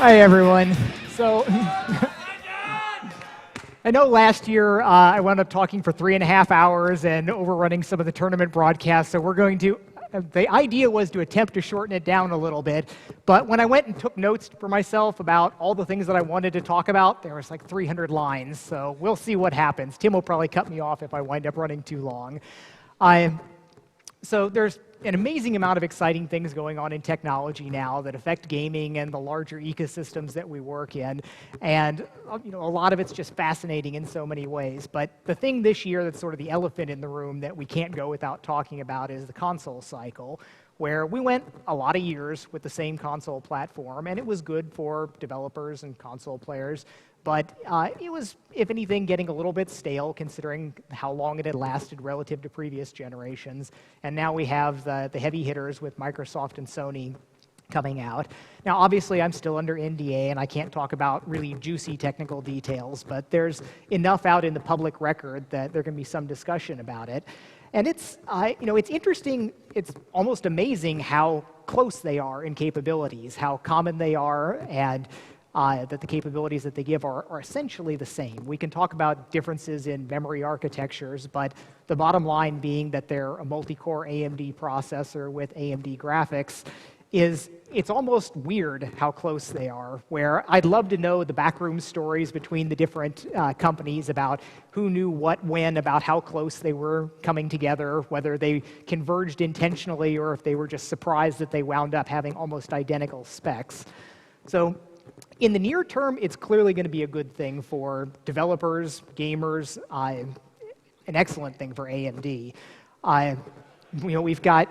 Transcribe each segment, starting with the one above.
Hi, everyone. So I know last year I wound up talking for 3.5 hours and overrunning some of the tournament broadcasts, so we're going to, the idea was to attempt to shorten it down a little bit, but when I went and took notes for myself about all the things that I wanted to talk about, there was like 300 lines, so we'll see what happens. Tim will probably cut me off if I wind up running too long. So there's an amazing amount of exciting things going on in technology now that affect gaming and the larger ecosystems that we work in. And a lot of it's just fascinating in so many ways. But the thing this year that's sort of the elephant in the room that we can't go without talking about is the console cycle, where we went a lot of years with the same console platform, and it was good for developers and console players. But it was, if anything, getting a little bit stale considering how long it had lasted relative to previous generations. And now we have the heavy hitters with Microsoft and Sony coming out. Now, obviously, I'm still under NDA, and I can't talk about really juicy technical details, but there's enough out in the public record that there can be some discussion about it. And it's interesting, it's almost amazing how close they are in capabilities, how common they are, and that the capabilities that they give are essentially the same. We can talk about differences in memory architectures, but the bottom line being that they're a multi-core AMD processor with AMD graphics it's almost weird how close they are, where I'd love to know the backroom stories between the different companies about who knew what when, about how close they were coming together, whether they converged intentionally or if they were just surprised that they wound up having almost identical specs. So in the near term, it's clearly going to be a good thing for developers, gamers, an excellent thing for AMD. We've got,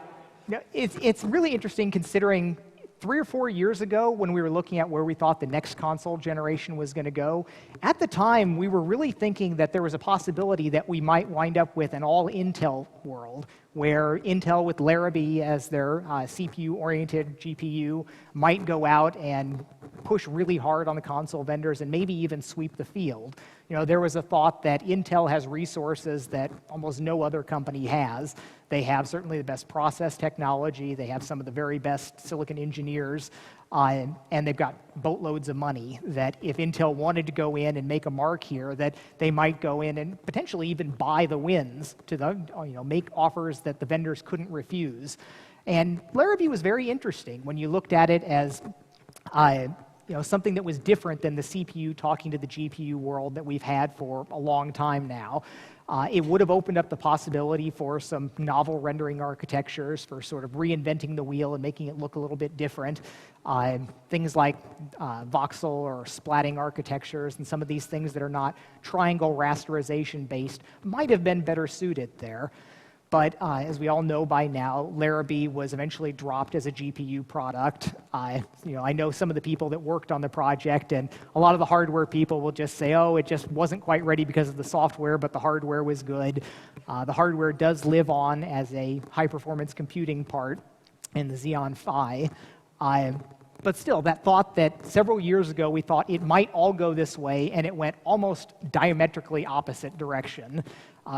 it's really interesting considering 3 or 4 years ago when we were looking at where we thought the next console generation was going to go, at the time we were really thinking that there was a possibility that we might wind up with an all-Intel world, where Intel with Larrabee as their CPU-oriented GPU might go out and push really hard on the console vendors and maybe even sweep the field. There was a thought that Intel has resources that almost no other company has. They have certainly the best process technology, they have some of the very best silicon engineers, and they've got boatloads of money that if Intel wanted to go in and make a mark here, that they might go in and potentially even buy the wins to make offers that the vendors couldn't refuse. And Larrabee was very interesting when you looked at it as something that was different than the CPU talking to the GPU world that we've had for a long time now. It would have opened up the possibility for some novel rendering architectures for sort of reinventing the wheel and making it look a little bit different. Things like voxel or splatting architectures and some of these things that are not triangle rasterization based might have been better suited there. But as we all know by now, Larrabee was eventually dropped as a GPU product. I know some of the people that worked on the project, and a lot of the hardware people will just say, oh, it just wasn't quite ready because of the software, but the hardware was good. The hardware does live on as a high-performance computing part in the Xeon Phi. But still, that thought that several years ago we thought it might all go this way, and it went almost diametrically opposite direction.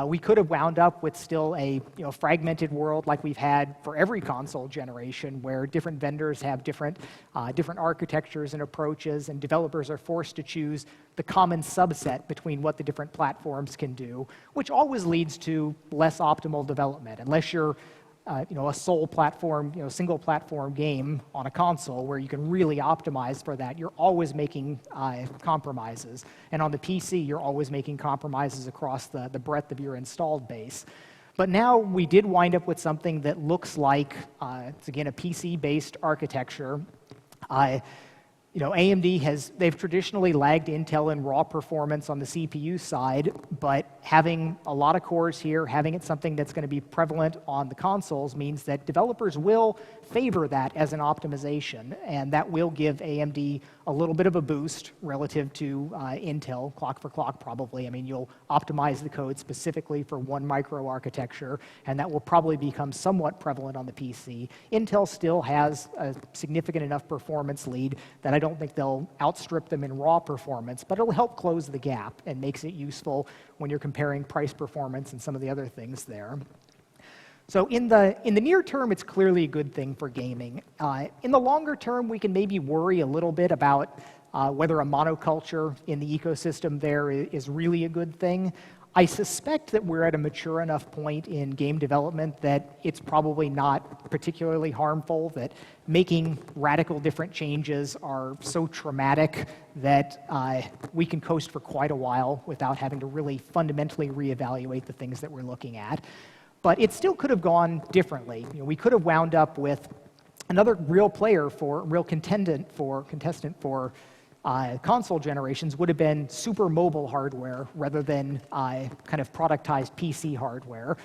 We could have wound up with still a fragmented world like we've had for every console generation, where different vendors have different architectures and approaches, and developers are forced to choose the common subset between what the different platforms can do, which always leads to less optimal development, unless you're a sole platform, single platform game on a console where you can really optimize for that. You're always making compromises. And on the PC, you're always making compromises across the breadth of your installed base. But now we did wind up with something that looks like, it's again a PC-based architecture. AMD they've traditionally lagged Intel in raw performance on the CPU side, but having a lot of cores here, having it something that's going to be prevalent on the consoles means that developers will favor that as an optimization, and that will give AMD a little bit of a boost relative to Intel, clock for clock probably. I mean, you'll optimize the code specifically for one microarchitecture, and that will probably become somewhat prevalent on the PC. Intel still has a significant enough performance lead that I don't think they'll outstrip them in raw performance, but it'll help close the gap and makes it useful when you're comparing price performance and some of the other things there. So in the near term, it's clearly a good thing for gaming. In the longer term, we can maybe worry a little bit about whether a monoculture in the ecosystem there is really a good thing. I suspect that we're at a mature enough point in game development that it's probably not particularly harmful, that making radical different changes are so traumatic that we can coast for quite a while without having to really fundamentally reevaluate the things that we're looking at. But it still could have gone differently. We could have wound up with another real contestant for console generations would have been super mobile hardware rather than kind of productized PC hardware.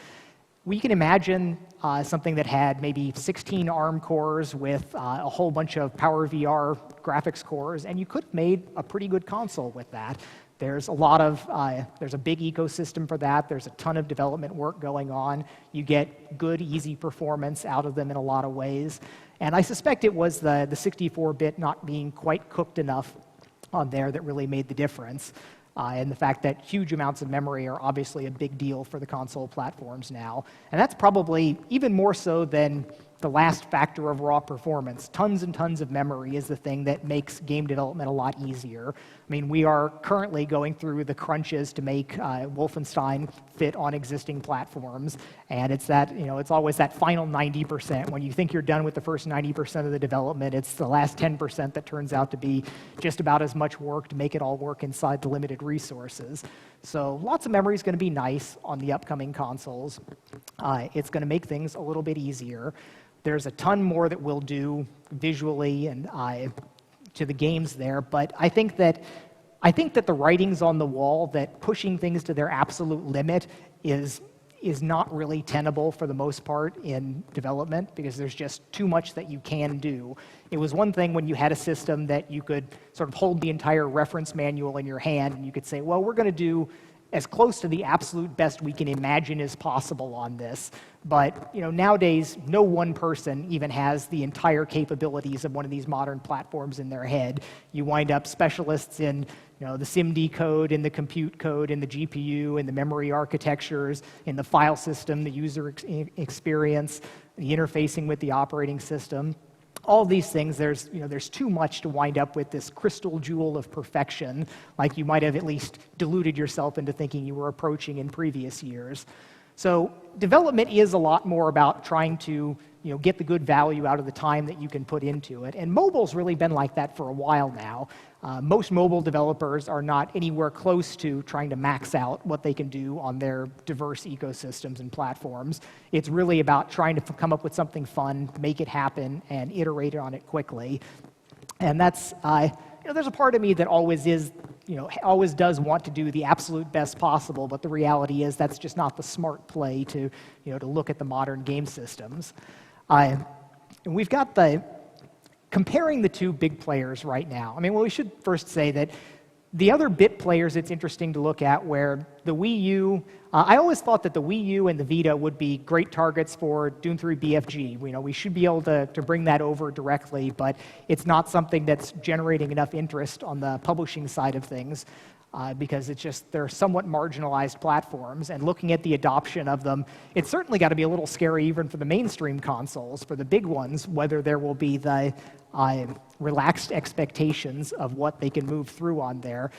We can imagine something that had maybe 16 ARM cores with a whole bunch of PowerVR graphics cores, and you could have made a pretty good console with that. There's a big ecosystem for that. There's a ton of development work going on. You get good, easy performance out of them in a lot of ways. And I suspect it was the 64-bit not being quite cooked enough on there that really made the difference. And the fact that huge amounts of memory are obviously a big deal for the console platforms now. And that's probably even more so than the last factor of raw performance. Tons and tons of memory is the thing that makes game development a lot easier. I mean, we are currently going through the crunches to make Wolfenstein fit on existing platforms, and it's always that final 90%. When you think you're done with the first 90% of the development, it's the last 10% that turns out to be just about as much work to make it all work inside the limited resources. So lots of memory is going to be nice on the upcoming consoles. It's going to make things a little bit easier. There's a ton more that we'll do visually and to the games there, but I think that the writing's on the wall that pushing things to their absolute limit is not really tenable for the most part in development because there's just too much that you can do. It was one thing when you had a system that you could sort of hold the entire reference manual in your hand and you could say, well, we're going to do as close to the absolute best we can imagine is possible on this. But nowadays, no one person even has the entire capabilities of one of these modern platforms in their head. You wind up specialists in the SIMD code, in the compute code, in the GPU, in the memory architectures, in the file system, the user experience, the interfacing with the operating system. All these things, there's too much to wind up with this crystal jewel of perfection, like you might have at least deluded yourself into thinking you were approaching in previous years. So development is a lot more about trying to get the good value out of the time that you can put into it. And mobile's really been like that for a while now. Most mobile developers are not anywhere close to trying to max out what they can do on their diverse ecosystems and platforms. It's really about trying to come up with something fun, make it happen, and iterate on it quickly. And that's, there's a part of me that always does want to do the absolute best possible, but the reality is that's just not the smart play to look at the modern game systems. And we've got comparing the two big players right now. I mean, well, we should first say that the other bit players it's interesting to look at where the Wii U, I always thought that the Wii U and the Vita would be great targets for Doom 3 BFG. We should be able to bring that over directly, but it's not something that's generating enough interest on the publishing side of things because they're somewhat marginalized platforms, and looking at the adoption of them, it's certainly got to be a little scary even for the mainstream consoles, for the big ones, whether there will be the relaxed expectations of what they can move through on there.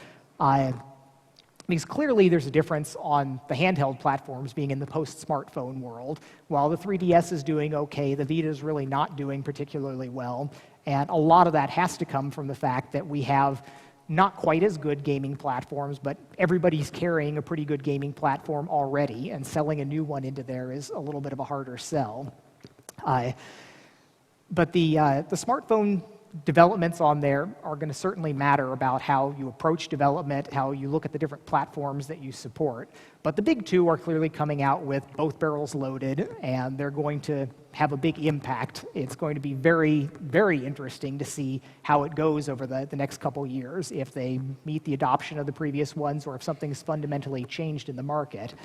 Because clearly there's a difference on the handheld platforms being in the post-smartphone world. While the 3DS is doing okay, the Vita is really not doing particularly well, and a lot of that has to come from the fact that we have not quite as good gaming platforms, but everybody's carrying a pretty good gaming platform already, and selling a new one into there is a little bit of a harder sell. But the smartphone developments on there are going to certainly matter about how you approach development, how you look at the different platforms that you support. But the big two are clearly coming out with both barrels loaded, and they're going to have a big impact. It's going to be very, very interesting to see how it goes over the next couple years, if they meet the adoption of the previous ones or if something's fundamentally changed in the market.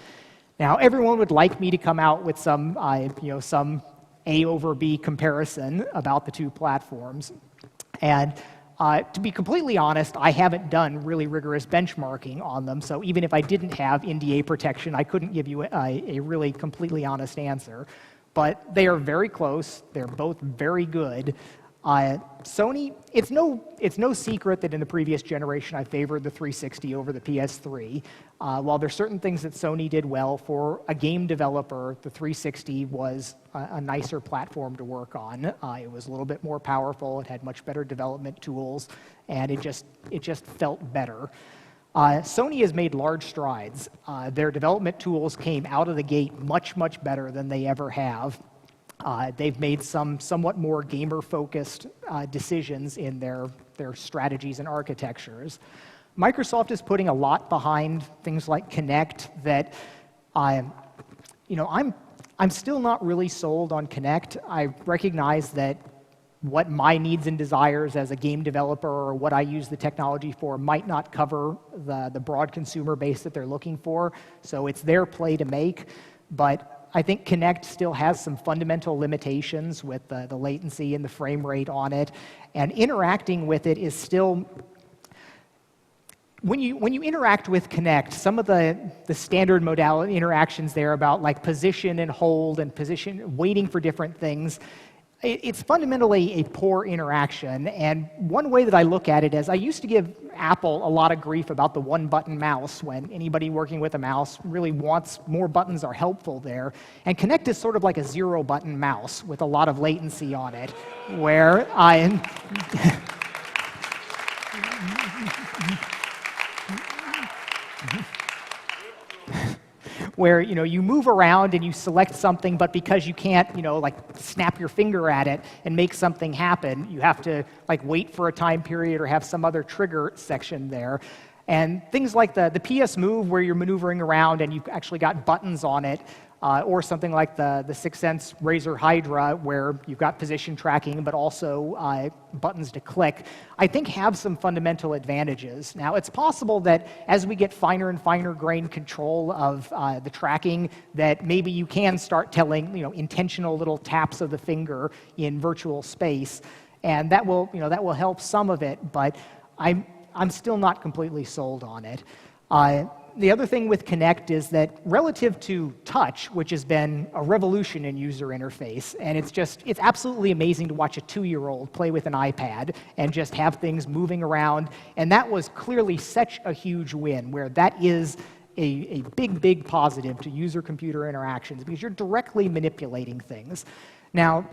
Now, everyone would like me to come out with some A over B comparison about the two platforms. And To be completely honest, I haven't done really rigorous benchmarking on them, so even if I didn't have NDA protection, I couldn't give you a really completely honest answer. But they are very close. They're both very good. Sony, it's no secret that in the previous generation I favored the 360 over the PS3. While there's certain things that Sony did well, for a game developer, the 360 was a nicer platform to work on. It was a little bit more powerful. It had much better development tools, and it just felt better. Sony has made large strides. Their development tools came out of the gate much, much better than they ever have. They've made some somewhat more gamer-focused decisions in their strategies and architectures. Microsoft is putting a lot behind things like Kinect that, I'm still not really sold on Kinect. I recognize that what my needs and desires as a game developer or what I use the technology for might not cover the broad consumer base that they're looking for, so it's their play to make. But I think Kinect still has some fundamental limitations with the latency and the frame rate on it, and interacting with it is still... When you interact with Kinect, some of the standard modality interactions there about like position and hold and position, waiting for different things, it's fundamentally a poor interaction. And one way that I look at it is I used to give Apple a lot of grief about the one-button mouse when anybody working with a mouse really wants more buttons are helpful there. And Kinect is sort of like a zero-button mouse with a lot of latency on it, where where you move around and you select something, but because you can't like snap your finger at it and make something happen, you have to like wait for a time period or have some other trigger section there. And things like the PS Move, where you're maneuvering around and you've actually got buttons on it, or something like the 6th Sense Razer Hydra, where you've got position tracking but also buttons to click, I think have some fundamental advantages. Now, it's possible that as we get finer and finer grained control of the tracking, that maybe you can start telling intentional little taps of the finger in virtual space, and that will help some of it. But I'm still not completely sold on it. The other thing with Kinect is that relative to touch, which has been a revolution in user interface, and it's absolutely amazing to watch a 2-year-old play with an iPad and just have things moving around, and that was clearly such a huge win, where that is a big, big positive to user-computer interactions, because you're directly manipulating things. Now,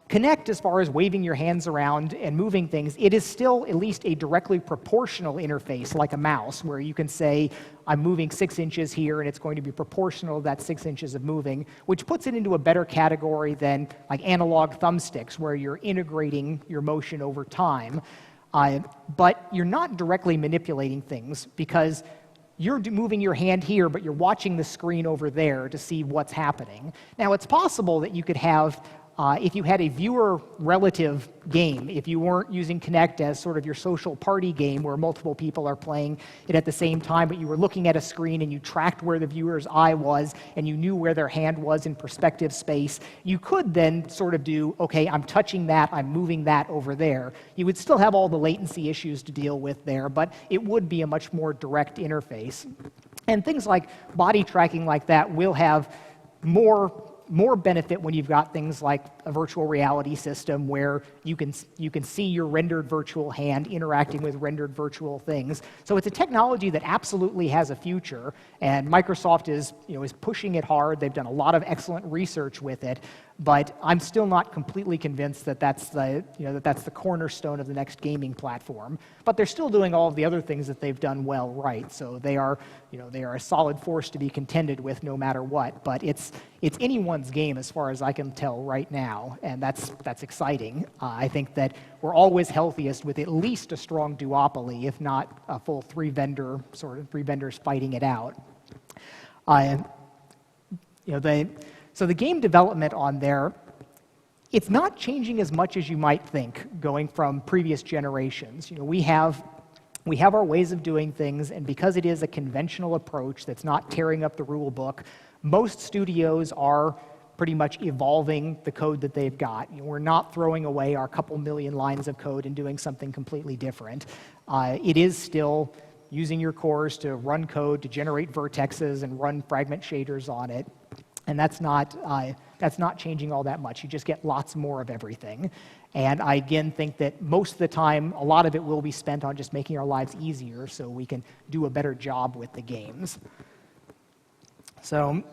Kinect, as far as waving your hands around and moving things, it is still at least a directly proportional interface like a mouse, where you can say, I'm moving 6 inches here, and it's going to be proportional to that 6 inches of moving, which puts it into a better category than like analog thumbsticks, where you're integrating your motion over time. But you're not directly manipulating things, because you're moving your hand here, but you're watching the screen over there to see what's happening. Now, it's possible that you could have if you had a viewer-relative game, if you weren't using Kinect as sort of your social party game where multiple people are playing it at the same time, but you were looking at a screen and you tracked where the viewer's eye was and you knew where their hand was in perspective space, you could then sort of do, okay, I'm touching that, I'm moving that over there. You would still have all the latency issues to deal with there, but it would be a much more direct interface. And things like body tracking like that will have more benefit when you've got things like a virtual reality system where you can see your rendered virtual hand interacting with rendered virtual things. So it's a technology that absolutely has a future, and Microsoft is pushing it hard. They've done a lot of excellent research with it, but I'm still not completely convinced that that's the cornerstone of the next gaming platform. But they're still doing all of the other things that they've done well right. So they are a solid force to be contended with no matter what. But it's anyone's game as far as I can tell right now, and that's exciting. I think that we're always healthiest with at least a strong duopoly, if not a full three vendors fighting it out. So the game development on there, it's not changing as much as you might think going from previous generations. We have our ways of doing things, and because it is a conventional approach that's not tearing up the rule book, most studios are pretty much evolving the code that they've got. We're not throwing away our couple million lines of code and doing something completely different. It is still using your cores to run code, to generate vertexes and run fragment shaders on it. And that's not changing all that much. You just get lots more of everything. And I, again, think that most of the time, a lot of it will be spent on just making our lives easier so we can do a better job with the games. So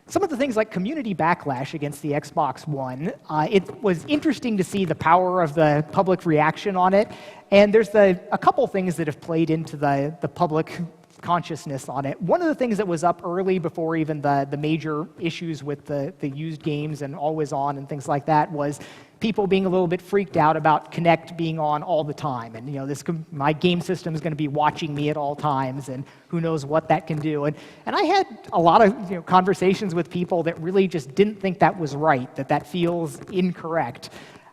some of the things like community backlash against the Xbox One, it was interesting to see the power of the public reaction on it. And there's a couple things that have played into the public consciousness on it. One of the things that was up early before even the major issues with the used games and always on and things like that was people being a little bit freaked out about Kinect being on all the time. And my game system is going to be watching me at all times, and who knows what that can do. And I had a lot of conversations with people that really just didn't think that was right, that feels incorrect.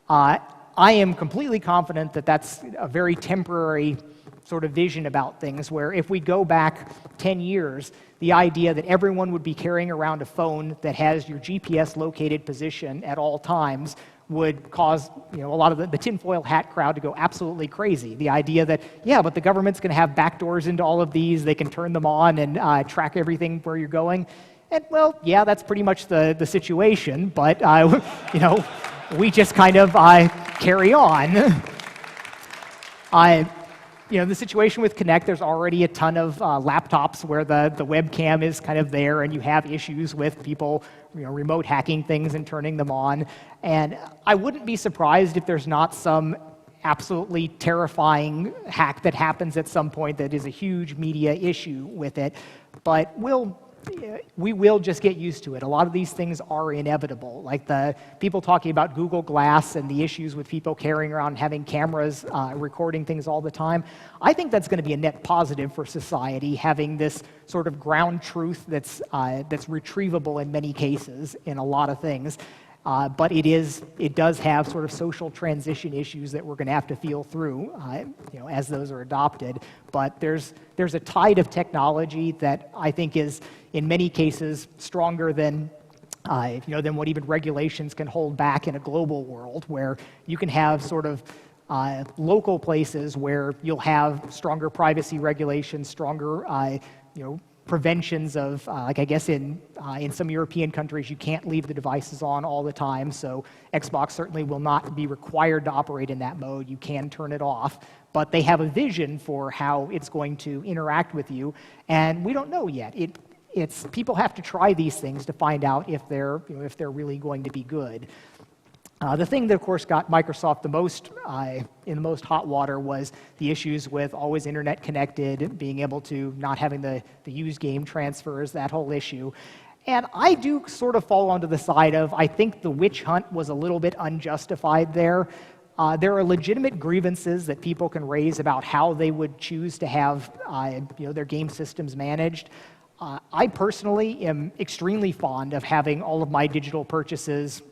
I am completely confident that that's a very temporary sort of vision about things, where if we go back 10 years, the idea that everyone would be carrying around a phone that has your GPS located position at all times would cause a lot of the tinfoil hat crowd to go absolutely crazy. The idea that, yeah, but the government's going to have backdoors into all of these, they can turn them on and track everything where you're going. And well, yeah, that's pretty much the situation, but we just kind of carry on. The situation with Kinect, there's already a ton of laptops where the webcam is kind of there, and you have issues with people remote hacking things and turning them on. And I wouldn't be surprised if there's not some absolutely terrifying hack that happens at some point that is a huge media issue with it. But we will just get used to it. A lot of these things are inevitable, like the people talking about Google Glass and the issues with people carrying around and having cameras recording things all the time. I think that's going to be a net positive for society, having this sort of ground truth that's retrievable in many cases in a lot of things. But it does have sort of social transition issues that we're going to have to feel through, as those are adopted. But there's a tide of technology that I think is, in many cases, stronger than what even regulations can hold back in a global world, where you can have sort of local places where you'll have stronger privacy regulations, stronger, preventions of, like I guess in some European countries, you can't leave the devices on all the time, so Xbox certainly will not be required to operate in that mode. You can turn it off, but they have a vision for how it's going to interact with you, and we don't know yet. People have to try these things to find out if they're really going to be good. The thing that, of course, got Microsoft the most in the most hot water was the issues with always internet connected, being able to not having the used game transfers, that whole issue. And I do sort of fall onto the side of, I think the witch hunt was a little bit unjustified there. There are legitimate grievances that people can raise about how they would choose to have their game systems managed. I personally am extremely fond of having all of my digital purchases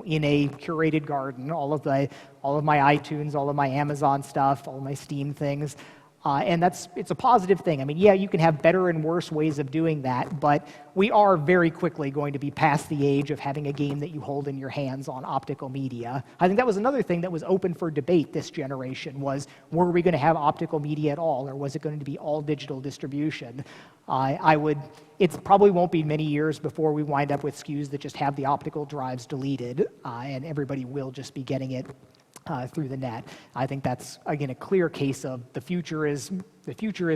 in a curated garden, all of my iTunes, all of my Amazon stuff, all of my Steam things. And it's a positive thing. I mean, yeah, you can have better and worse ways of doing that, but we are very quickly going to be past the age of having a game that you hold in your hands on optical media. I think that was another thing that was open for debate this generation was, were we going to have optical media at all, or was it going to be all digital distribution? It probably won't be many years before we wind up with SKUs that just have the optical drives deleted, and everybody will just be getting it through the net. I think that's, again, a clear case of the future is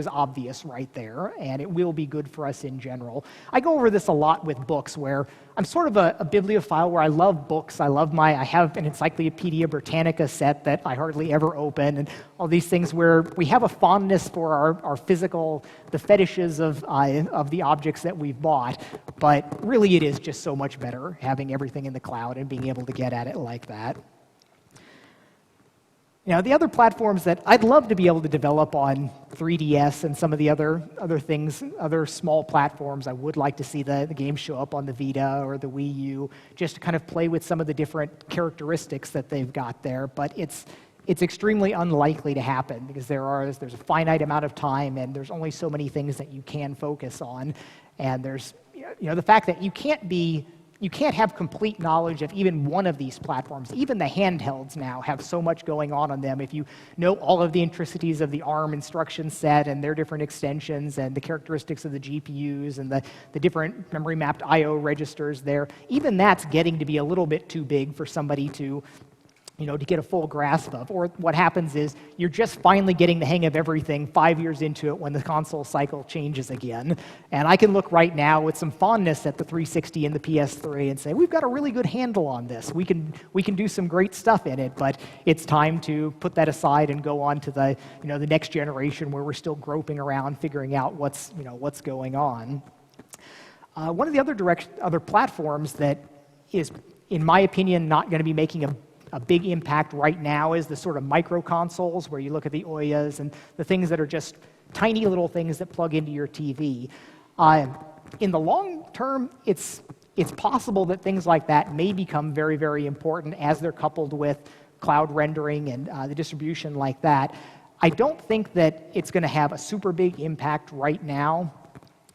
obvious right there, and it will be good for us in general. I go over this a lot with books, where I'm sort of a bibliophile where I love books. I have an Encyclopedia Britannica set that I hardly ever open, and all these things where we have a fondness for our physical, the fetishes of the objects that we've bought, but really it is just so much better having everything in the cloud and being able to get at it like that. The other platforms that I'd love to be able to develop on 3DS and some of the other things, other small platforms, I would like to see the games show up on the Vita or the Wii U, just to kind of play with some of the different characteristics that they've got there. But it's extremely unlikely to happen because there's a finite amount of time and there's only so many things that you can focus on. And there's the fact that you can't be you can't have complete knowledge of even one of these platforms. Even the handhelds now have so much going on them. If you know all of the intricacies of the ARM instruction set and their different extensions and the characteristics of the GPUs and the different memory mapped I/O registers there, even that's getting to be a little bit too big for somebody to to get a full grasp of. Or what happens is you're just finally getting the hang of everything 5 years into it when the console cycle changes again. And I can look right now with some fondness at the 360 and the PS3 and say, we've got a really good handle on this. We can do some great stuff in it, but it's time to put that aside and go on to the the next generation where we're still groping around figuring out what's going on. One of the other platforms that is, in my opinion, not going to be making a big impact right now is the sort of micro consoles where you look at the Oyas and the things that are just tiny little things that plug into your TV. In the long term, it's possible that things like that may become very, very important as they're coupled with cloud rendering and the distribution like that. I don't think that it's going to have a super big impact right now,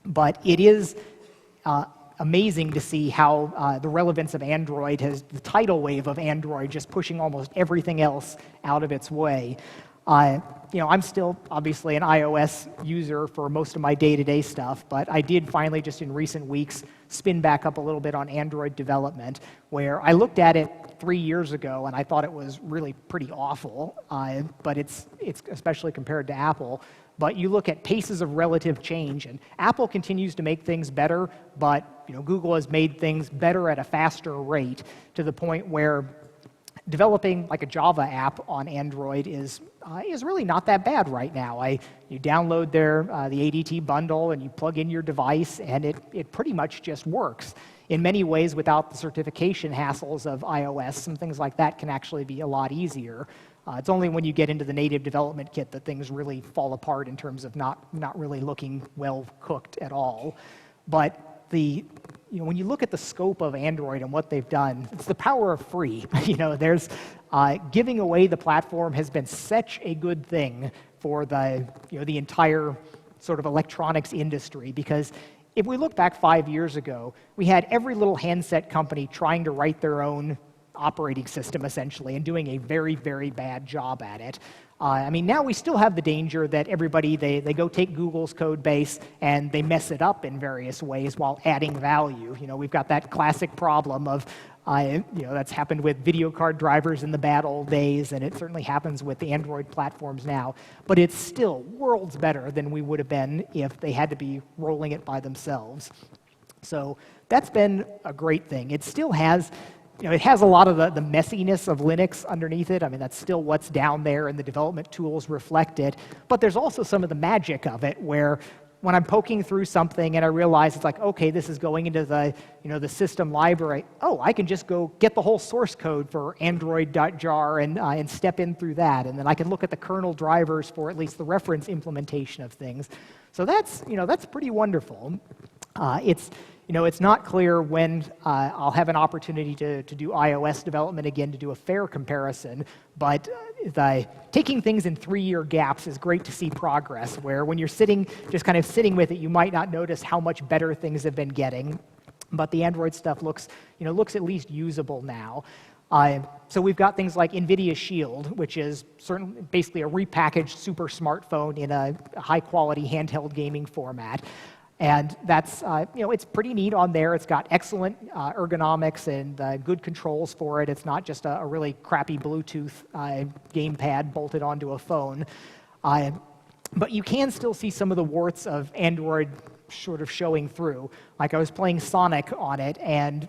but it is amazing to see how the relevance of Android has, the tidal wave of Android just pushing almost everything else out of its way. I'm still obviously an iOS user for most of my day-to-day stuff, but I did finally just in recent weeks spin back up a little bit on Android development, where I looked at it 3 years ago and I thought it was really pretty awful, but it's especially compared to Apple. But you look at paces of relative change, and Apple continues to make things better, but Google has made things better at a faster rate to the point where developing like a Java app on Android is really not that bad right now. You download the ADT bundle and you plug in your device, and it pretty much just works. In many ways, without the certification hassles of iOS, some things like that can actually be a lot easier. It's only when you get into the native development kit that things really fall apart in terms of not really looking well cooked at all. But when you look at the scope of Android and what they've done, it's the power of free. There's giving away the platform has been such a good thing for the entire sort of electronics industry, because if we look back 5 years ago, we had every little handset company trying to write their own operating system, essentially, and doing a very, very bad job at it. Now we still have the danger that everybody, they go take Google's code base and they mess it up in various ways while adding value. We've got that classic problem of, that's happened with video card drivers in the bad old days, and it certainly happens with the Android platforms now. But it's still worlds better than we would have been if they had to be rolling it by themselves. So that's been a great thing. It still has it has a lot of the messiness of Linux underneath it. That's still what's down there, and the development tools reflect it. But there's also some of the magic of it, where when I'm poking through something and I realize it's like, okay, this is going into the system library. Oh, I can just go get the whole source code for Android.jar and step in through that, and then I can look at the kernel drivers for at least the reference implementation of things. So that's pretty wonderful. It's not clear when I'll have an opportunity to do iOS development again to do a fair comparison, but taking things in 3-year gaps is great to see progress, where when you're just kind of sitting with it, you might not notice how much better things have been getting, but the Android stuff looks at least usable now. So we've got things like NVIDIA Shield, which is basically a repackaged super smartphone in a high-quality handheld gaming format. And that's, it's pretty neat on there. It's got excellent ergonomics and good controls for it. It's not just a really crappy Bluetooth gamepad bolted onto a phone. But you can still see some of the warts of Android sort of showing through. Like I was playing Sonic on it, and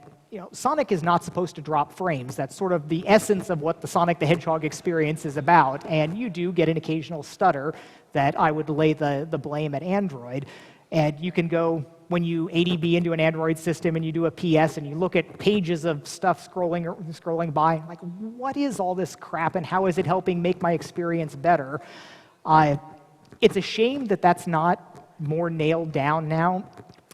Sonic is not supposed to drop frames. That's sort of the essence of what the Sonic the Hedgehog experience is about. And you do get an occasional stutter that I would lay the blame at Android. And you can go, when you ADB into an Android system and you do a PS and you look at pages of stuff scrolling by, like, what is all this crap and how is it helping make my experience better? It's a shame that that's not more nailed down now.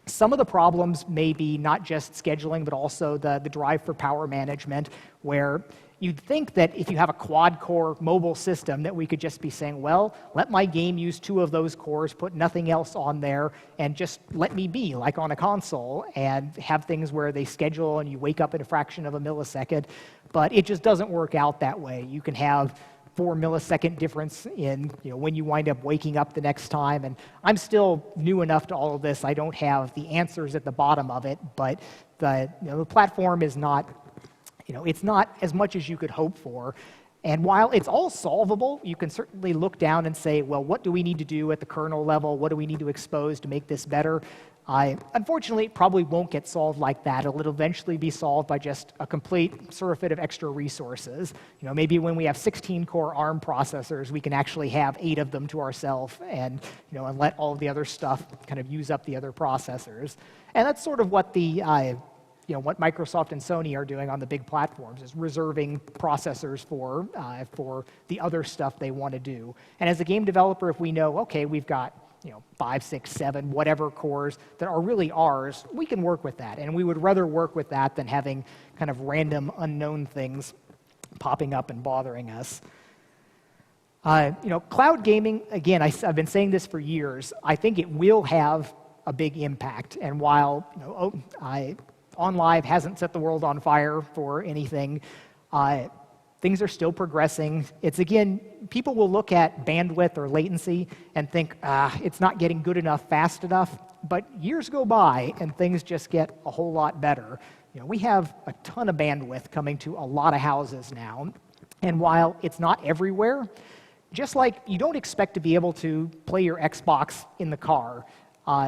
Some of the problems may be not just scheduling, but also the drive for power management, where You'd think that if you have a quad-core mobile system that we could just be saying, well, let my game use 2 of those cores, put nothing else on there, and just let me be, like on a console, and have things where they schedule and you wake up in a fraction of a millisecond. But it just doesn't work out that way. You can have 4-millisecond difference in when you wind up waking up the next time. And I'm still new enough to all of this. I don't have the answers at the bottom of it, but the platform is not, it's not as much as you could hope for. And while it's all solvable, you can certainly look down and say, well, what do we need to do at the kernel level? What do we need to expose to make this better? Unfortunately, it probably won't get solved like that. It'll eventually be solved by just a complete surfeit of extra resources. Maybe when we have 16-core ARM processors, we can actually have 8 of them to ourselves, and and let all of the other stuff kind of use up the other processors. And that's sort of what the what Microsoft and Sony are doing on the big platforms, is reserving processors for the other stuff they want to do. And as a game developer, if we know, okay, we've got 5, 6, 7, whatever cores that are really ours, we can work with that. And we would rather work with that than having kind of random unknown things popping up and bothering us. Cloud gaming, again, I've been saying this for years. I think it will have a big impact. And while OnLive hasn't set the world on fire for anything, things are still progressing. It's, again, people will look at bandwidth or latency and think, it's not getting good enough, fast enough. But years go by and things just get a whole lot better. We have a ton of bandwidth coming to a lot of houses now. And while it's not everywhere, just like you don't expect to be able to play your Xbox in the car,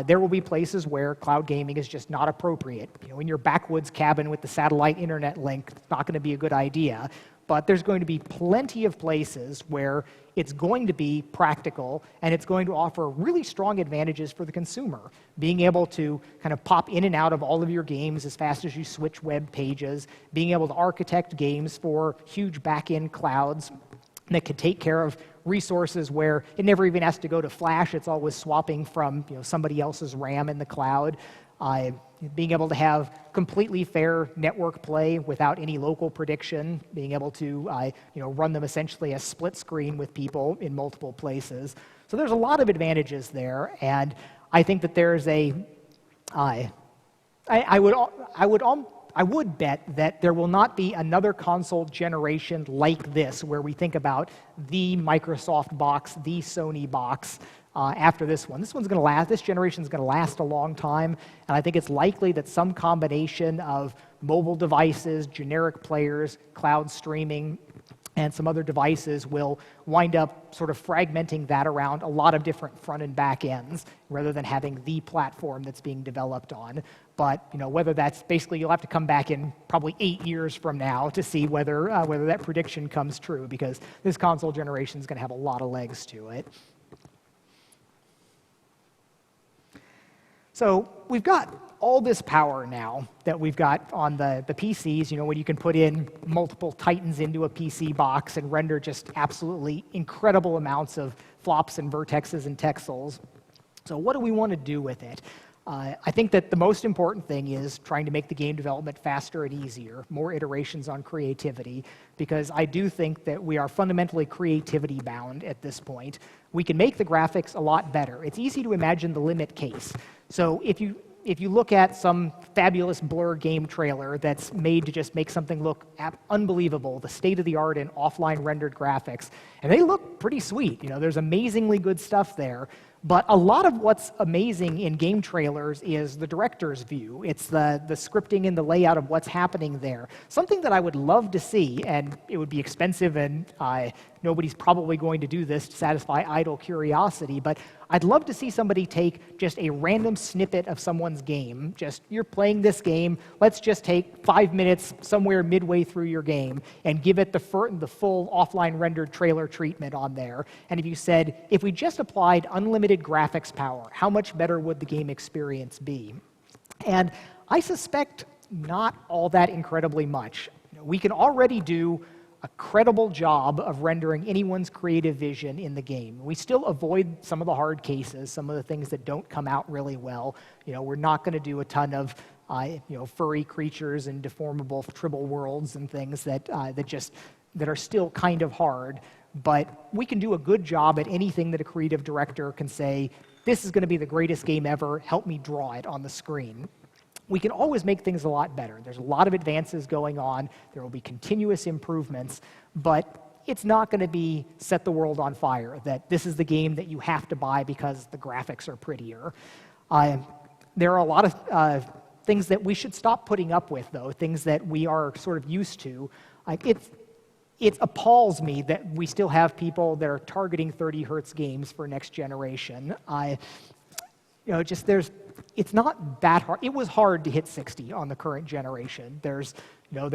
there will be places where cloud gaming is just not appropriate. In your backwoods cabin with the satellite internet link, it's not going to be a good idea. But there's going to be plenty of places where it's going to be practical and it's going to offer really strong advantages for the consumer. Being able to kind of pop in and out of all of your games as fast as you switch web pages, being able to architect games for huge back-end clouds that could take care of resources where it never even has to go to flash. It's always swapping from somebody else's RAM in the cloud. Being able to have completely fair network play without any local prediction, being able to run them essentially as split screen with people in multiple places. So there's a lot of advantages there, and I think that there's I would bet that there will not be another console generation like this where we think about the Microsoft box, the Sony box, after this one. This one's going to last. This generation's going to last a long time, and I think it's likely that some combination of mobile devices, generic players, cloud streaming, and some other devices will wind up sort of fragmenting that around a lot of different front and back ends rather than having the platform that's being developed on. But whether that's basically, you'll have to come back in probably 8 years from now to see whether that prediction comes true, because this console generation is going to have a lot of legs to it. So we've got all this power now that we've got on the PCs, when you can put in multiple Titans into a PC box and render just absolutely incredible amounts of flops and vertexes and texels. So what do we want to do with it? I think that the most important thing is trying to make the game development faster and easier, more iterations on creativity, because I do think that we are fundamentally creativity bound at this point. We can make the graphics a lot better. It's easy to imagine the limit case. So if you look at some fabulous Blur game trailer that's made to just make something look unbelievable, the state-of-the-art in offline rendered graphics, and they look pretty sweet. There's amazingly good stuff there. But a lot of what's amazing in game trailers is the director's view. It's the scripting and the layout of what's happening there. Something that I would love to see, and it would be expensive, and nobody's probably going to do this to satisfy idle curiosity, but I'd love to see somebody take just a random snippet of someone's game. Just, you're playing this game, let's just take 5 minutes somewhere midway through your game and give it the full offline rendered trailer treatment on there. And if you said, if we just applied unlimited graphics power, how much better would the game experience be? And I suspect not all that incredibly much. We can already do a credible job of rendering anyone's creative vision in the game. We still avoid some of the hard cases, some of the things that don't come out really well. We're not going to do a ton of furry creatures and deformable tribal worlds and things that are still kind of hard. But we can do a good job at anything that a creative director can say, this is going to be the greatest game ever, help me draw it on the screen. We can always make things a lot better. There's a lot of advances going on. There will be continuous improvements, but it's not going to be set the world on fire, that this is the game that you have to buy because the graphics are prettier. There are a lot of things that we should stop putting up with, though, things that we are sort of used to. It appalls me that we still have people that are targeting 30 hertz games for next generation. It's not that hard. It was hard to hit 60 on the current generation. There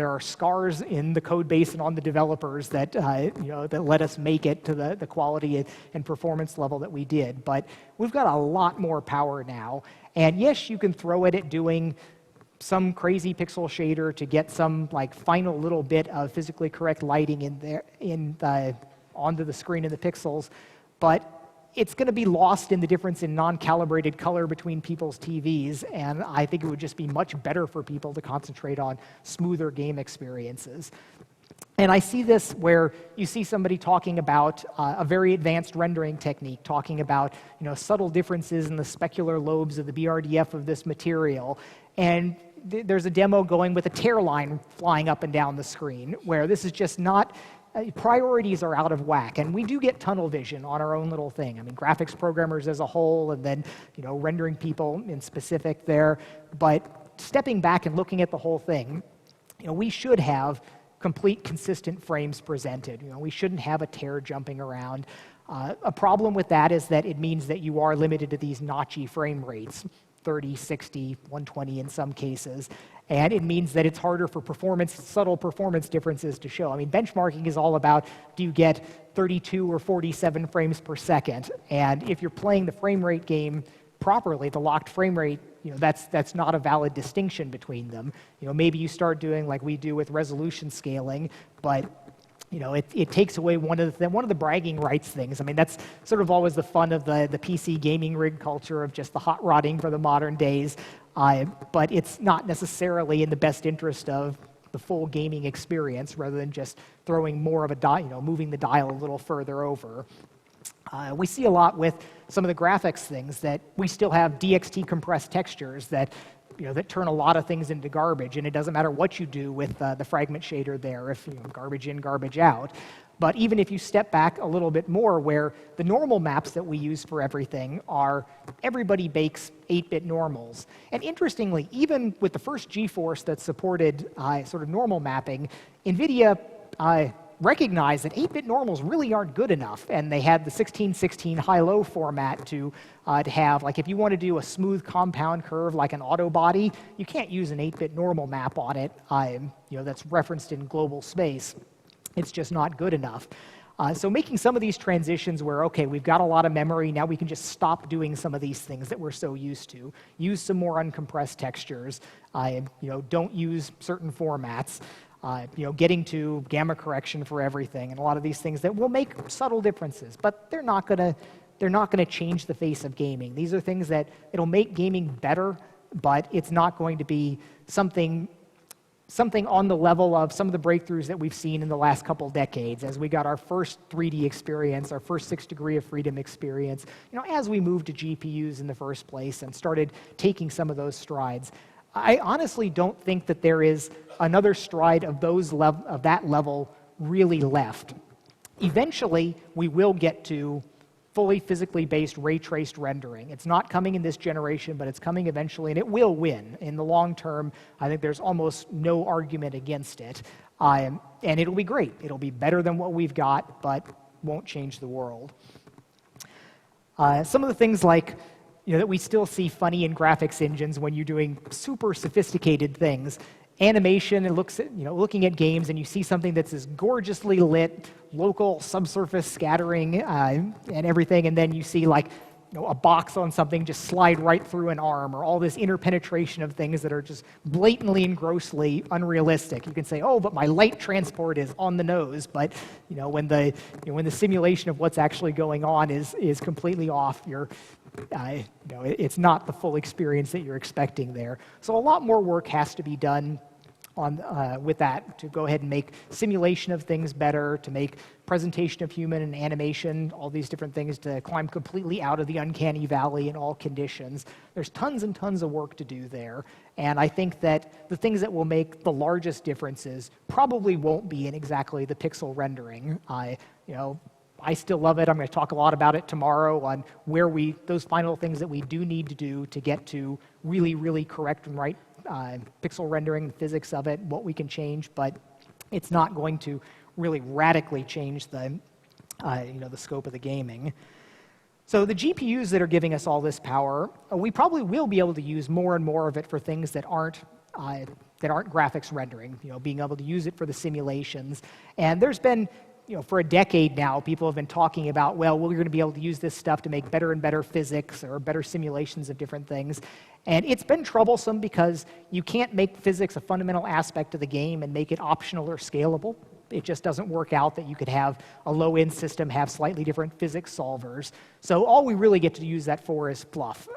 are scars in the code base and on the developers that let us make it to the quality and performance level that we did. But we've got a lot more power now. And yes, you can throw it at doing some crazy pixel shader to get some final little bit of physically correct lighting onto the screen and the pixels, but it's going to be lost in the difference in non-calibrated color between people's TVs, and I think it would just be much better for people to concentrate on smoother game experiences. And I see this where you see somebody talking about a very advanced rendering technique, talking about subtle differences in the specular lobes of the BRDF of this material, and there's a demo going with a tear line flying up and down the screen, where this is just not, priorities are out of whack. And we do get tunnel vision on our own little thing. I mean, graphics programmers as a whole, and then rendering people in specific there. But stepping back and looking at the whole thing, we should have complete, consistent frames presented. We shouldn't have a tear jumping around. A problem with that is that it means that you are limited to these notchy frame rates. 30, 60, 120 in some cases. And it means that it's harder for subtle performance differences to show. I mean, benchmarking is all about, do you get 32 or 47 frames per second? And if you're playing the frame rate game properly, the locked frame rate, that's not a valid distinction between them. Maybe you start doing like we do with resolution scaling, but it takes away one of the bragging rights things. I mean, that's sort of always the fun of the PC gaming rig culture of just the hot rodding for the modern days. But it's not necessarily in the best interest of the full gaming experience, rather than just throwing more of a moving the dial a little further over. We see a lot with some of the graphics things that we still have DXT compressed textures that turn a lot of things into garbage, and it doesn't matter what you do with the fragment shader there, if garbage in, garbage out. But even if you step back a little bit more, where the normal maps that we use for everything are, everybody bakes 8-bit normals. And interestingly, even with the first GeForce that supported sort of normal mapping, NVIDIA recognized that 8-bit normals really aren't good enough, and they had the 1616 high-low format to have, like, if you want to do a smooth compound curve like an auto body, you can't use an 8-bit normal map on it that's referenced in global space. It's just not good enough. So making some of these transitions where, okay, we've got a lot of memory, now we can just stop doing some of these things that we're so used to. Use some more uncompressed textures. Don't use certain formats. Getting to gamma correction for everything, and a lot of these things that will make subtle differences, but they're not gonna change the face of gaming. These are things that it'll make gaming better, but it's not going to be something on the level of some of the breakthroughs that we've seen in the last couple decades, as we got our first 3D experience, our first 6 degree of freedom experience, as we moved to GPUs in the first place and started taking some of those strides. I honestly don't think that there is another stride of that level really left. Eventually, we will get to fully physically based ray-traced rendering. It's not coming in this generation, but it's coming eventually, and it will win. In the long term, I think there's almost no argument against it. And it'll be great. It'll be better than what we've got, but won't change the world. Some of the things like that we still see funny in graphics engines when you're doing super sophisticated things. Animation, and looking at games, and you see something that's this gorgeously lit, local subsurface scattering and everything, and then you see like a box on something just slide right through an arm, or all this interpenetration of things that are just blatantly and grossly unrealistic. You can say, oh, but my light transport is on the nose, but when the simulation of what's actually going on is completely off, it's not the full experience that you're expecting there. So a lot more work has to be done with that to go ahead and make simulation of things better, to make presentation of human and animation, all these different things, to climb completely out of the uncanny valley in all conditions. There's tons and tons of work to do there, and I think that the things that will make the largest differences probably won't be in exactly the pixel rendering. I still love it. I'm going to talk a lot about it tomorrow on those final things that we do need to do to get to really, really correct and right pixel rendering, the physics of it, what we can change, but it's not going to really radically change the scope of the gaming. So the GPUs that are giving us all this power, we probably will be able to use more and more of it for things that aren't graphics rendering, being able to use it for the simulations. And there's been, for a decade now, people have been talking about, well, we're going to be able to use this stuff to make better and better physics or better simulations of different things. And it's been troublesome because you can't make physics a fundamental aspect of the game and make it optional or scalable. It just doesn't work out that you could have a low-end system have slightly different physics solvers. So all we really get to use that for is fluff.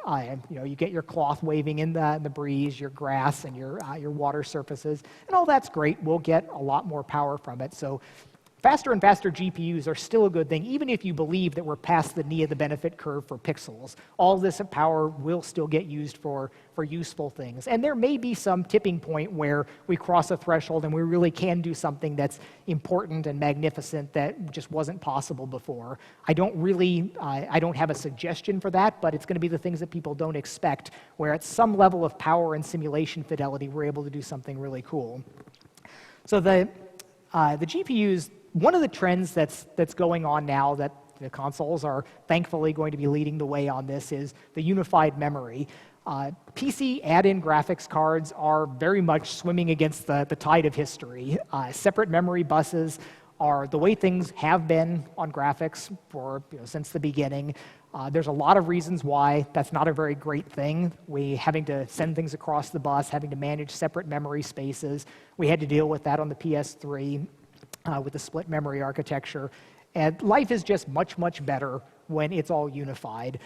You get your cloth waving in the breeze, your grass, and your water surfaces, and all that's great. We'll get a lot more power from it. So faster and faster GPUs are still a good thing, even if you believe that we're past the knee of the benefit curve for pixels. All this power will still get used for useful things. And there may be some tipping point where we cross a threshold and we really can do something that's important and magnificent that just wasn't possible before. I don't have a suggestion for that, but it's going to be the things that people don't expect, where at some level of power and simulation fidelity, we're able to do something really cool. So the GPUs, one of the trends that's going on now that the consoles are thankfully going to be leading the way on this is the unified memory. PC add-in graphics cards are very much swimming against the tide of history. Separate memory buses are the way things have been on graphics since the beginning. There's a lot of reasons why that's not a very great thing. Having to send things across the bus, having to manage separate memory spaces. We had to deal with that on the PS3 with the split memory architecture. And life is just much, much better when it's all unified.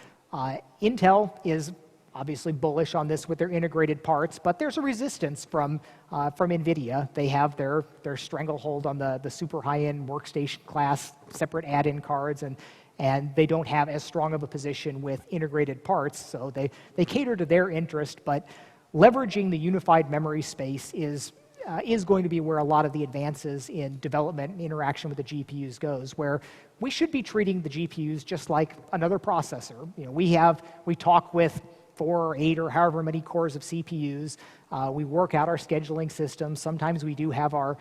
Intel is obviously bullish on this with their integrated parts, but there's a resistance from NVIDIA. They have their stranglehold on the super high-end workstation class separate add-in cards, and they don't have as strong of a position with integrated parts, so they cater to their interest, but leveraging the unified memory space is going to be where a lot of the advances in development and interaction with the GPUs goes, where we should be treating the GPUs just like another processor. We talk with 4 or 8 or however many cores of CPUs. We work out our scheduling systems. Sometimes we do have our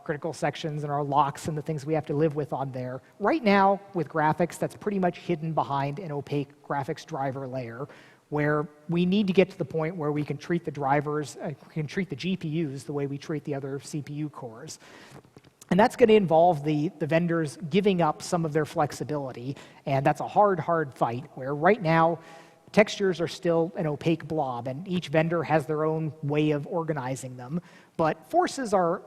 critical sections and our locks and the things we have to live with on there. Right now, with graphics, that's pretty much hidden behind an opaque graphics driver layer, where we need to get to the point where we can treat the drivers, we can treat the GPUs the way we treat the other CPU cores. And that's going to involve the vendors giving up some of their flexibility, and that's a hard fight, where right now, textures are still an opaque blob, and each vendor has their own way of organizing them. But forces are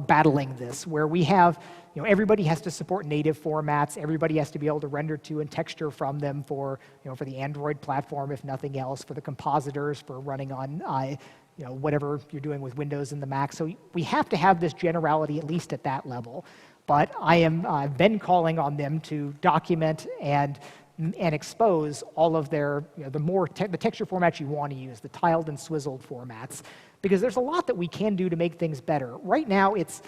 battling this, where we have, everybody has to support native formats, everybody has to be able to render to and texture from them for the Android platform, if nothing else, for the compositors, for running on whatever you're doing with Windows and the Mac. So we have to have this generality at least at that level. But I've been calling on them to document and expose all of their, the texture formats you want to use, the tiled and swizzled formats, because there's a lot that we can do to make things better. Right now, it's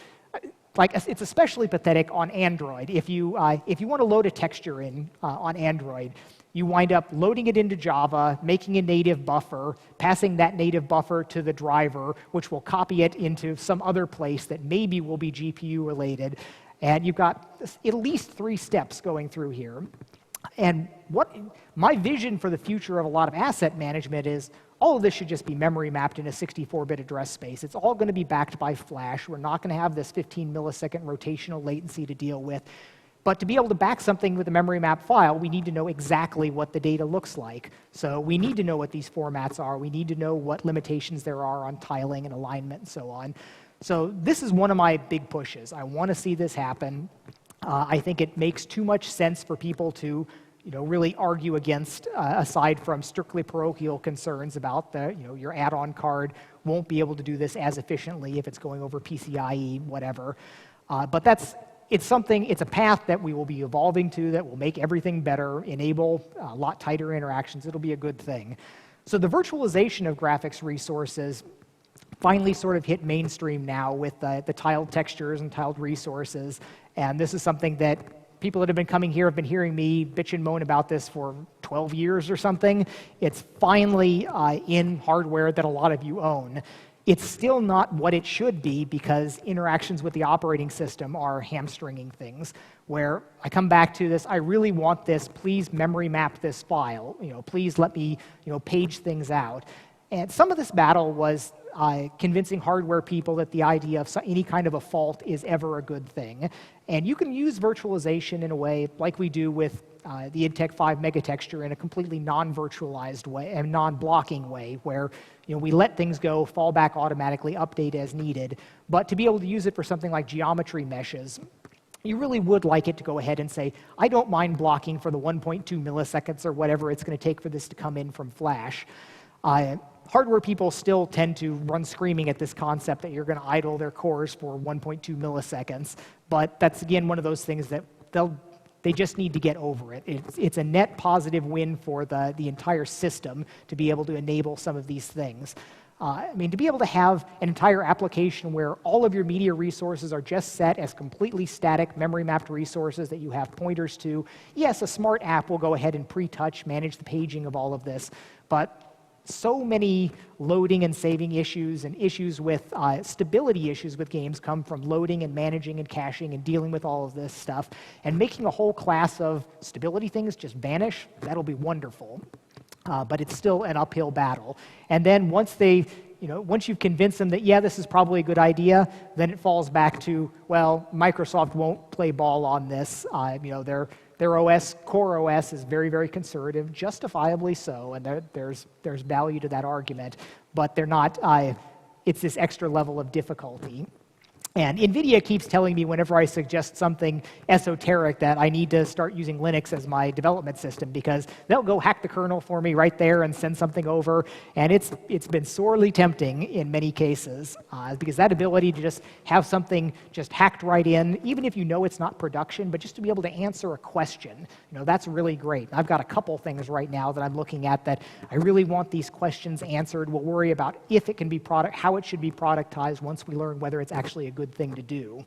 especially pathetic on Android. If you want to load a texture in on Android, you wind up loading it into Java, making a native buffer, passing that native buffer to the driver, which will copy it into some other place that maybe will be GPU related, and you've got at least 3 steps going through here. And what my vision for the future of a lot of asset management is, all of this should just be memory mapped in a 64-bit address space. It's all going to be backed by flash. We're not going to have this 15 millisecond rotational latency to deal with. But to be able to back something with a memory map file, we need to know exactly what the data looks like. So we need to know what these formats are. We need to know what limitations there are on tiling and alignment and so on. So this is one of my big pushes. I want to see this happen. I think it makes too much sense for people to really argue against, aside from strictly parochial concerns about your add-on card won't be able to do this as efficiently if it's going over PCIe, whatever. But it's a path that we will be evolving to that will make everything better, enable a lot tighter interactions. It'll be a good thing. So the virtualization of graphics resources finally sort of hit mainstream now with the tiled textures and tiled resources. And this is something that people that have been coming here have been hearing me bitch and moan about this for 12 years or something. It's finally in hardware that a lot of you own. It's still not what it should be because interactions with the operating system are hamstringing things. Where I come back to this, I really want this, please memory map this file. Please let me page things out. And some of this battle was convincing hardware people that the idea of any kind of a fault is ever a good thing. And you can use virtualization in a way like we do with the IDTech 5 megatexture in a completely non-virtualized way and non-blocking way where we let things go, fall back automatically, update as needed. But to be able to use it for something like geometry meshes, you really would like it to go ahead and say, I don't mind blocking for the 1.2 milliseconds or whatever it's going to take for this to come in from Flash. Hardware people still tend to run screaming at this concept that you're going to idle their cores for 1.2 milliseconds. But that's, again, one of those things that they just need to get over it. It's a net positive win for the entire system to be able to enable some of these things. To be able to have an entire application where all of your media resources are just set as completely static memory-mapped resources that you have pointers to. Yes, a smart app will go ahead and pre-touch, manage the paging of all of this, but so many loading and saving issues and issues with stability issues with games come from loading and managing and caching and dealing with all of this stuff. And making a whole class of stability things just vanish, that'll be wonderful. But it's still an uphill battle. And then once you've convinced them that, yeah, this is probably a good idea, then it falls back to, well, Microsoft won't play ball on this. Their OS, core OS, is very, very conservative, justifiably so, and there's value to that argument. But they're not. It's this extra level of difficulty. And NVIDIA keeps telling me whenever I suggest something esoteric that I need to start using Linux as my development system because they'll go hack the kernel for me right there and send something over. And it's been sorely tempting in many cases because that ability to just have something just hacked right in, even if you know it's not production, but just to be able to answer a question, that's really great. I've got a couple things right now that I'm looking at that I really want these questions answered. We'll worry about if it can be how it should be productized once we learn whether it's actually a good thing to do.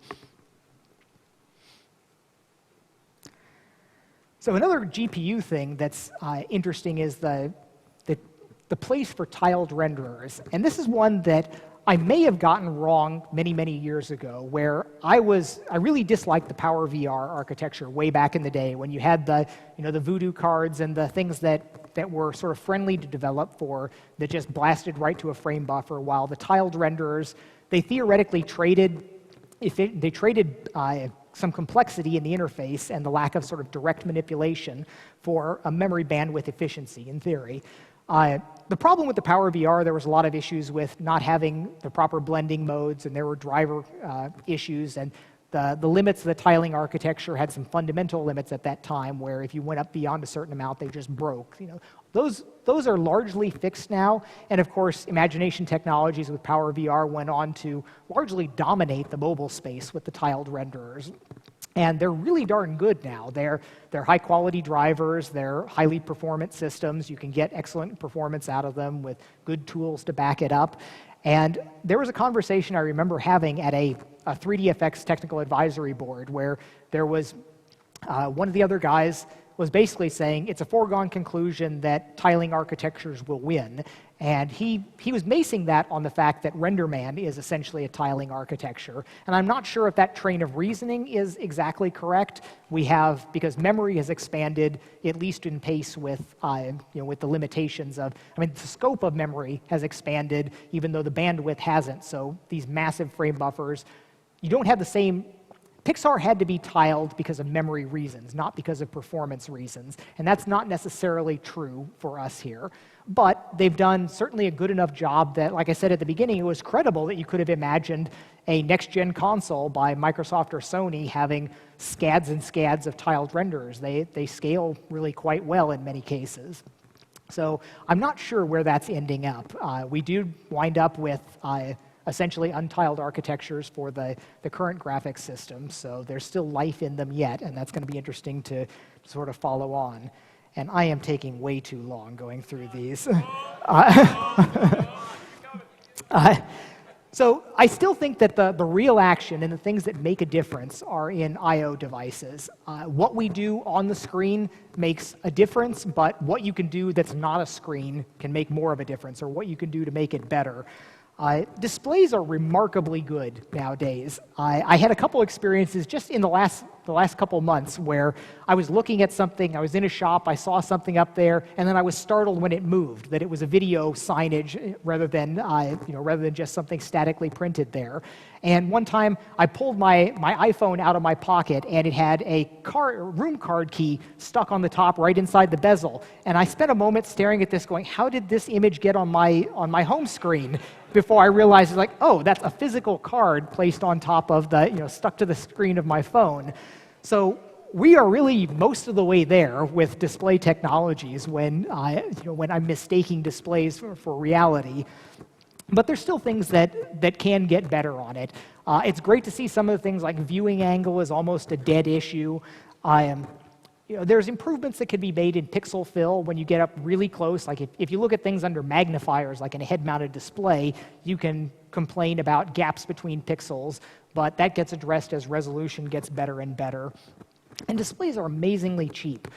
So another GPU thing that's interesting is the place for tiled renderers. And this is one that I may have gotten wrong many, many years ago, where I really disliked the Power VR architecture way back in the day when you had the Voodoo cards and the things that were sort of friendly to develop for that just blasted right to a frame buffer, while the tiled renderers, they theoretically traded some complexity in the interface and the lack of sort of direct manipulation for a memory bandwidth efficiency, in theory. The problem with the Power VR, there was a lot of issues with not having the proper blending modes, and there were driver issues, and the limits of the tiling architecture had some fundamental limits at that time where if you went up beyond a certain amount, they just broke. Those are largely fixed now, and of course, Imagination Technologies with Power VR went on to largely dominate the mobile space with the tiled renderers. And they're really darn good now. They're high-quality drivers. They're highly performant systems. You can get excellent performance out of them with good tools to back it up. And there was a conversation I remember having at a 3DFX technical advisory board where there was one of the other guys was basically saying it's a foregone conclusion that tiling architectures will win. And he was basing that on the fact that RenderMan is essentially a tiling architecture. And I'm not sure if that train of reasoning is exactly correct. Because memory has expanded, at least in pace with the limitations of, the scope of memory has expanded, even though the bandwidth hasn't. So these massive frame buffers, you don't have the same Pixar had to be tiled because of memory reasons, not because of performance reasons. And that's not necessarily true for us here. But they've done certainly a good enough job that, like I said at the beginning, it was credible that you could have imagined a next-gen console by Microsoft or Sony having scads and scads of tiled renderers. They scale really quite well in many cases. So I'm not sure where that's ending up. We do wind up with essentially untiled architectures for the current graphics system, so there's still life in them yet, and that's going to be interesting to sort of follow on. And I am taking way too long going through these. So I still think that the real action and the things that make a difference are in I/O devices. What we do on the screen makes a difference, but what you can do that's not a screen can make more of a difference, or what you can do to make it better. Displays are remarkably good nowadays. I had a couple experiences just in the last couple months where I was looking at something, I was in a shop, I saw something up there, and then I was startled when it moved, that it was a video signage rather than just something statically printed there. And one time I pulled my iPhone out of my pocket and it had a room card key stuck on the top right inside the bezel. And I spent a moment staring at this going, how did this image get on my home screen? Before I realized, like, oh, that's a physical card placed on top of stuck to the screen of my phone. So we are really most of the way there with display technologies when I'm mistaking displays for reality. But there's still things that can get better on it. It's great to see some of the things like viewing angle is almost a dead issue. There's improvements that can be made in pixel fill when you get up really close. Like if you look at things under magnifiers, like in a head-mounted display, you can complain about gaps between pixels, but that gets addressed as resolution gets better and better. And displays are amazingly cheap.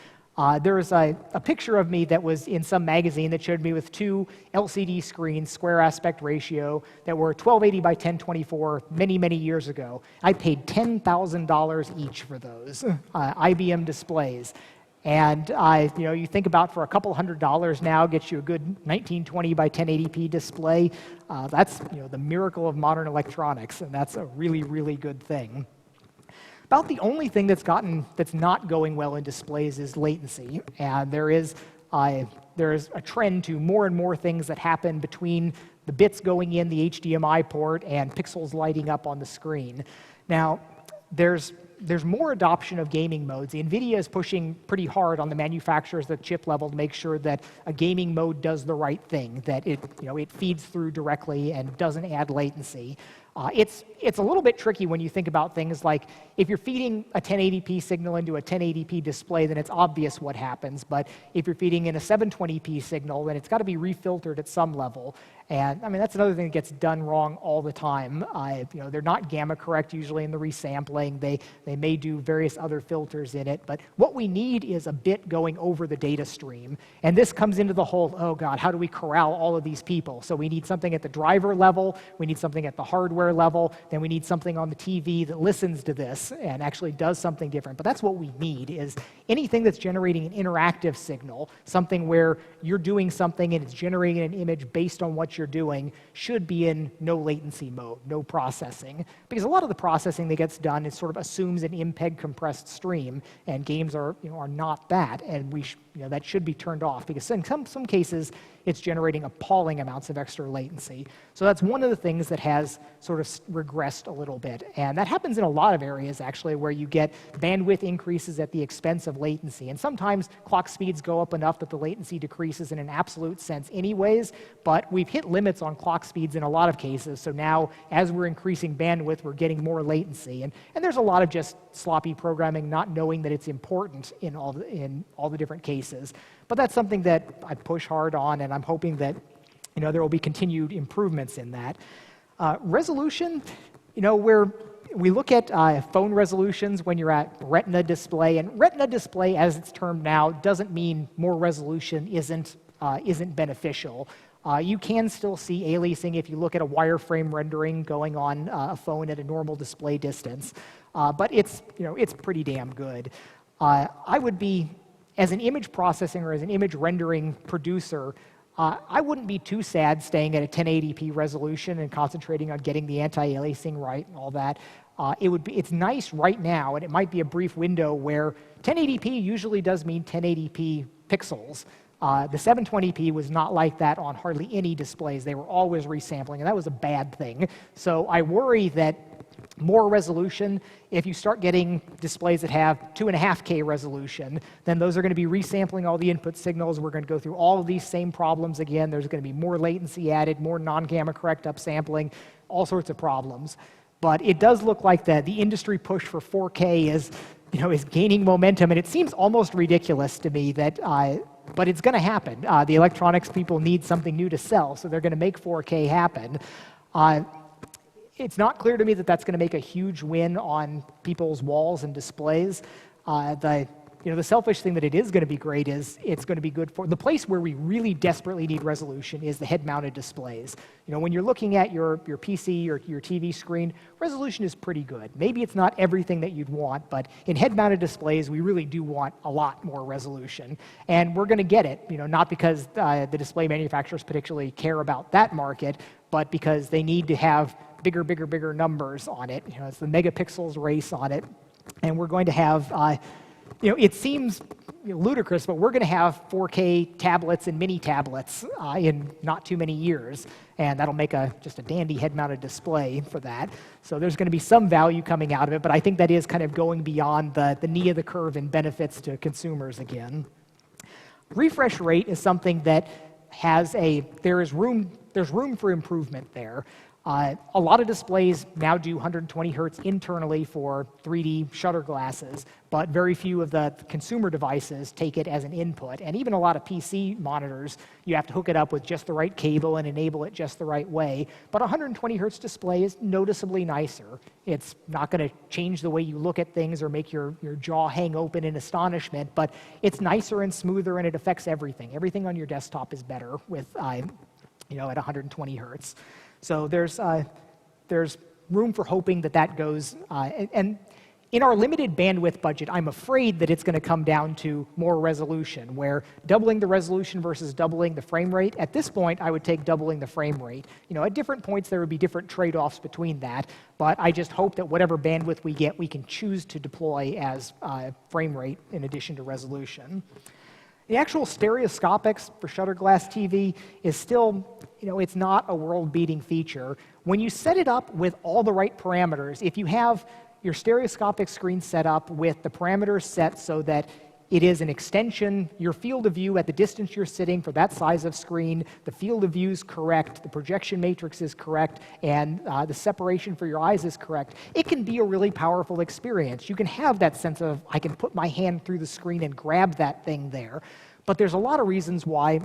There was a picture of me that was in some magazine that showed me with two LCD screens, square aspect ratio, that were 1280 by 1024 many, many years ago. I paid $10,000 each for those IBM displays. And you think about for a couple $100 now gets you a good 1920 by 1080p display. That's the miracle of modern electronics, and that's a really, really good thing. About the only thing that's not going well in displays is latency, and there is a trend to more and more things that happen between the bits going in the HDMI port and pixels lighting up on the screen. Now, there's more adoption of gaming modes. NVIDIA is pushing pretty hard on the manufacturers at chip level to make sure that a gaming mode does the right thing, that it feeds through directly and doesn't add latency. It's a little bit tricky when you think about things like if you're feeding a 1080p signal into a 1080p display, then it's obvious what happens. But if you're feeding in a 720p signal, then it's got to be refiltered at some level. And I mean, that's another thing that gets done wrong all the time. They're not gamma correct usually in the resampling. They may do various other filters in it. But what we need is a bit going over the data stream. And this comes into the whole, oh God, how do we corral all of these people? So we need something at the driver level. We need something at the hardware level. Then we need something on the TV that listens to this and actually does something different. But that's what we need, is anything that's generating an interactive signal, something where you're doing something and it's generating an image based on what you're doing, should be in no latency mode, no processing. Because a lot of the processing that gets done is sort of assumes an MPEG compressed stream, and games are not that, and that should be turned off, because in some cases it's generating appalling amounts of extra latency. So that's one of the things that has sort of regressed a little bit. And that happens in a lot of areas, actually, where you get bandwidth increases at the expense of latency. And sometimes clock speeds go up enough that the latency decreases in an absolute sense anyways, but we've hit limits on clock speeds in a lot of cases. So now, as we're increasing bandwidth, we're getting more latency. And there's a lot of just sloppy programming, not knowing that it's important in all the different cases. But that's something that I push hard on, and I'm hoping that there will be continued improvements in that. Resolution, we look at phone resolutions when you're at Retina display, and Retina display, as it's termed now, doesn't mean more resolution isn't beneficial. You can still see aliasing if you look at a wireframe rendering going on a phone at a normal display distance, but it's pretty damn good. I would be, as an image processing or as an image rendering producer, I wouldn't be too sad staying at a 1080p resolution and concentrating on getting the anti-aliasing right and all that. It's nice right now, and it might be a brief window where 1080p usually does mean 1080p pixels. The 720p was not like that on hardly any displays. They were always resampling, and that was a bad thing. So I worry that more resolution, if you start getting displays that have 2.5K resolution, then those are going to be resampling all the input signals. We're going to go through all of these same problems again. There's going to be more latency added, more non-gamma correct upsampling, all sorts of problems. But it does look like the industry push for 4K is gaining momentum, and it seems almost ridiculous to me that, but it's going to happen. The electronics people need something new to sell, so they're going to make 4K happen. It's not clear to me that that's going to make a huge win on people's walls and displays. The selfish thing that it is going to be great is it's going to be good for the place where we really desperately need resolution is the head-mounted displays. When you're looking at your PC or your TV screen, resolution is pretty good. Maybe it's not everything that you'd want, but in head-mounted displays, we really do want a lot more resolution. And we're going to get it, not because the display manufacturers particularly care about that market, but because they need to have bigger numbers on it. It's the megapixels race on it. And we're going to have it seems ludicrous, but we're going to have 4K tablets and mini tablets in not too many years, and that'll make just a dandy head-mounted display for that. So there's going to be some value coming out of it, but I think that is kind of going beyond the knee of the curve in benefits to consumers again. Refresh rate is something that there's room for improvement there. A lot of displays now do 120 hertz internally for 3D shutter glasses, but very few of the consumer devices take it as an input. And even a lot of PC monitors, you have to hook it up with just the right cable and enable it just the right way. But a 120 hertz display is noticeably nicer. It's not going to change the way you look at things or make your jaw hang open in astonishment, but it's nicer and smoother, and it affects everything. Everything on your desktop is better with at 120 hertz. So there's room for hoping that goes, and in our limited bandwidth budget, I'm afraid that it's going to come down to more resolution, where doubling the resolution versus doubling the frame rate, at this point, I would take doubling the frame rate. At different points, there would be different trade-offs between that, but I just hope that whatever bandwidth we get, we can choose to deploy as frame rate in addition to resolution. The actual stereoscopics for shutter glass TV is still, it's not a world-beating feature. When you set it up with all the right parameters, if you have your stereoscopic screen set up with the parameters set so that it is an extension, your field of view at the distance you're sitting for that size of screen, the field of view is correct, the projection matrix is correct, and the separation for your eyes is correct, it can be a really powerful experience. You can have that sense of, I can put my hand through the screen and grab that thing there. But there's a lot of reasons why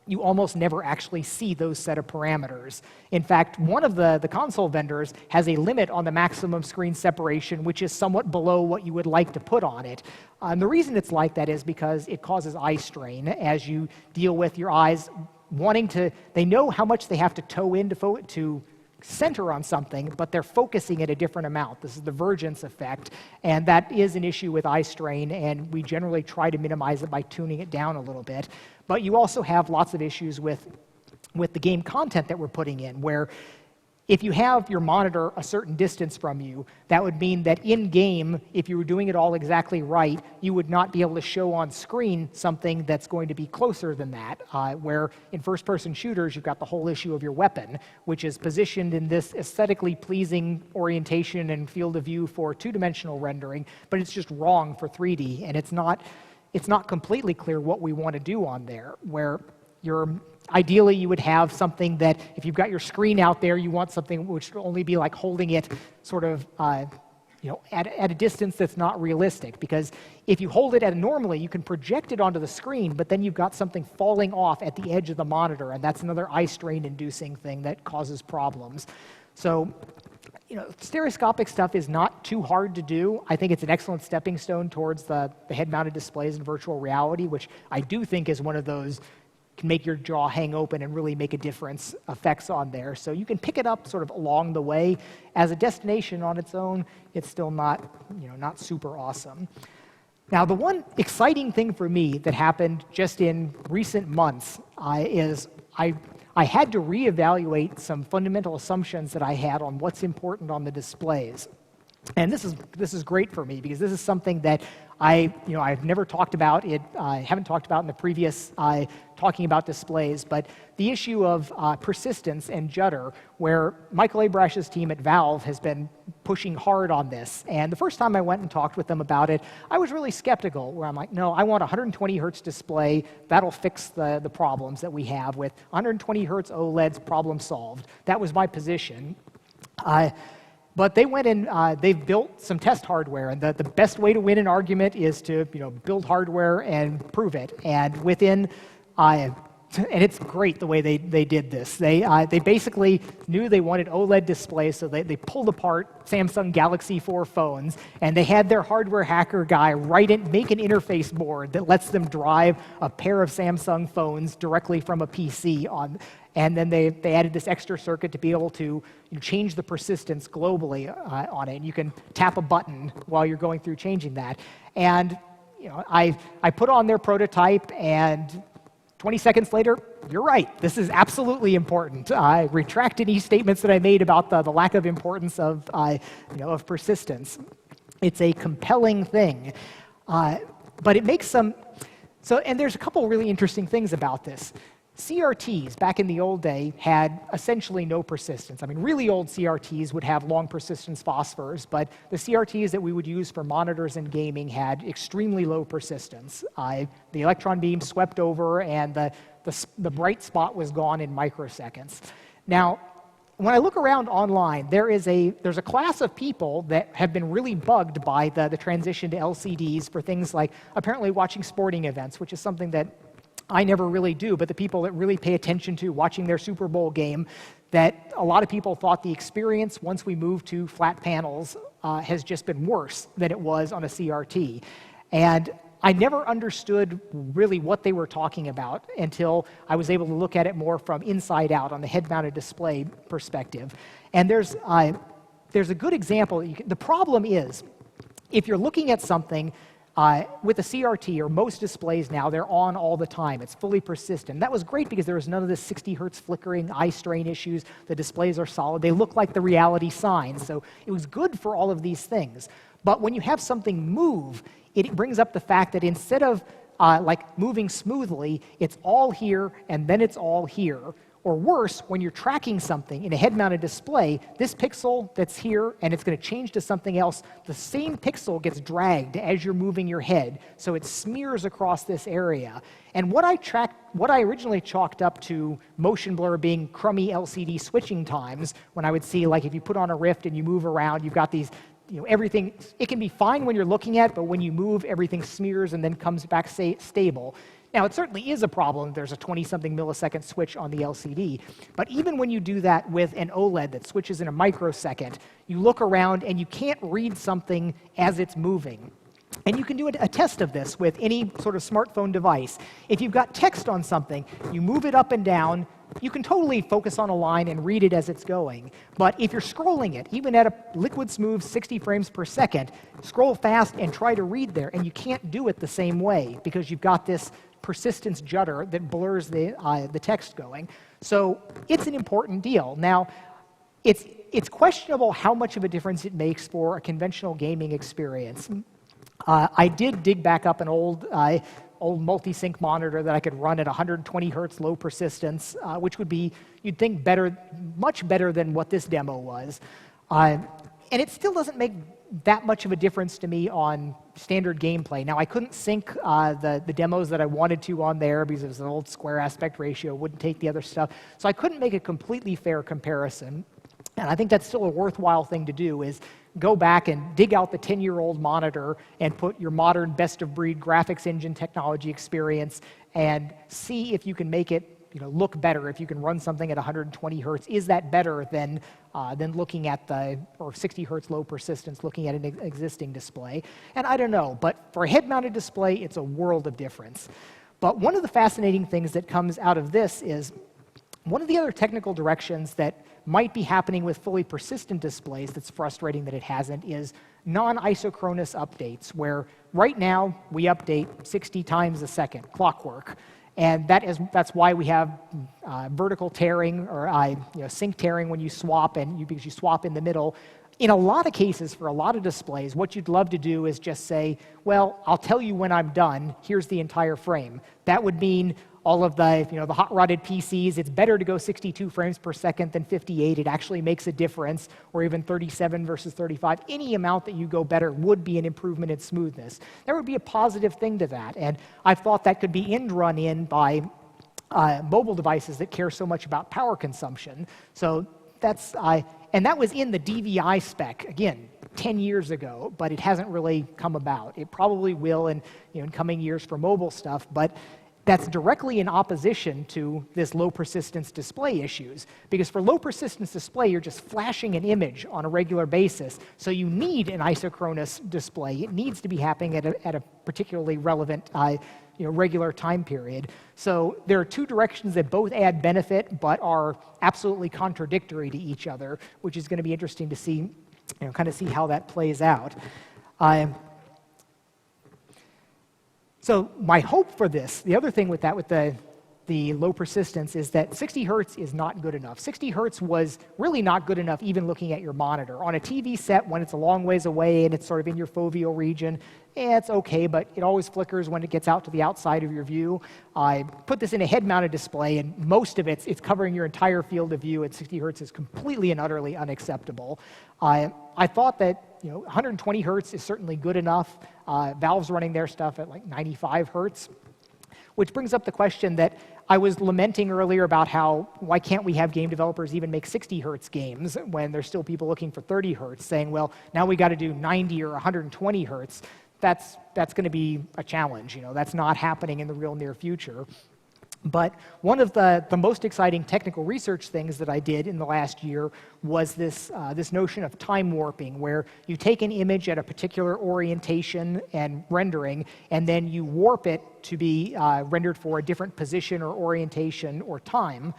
you almost never actually see those set of parameters. In fact, one of the console vendors has a limit on the maximum screen separation, which is somewhat below what you would like to put on it. And the reason it's like that is because it causes eye strain as you deal with your eyes they know how much they have to toe in to center on something, but they're focusing at a different amount. This is the vergence effect, and that is an issue with eye strain, and we generally try to minimize it by tuning it down a little bit. But you also have lots of issues with the game content that we're putting in, where if you have your monitor a certain distance from you, that would mean that in-game, if you were doing it all exactly right, you would not be able to show on screen something that's going to be closer than that, where in first-person shooters, you've got the whole issue of your weapon, which is positioned in this aesthetically pleasing orientation and field of view for two-dimensional rendering, but it's just wrong for 3D, and it's not completely clear what we want to do on there, where ideally, you would have something that, if you've got your screen out there, you want something which would only be like holding it sort of, at a distance that's not realistic. Because if you hold it normally, you can project it onto the screen, but then you've got something falling off at the edge of the monitor, and that's another eye strain-inducing thing that causes problems. So, stereoscopic stuff is not too hard to do. I think it's an excellent stepping stone towards the head-mounted displays in virtual reality, which I do think is one of those can make your jaw hang open and really make a difference effects on there. So you can pick it up sort of along the way. As a destination on its own, it's still not super awesome. Now, the one exciting thing for me that happened just in recent months is I had to reevaluate some fundamental assumptions that I had on what's important on the displays. And this is great for me because this is something that I've never talked about. I haven't talked about in the previous talking about displays, but the issue of persistence and judder, where Michael Abrash's team at Valve has been pushing hard on this. And the first time I went and talked with them about it, I was really skeptical, where I'm like, no, I want a 120 hertz display. That'll fix the problems that we have with 120 hertz OLEDs, problem solved. That was my position. But they went and they've built some test hardware, and the best way to win an argument is to build hardware and prove it. And within, and it's great the way they did this. They basically knew they wanted OLED displays, so they pulled apart Samsung Galaxy 4 phones, and they had their hardware hacker guy make an interface board that lets them drive a pair of Samsung phones directly from a PC on. And then they added this extra circuit to be able to change the persistence globally on it. And you can tap a button while you're going through changing that. And I put on their prototype, and 20 seconds later, you're right. This is absolutely important. I retract any statements that I made about the lack of importance of of persistence. It's a compelling thing, but it makes some. So, and there's a couple really interesting things about this. CRTs, back in the old day, had essentially no persistence. I mean, really old CRTs would have long persistence phosphors, but the CRTs that we would use for monitors and gaming had extremely low persistence. The electron beam swept over, and the bright spot was gone in microseconds. Now, when I look around online, there's a class of people that have been really bugged by the transition to LCDs for things like apparently watching sporting events, which is something that I never really do, but the people that really pay attention to watching their Super Bowl game, that a lot of people thought the experience once we moved to flat panels has just been worse than it was on a CRT. And I never understood really what they were talking about until I was able to look at it more from inside out on the head-mounted display perspective. And there's a good example. The problem is, if you're looking at something with a CRT, or most displays now, they're on all the time. It's fully persistent. That was great because there was none of this 60 hertz flickering, eye strain issues. The displays are solid. They look like the reality signs. So it was good for all of these things. But when you have something move, it brings up the fact that instead of like moving smoothly, it's all here and then it's all here. Or worse, when you're tracking something in a head-mounted display, this pixel that's here, and it's going to change to something else, the same pixel gets dragged as you're moving your head, so it smears across this area. And what I originally chalked up to motion blur being crummy LCD switching times, when I would see, like, if you put on a Rift and you move around, you've got these, everything, it can be fine when you're looking at it, but when you move, everything smears and then comes back stable. Now, it certainly is a problem. There's a 20-something millisecond switch on the LCD. But even when you do that with an OLED that switches in a microsecond, you look around and you can't read something as it's moving. And you can do a test of this with any sort of smartphone device. If you've got text on something, you move it up and down, you can totally focus on a line and read it as it's going. But if you're scrolling it, even at a liquid smooth 60 frames per second, scroll fast and try to read there, and you can't do it the same way because you've got this persistence judder that blurs the text going. So it's an important deal. Now, it's questionable how much of a difference it makes for a conventional gaming experience. I did dig back up an old multi-sync monitor that I could run at 120 hertz low persistence, which would be, you'd think, much better than what this demo was. And it still doesn't make that much of a difference to me on standard gameplay. Now, I couldn't sync the demos that I wanted to on there because it was an old square aspect ratio, wouldn't take the other stuff. So I couldn't make a completely fair comparison. And I think that's still a worthwhile thing to do, is go back and dig out the 10-year-old monitor and put your modern best-of-breed graphics engine technology experience and see if you can make it look better. If you can run something at 120 hertz, is that better than looking at or 60 hertz low persistence, looking at an existing display? And I don't know, but for a head-mounted display, it's a world of difference. But one of the fascinating things that comes out of this is one of the other technical directions that might be happening with fully persistent displays that's frustrating that it hasn't is non-isochronous updates, where right now we update 60 times a second, clockwork. And that's why we have vertical tearing or sync tearing when you swap, because you swap in the middle. in a lot of cases, for a lot of displays, what you'd love to do is just say, well, I'll tell you when I'm done. Here's the entire frame. That would mean all of the, the hot-rodded PCs, it's better to go 62 frames per second than 58. It actually makes a difference, or even 37 versus 35. Any amount that you go better would be an improvement in smoothness. There would be a positive thing to that, and I've thought that could be run in by mobile devices that care so much about power consumption. So that's, and that was in the DVI spec, again, 10 years ago, but it hasn't really come about. It probably will in coming years for mobile stuff, but that's directly in opposition to this low persistence display issues. Because for low persistence display, you're just flashing an image on a regular basis. So you need an isochronous display. It needs to be happening at a particularly relevant regular time period. So there are two directions that both add benefit but are absolutely contradictory to each other, which is going to be interesting to see, kind of see how that plays out. So my hope for this, the other thing with that, with the low persistence, is that 60 hertz is not good enough. 60 hertz was really not good enough even looking at your monitor. On a TV set, when it's a long ways away and it's sort of in your foveal region, it's okay, but it always flickers when it gets out to the outside of your view. I put this in a head-mounted display, and most of it's covering your entire field of view at 60 hertz is completely and utterly unacceptable. I thought that 120 hertz is certainly good enough. Valve's running their stuff at like 95 hertz, which brings up the question that I was lamenting earlier about why can't we have game developers even make 60 hertz games when there's still people looking for 30 hertz, saying, well, now we got to do 90 or 120 hertz. That's going to be a challenge. That's not happening in the real near future. But one of the most exciting technical research things that I did in the last year was this notion of time warping, where you take an image at a particular orientation and rendering, and then you warp it to be rendered for a different position or orientation or time.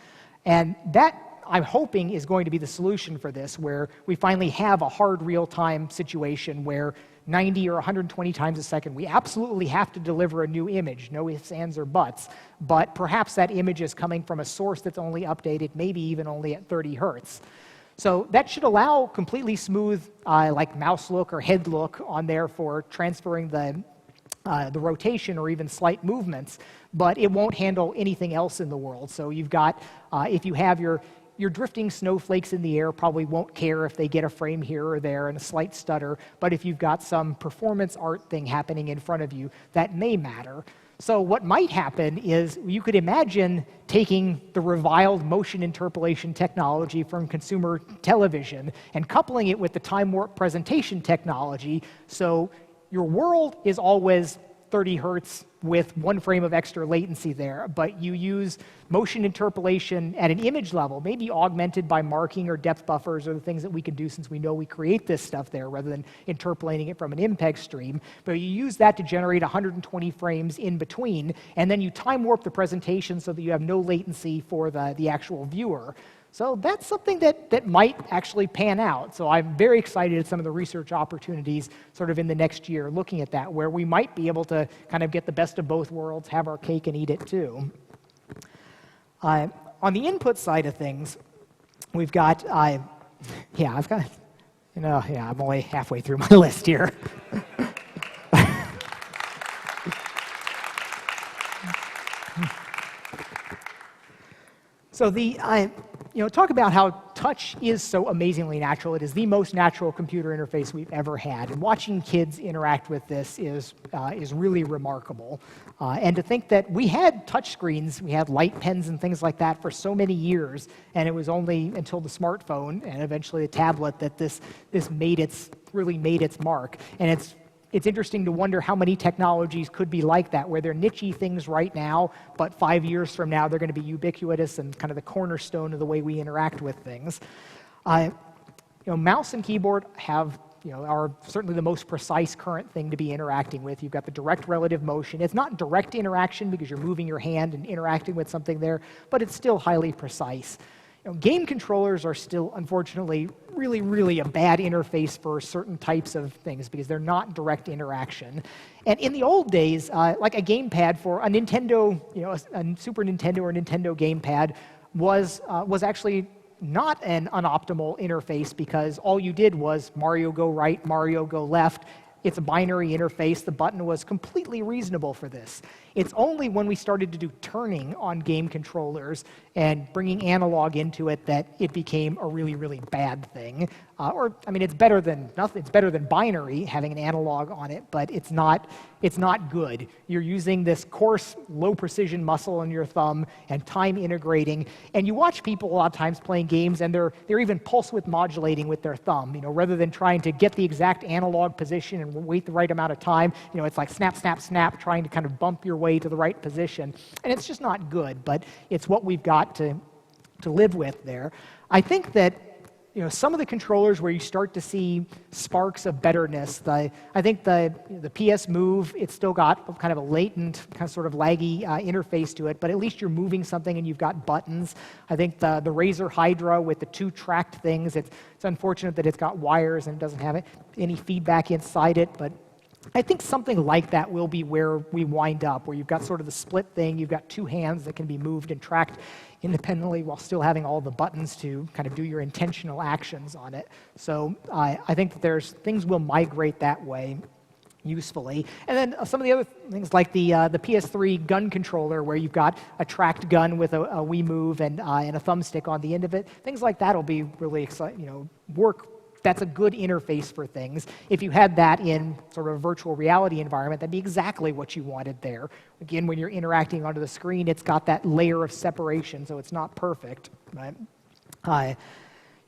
And that, I'm hoping, is going to be the solution for this, where we finally have a hard real-time situation where 90 or 120 times a second, we absolutely have to deliver a new image, no ifs, ands, or buts, but perhaps that image is coming from a source that's only updated, maybe even only at 30 hertz. So that should allow completely smooth, like mouse look or head look on there for transferring the rotation or even slight movements, but it won't handle anything else in the world. So you've got, if you have your drifting snowflakes in the air, probably won't care if they get a frame here or there and a slight stutter, but if you've got some performance art thing happening in front of you, that may matter. So what might happen is you could imagine taking the reviled motion interpolation technology from consumer television and coupling it with the time warp presentation technology, so your world is always 30 hertz with 1 frame of extra latency there, but you use motion interpolation at an image level, maybe augmented by marking or depth buffers or the things that we can do since we know we create this stuff there rather than interpolating it from an MPEG stream. But you use that to generate 120 frames in between, and then you time warp the presentation so that you have no latency for the actual viewer. So that's something that might actually pan out. So I'm very excited at some of the research opportunities sort of in the next year looking at that, where we might be able to kind of get the best of both worlds, have our cake and eat it too. On the input side of things, we've got, I'm only halfway through my list here. So talk about how touch is so amazingly natural. It is the most natural computer interface we've ever had, and watching kids interact with this is really remarkable. And to think that we had touch screens, we had light pens and things like that for so many years, and it was only until the smartphone and eventually the tablet that this really made its mark. And it's interesting to wonder how many technologies could be like that, where they're niche-y things right now, but 5 years from now they're going to be ubiquitous and kind of the cornerstone of the way we interact with things. Mouse and keyboard are certainly the most precise current thing to be interacting with. You've got the direct relative motion. It's not direct interaction because you're moving your hand and interacting with something there, but it's still highly precise. Game controllers are still, unfortunately, really, really a bad interface for certain types of things because they're not direct interaction. And in the old days, like a gamepad for a Nintendo, a Super Nintendo or Nintendo gamepad was actually not an unoptimal interface because all you did was Mario go right, Mario go left. It's a binary interface. The button was completely reasonable for this. It's only when we started to do turning on game controllers and bringing analog into it that it became a really, really bad thing. It's better than nothing. It's better than binary having an analog on it, but it's not good. You're using this coarse, low-precision muscle in your thumb and time integrating. And you watch people a lot of times playing games, and they're even pulse width modulating with their thumb. Rather than trying to get the exact analog position and wait the right amount of time, it's like snap, snap, snap, trying to kind of bump your way to the right position. And it's just not good, but it's what we've got to live with there. I think that some of the controllers where you start to see sparks of betterness, I think the PS Move, it's still got kind of a latent, kind of sort of laggy interface to it, but at least you're moving something and you've got buttons. I think the Razer Hydra with the two tracked things, it's unfortunate that it's got wires and it doesn't have any feedback inside it, but I think something like that will be where we wind up, where you've got sort of the split thing, you've got two hands that can be moved and tracked independently while still having all the buttons to kind of do your intentional actions on it. So I think that things will migrate that way usefully. And then some of the other things like the PS3 gun controller where you've got a tracked gun with a Wii Move and a thumbstick on the end of it, things like that will be really exciting, work. That's a good interface for things. If you had that in sort of a virtual reality environment, that'd be exactly what you wanted there. Again, when you're interacting onto the screen, it's got that layer of separation, so it's not perfect. Right?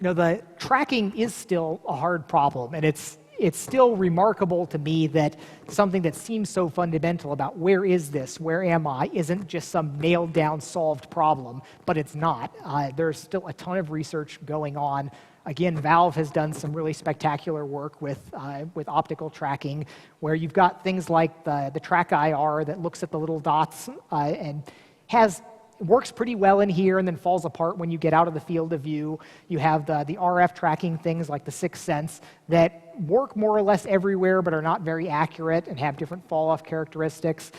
The tracking is still a hard problem, and it's still remarkable to me that something that seems so fundamental about where is this, where am I, isn't just some nailed down solved problem, but it's not. There's still a ton of research going on. Again, Valve has done some really spectacular work with optical tracking, where you've got things like the Track IR that looks at the little dots and works pretty well in here and then falls apart when you get out of the field of view. You have the RF tracking things like the Sixth Sense that work more or less everywhere but are not very accurate and have different fall-off characteristics.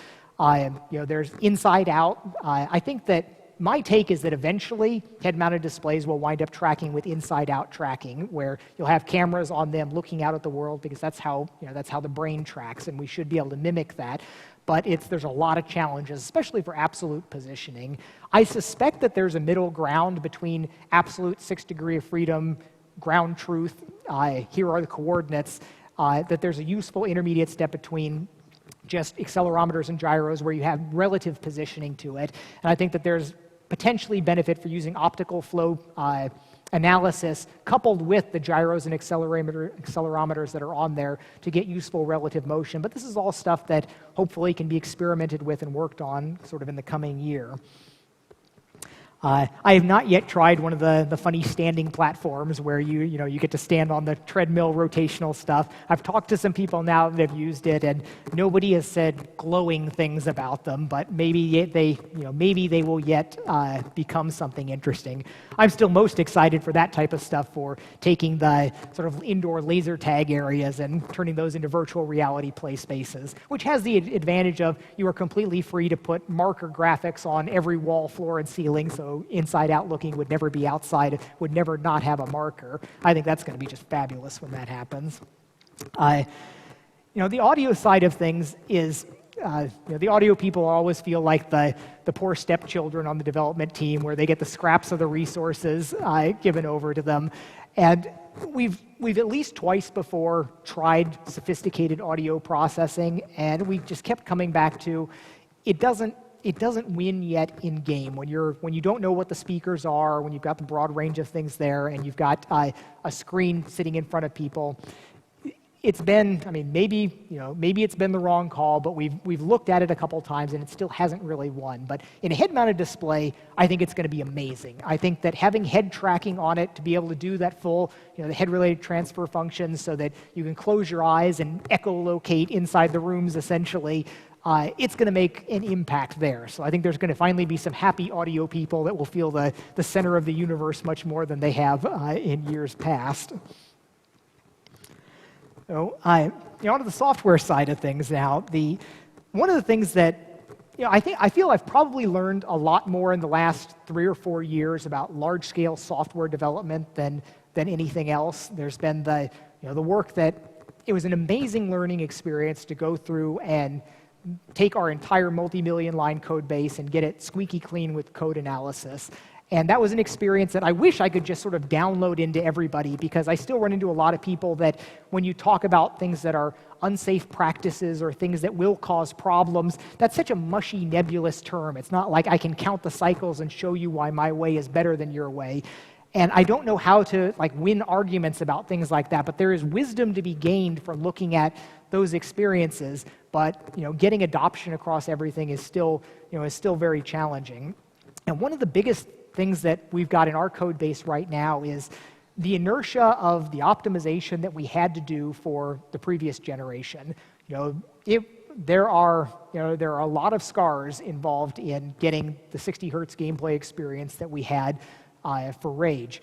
There's inside out. I think that my take is that eventually head-mounted displays will wind up tracking with inside-out tracking, where you'll have cameras on them looking out at the world because that's how the brain tracks, and we should be able to mimic that. But there's a lot of challenges, especially for absolute positioning. I suspect that there's a middle ground between absolute 6 degree of freedom, ground truth, here are the coordinates, that there's a useful intermediate step between just accelerometers and gyros where you have relative positioning to it. And I think that there's potentially benefit for using optical flow analysis coupled with the gyros and accelerometers that are on there to get useful relative motion. But this is all stuff that hopefully can be experimented with and worked on sort of in the coming year. I have not yet tried one of the funny standing platforms where you get to stand on the treadmill rotational stuff. I've talked to some people now that have used it, and nobody has said glowing things about them. But maybe they will yet become something interesting. I'm still most excited for that type of stuff, for taking the sort of indoor laser tag areas and turning those into virtual reality play spaces, which has the advantage of you are completely free to put marker graphics on every wall, floor, and ceiling. So inside out looking would never be outside, would never not have a marker. I think that's going to be just fabulous when that happens. The audio side of things is, the audio people always feel like the poor stepchildren on the development team, where they get the scraps of the resources given over to them. And we've at least twice before tried sophisticated audio processing, and we just kept coming back to it doesn't win yet in game when you don't know what the speakers are, when you've got the broad range of things there, and you've got a screen sitting in front of people. It's been, maybe it's been the wrong call, but we've looked at it a couple times and it still hasn't really won. But in a head-mounted display, I think it's going to be amazing. I think that having head tracking on it to be able to do that full, the head-related transfer functions so that you can close your eyes and echolocate inside the rooms essentially. It's going to make an impact there. So I think there's going to finally be some happy audio people that will feel the center of the universe much more than they have in years past. So onto the software side of things now. One of the things that I feel I've probably learned a lot more in the last 3 or 4 years about large-scale software development than anything else. There's been the work that it was an amazing learning experience to go through and take our entire multi-million line code base and get it squeaky clean with code analysis. And that was an experience that I wish I could just sort of download into everybody, because I still run into a lot of people that when you talk about things that are unsafe practices or things that will cause problems, that's such a mushy, nebulous term. It's not like I can count the cycles and show you why my way is better than your way. And I don't know how to win arguments about things like that, but there is wisdom to be gained from looking at those experiences. But getting adoption across everything is still very challenging. And one of the biggest things that we've got in our code base right now is the inertia of the optimization that we had to do for the previous generation. There are a lot of scars involved in getting the 60 hertz gameplay experience that we had for Rage.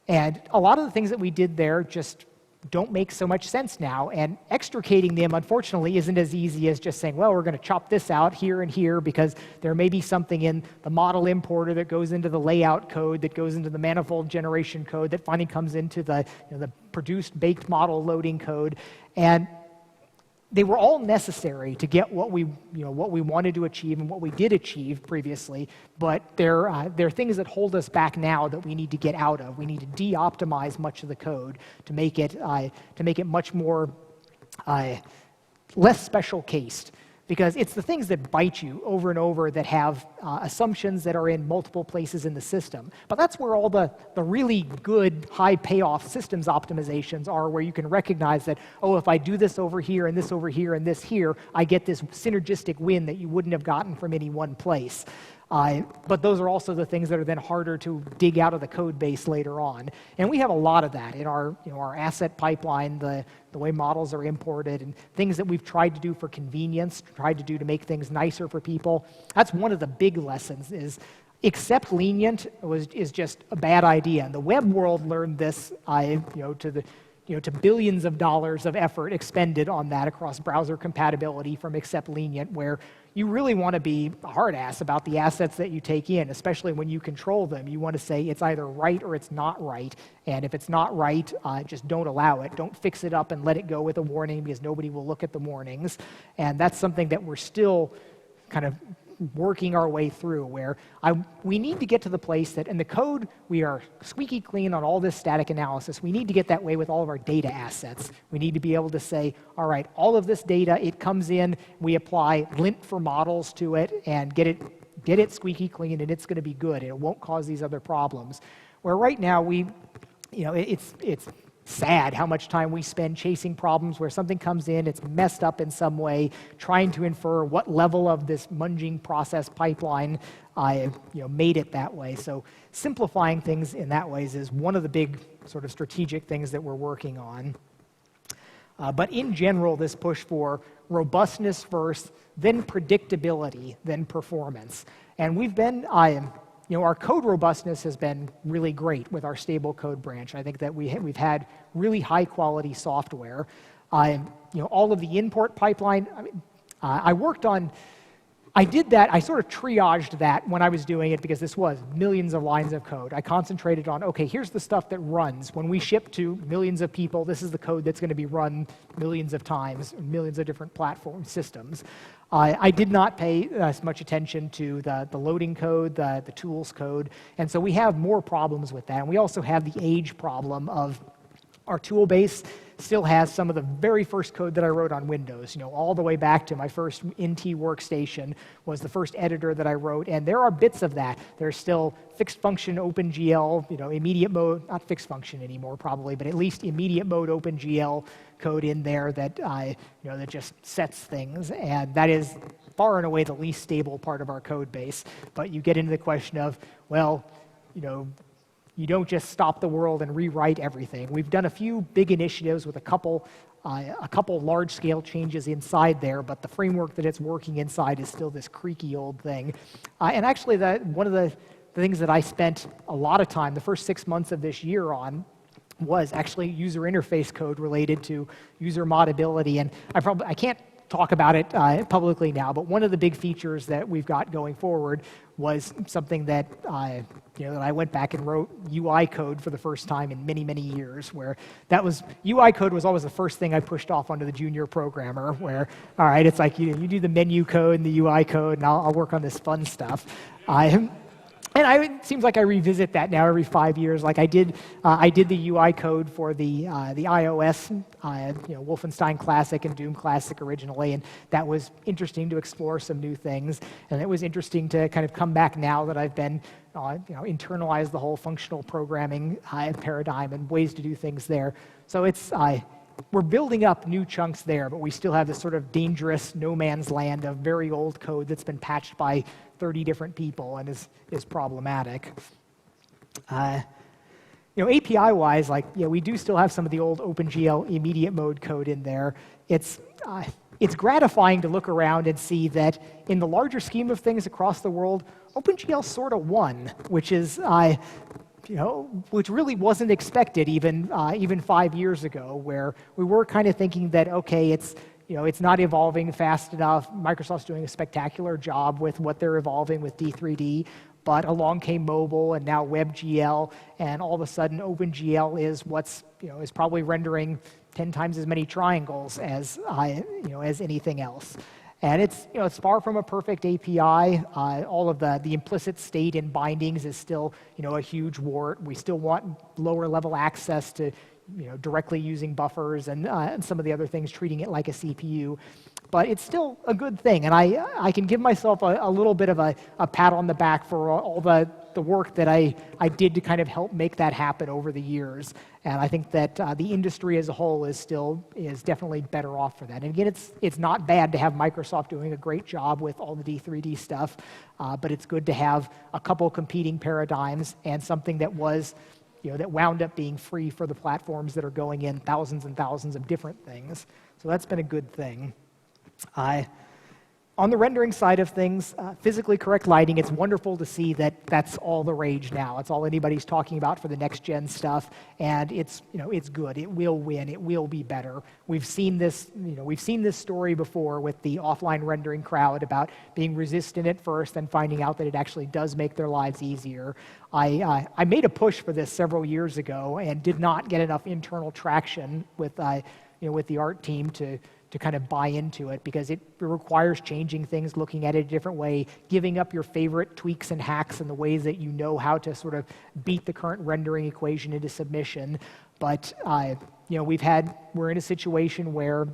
And a lot of the things that we did there just don't make so much sense now, and extricating them, unfortunately, isn't as easy as just saying, well, we're going to chop this out here and here because there may be something in the model importer that goes into the layout code, that goes into the manifold generation code, that finally comes into the produced baked model loading code. And they were all necessary to get what we wanted to achieve and what we did achieve previously, but they're things that hold us back now that we need to get out of. We need to de-optimize much of the code to make it much more less special cased, because it's the things that bite you over and over that have assumptions that are in multiple places in the system. But that's where all the really good high payoff systems optimizations are, where you can recognize that, oh, if I do this over here and this over here and this here, I get this synergistic win that you wouldn't have gotten from any one place. But those are also the things that are then harder to dig out of the code base later on. And we have a lot of that in our asset pipeline, the way models are imported, and things that we've tried to do for convenience, tried to do to make things nicer for people. That's one of the big lessons, is accept lenient is just a bad idea. And the web world learned this to billions of dollars of effort expended on that across browser compatibility from accept lenient, where you really want to be a hard ass about the assets that you take in, especially when you control them. You want to say it's either right or it's not right, and if it's not right, just don't allow it. Don't fix it up and let it go with a warning, because nobody will look at the warnings. And that's something that we're still kind of working our way through, where we need to get to the place that in the code we are squeaky clean on all this static analysis. We need to get that way with all of our data assets. We need to be able to say, all right, all of this data, it comes in, we apply lint for models to it and get it squeaky clean, and it's going to be good, and it won't cause these other problems. Where right now it's sad how much time we spend chasing problems where something comes in, it's messed up in some way, trying to infer what level of this munging process pipeline made it that way. So simplifying things in that ways is one of the big sort of strategic things that we're working on. But in general, this push for robustness first, then predictability, then performance. And we've been our code robustness has been really great with our stable code branch. I think that we've had really high quality software. All of the import pipeline, I did that, I sort of triaged that when I was doing it, because this was millions of lines of code. I concentrated on, okay, here's the stuff that runs. When we ship to millions of people, this is the code that's going to be run millions of times, millions of different platform systems. I did not pay as much attention to the loading code, the tools code, and so we have more problems with that. And we also have the age problem of our tool base still has some of the very first code that I wrote on Windows, all the way back to my first NT workstation was the first editor that I wrote, and there are bits of that. There's still fixed function OpenGL, immediate mode, not fixed function anymore probably, but at least immediate mode OpenGL code in there that that just sets things, and that is far and away the least stable part of our code base. But you get into the question of, well, you don't just stop the world and rewrite everything. We've done a few big initiatives with a couple large-scale changes inside there, but the framework that it's working inside is still this creaky old thing. And actually, one of the things that I spent a lot of time, the first 6 months of this year on, was actually user interface code related to user modability. And I can't talk about it publicly now, but one of the big features that we've got going forward was something that that I went back and wrote UI code for the first time in many, many years, where that was, UI code was always the first thing I pushed off onto the junior programmer, where, all right, it's like you do the menu code and the UI code, and I'll work on this fun stuff. It seems like I revisit that now every 5 years. Like I did the UI code for the iOS, Wolfenstein Classic and Doom Classic originally, and that was interesting to explore some new things. And it was interesting to kind of come back now that I've been, internalize the whole functional programming paradigm and ways to do things there. So it's we're building up new chunks there, but we still have this sort of dangerous no man's land of very old code that's been patched by 30 different people and is problematic. API-wise, we do still have some of the old OpenGL immediate mode code in there. It's gratifying to look around and see that in the larger scheme of things across the world, OpenGL sort of won, which is which really wasn't expected even 5 years ago, where we were kind of thinking that, okay, it's not evolving fast enough. Microsoft's doing a spectacular job with what they're evolving with D3D, but along came mobile and now WebGL, and all of a sudden OpenGL is is probably rendering 10 times as many triangles as anything else. And it's far from a perfect API. All of the implicit state in bindings is still a huge wart. We still want lower level access to directly using buffers and some of the other things, treating it like a CPU. But it's still a good thing, and I can give myself a little bit of a pat on the back for all the work that I did to kind of help make that happen over the years. And I think that the industry as a whole is definitely better off for that. And again, it's not bad to have Microsoft doing a great job with all the D3D stuff, but it's good to have a couple competing paradigms and something that was that wound up being free for the platforms that are going in thousands and thousands of different things. So that's been a good thing. On the rendering side of things, physically correct lighting, it's wonderful to see that that's all the rage now. It's all anybody's talking about for the next gen stuff, and it's good. It will win. It will be better. We've seen this story before with the offline rendering crowd about being resistant at first and finding out that it actually does make their lives easier. I made a push for this several years ago and did not get enough internal traction with the art team to kind of buy into it, because it requires changing things, looking at it a different way, giving up your favorite tweaks and hacks and the ways that you know how to sort of beat the current rendering equation into submission. But we're in a situation where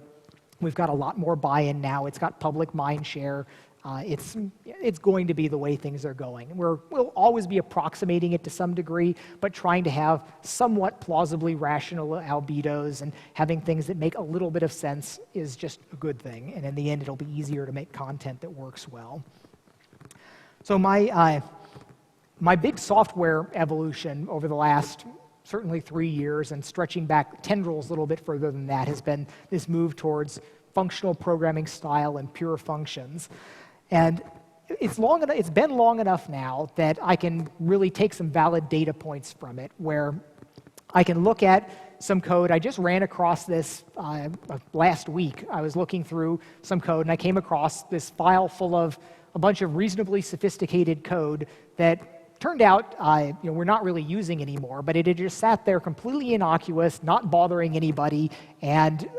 we've got a lot more buy-in now. It's got public mind share. It's going to be the way things are going. We'll always be approximating it to some degree, but trying to have somewhat plausibly rational albedos and having things that make a little bit of sense is just a good thing. And in the end, it'll be easier to make content that works well. So my big software evolution over the last certainly 3 years, and stretching back tendrils a little bit further than that, has been this move towards functional programming style and pure functions. And it's been long enough now that I can really take some valid data points from it, where I can look at some code. I just ran across this last week. I was looking through some code, and I came across this file full of a bunch of reasonably sophisticated code that turned out we're not really using anymore, but it had just sat there completely innocuous, not bothering anybody, and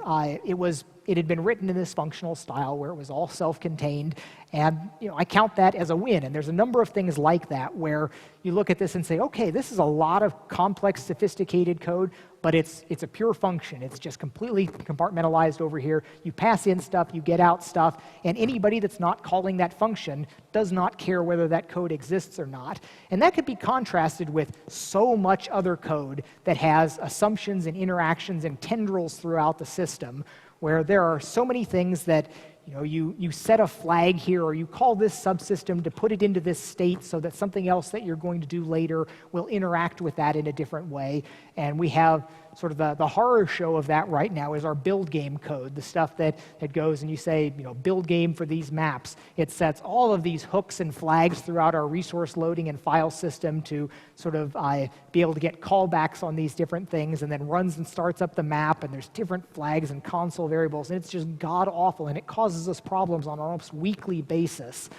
it had been written in this functional style where it was all self-contained, and I count that as a win. And there's a number of things like that where you look at this and say, okay, this is a lot of complex, sophisticated code, but it's a pure function. It's just completely compartmentalized over here. You pass in stuff, you get out stuff, and anybody that's not calling that function does not care whether that code exists or not. And that could be contrasted with so much other code that has assumptions and interactions and tendrils throughout the system, where there are so many things that you set a flag here, or you call this subsystem to put it into this state so that something else that you're going to do later will interact with that in a different way. And we have sort of the horror show of that right now is our build game code, the stuff that goes and you say, build game for these maps. It sets all of these hooks and flags throughout our resource loading and file system to sort of be able to get callbacks on these different things, and then runs and starts up the map, and there's different flags and console variables, and it's just god-awful, and it causes us problems on an almost weekly basis.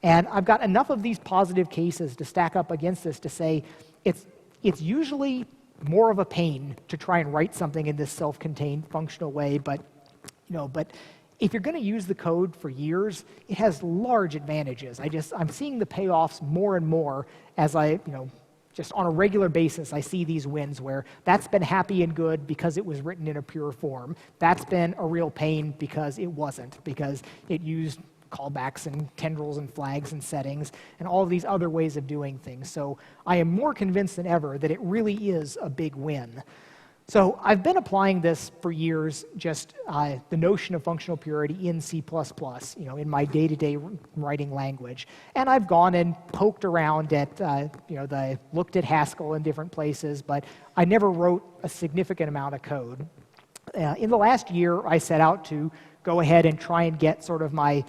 And I've got enough of these positive cases to stack up against this to say it's usually more of a pain to try and write something in this self-contained functional way, but if you're going to use the code for years, it has large advantages. I'm seeing the payoffs more and more as just on a regular basis, I see these wins where that's been happy and good because it was written in a pure form. That's been a real pain because it wasn't, because it used callbacks and tendrils and flags and settings and all of these other ways of doing things. So I am more convinced than ever that it really is a big win. So I've been applying this for years, just the notion of functional purity in C++, in my day-to-day writing language. And I've gone and poked around at, looked at Haskell in different places, but I never wrote a significant amount of code. In the last year, I set out to go ahead and try and get sort of my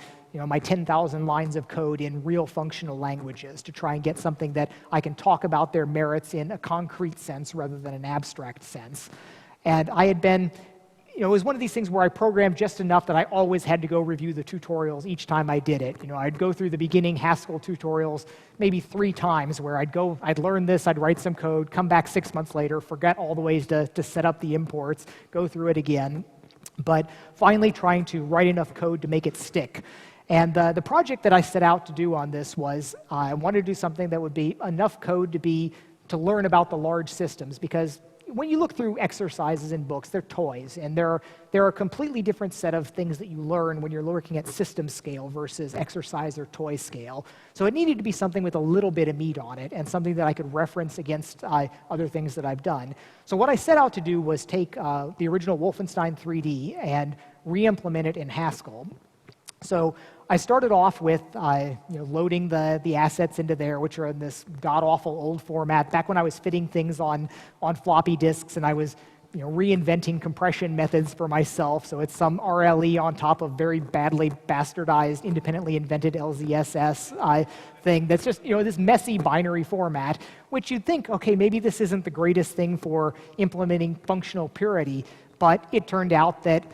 10,000 lines of code in real functional languages to try and get something that I can talk about their merits in a concrete sense rather than an abstract sense. And I had been, it was one of these things where I programmed just enough that I always had to go review the tutorials each time I did it. I'd go through the beginning Haskell tutorials maybe 3 times where I'd learn this, I'd write some code, come back 6 months later, forget all the ways to set up the imports, go through it again, but finally trying to write enough code to make it stick. And the project that I set out to do on this was I wanted to do something that would be enough code to learn about the large systems, because when you look through exercises in books, they're toys, and they're a completely different set of things that you learn when you're looking at system scale versus exercise or toy scale. So it needed to be something with a little bit of meat on it and something that I could reference against other things that I've done. So what I set out to do was take the original Wolfenstein 3D and re-implement it in Haskell. So I started off with loading the assets into there, which are in this god-awful old format. Back when I was fitting things on floppy disks, and I was reinventing compression methods for myself. So it's some RLE on top of very badly bastardized, independently invented LZSS thing that's just this messy binary format, which you'd think, okay, maybe this isn't the greatest thing for implementing functional purity, but it turned out that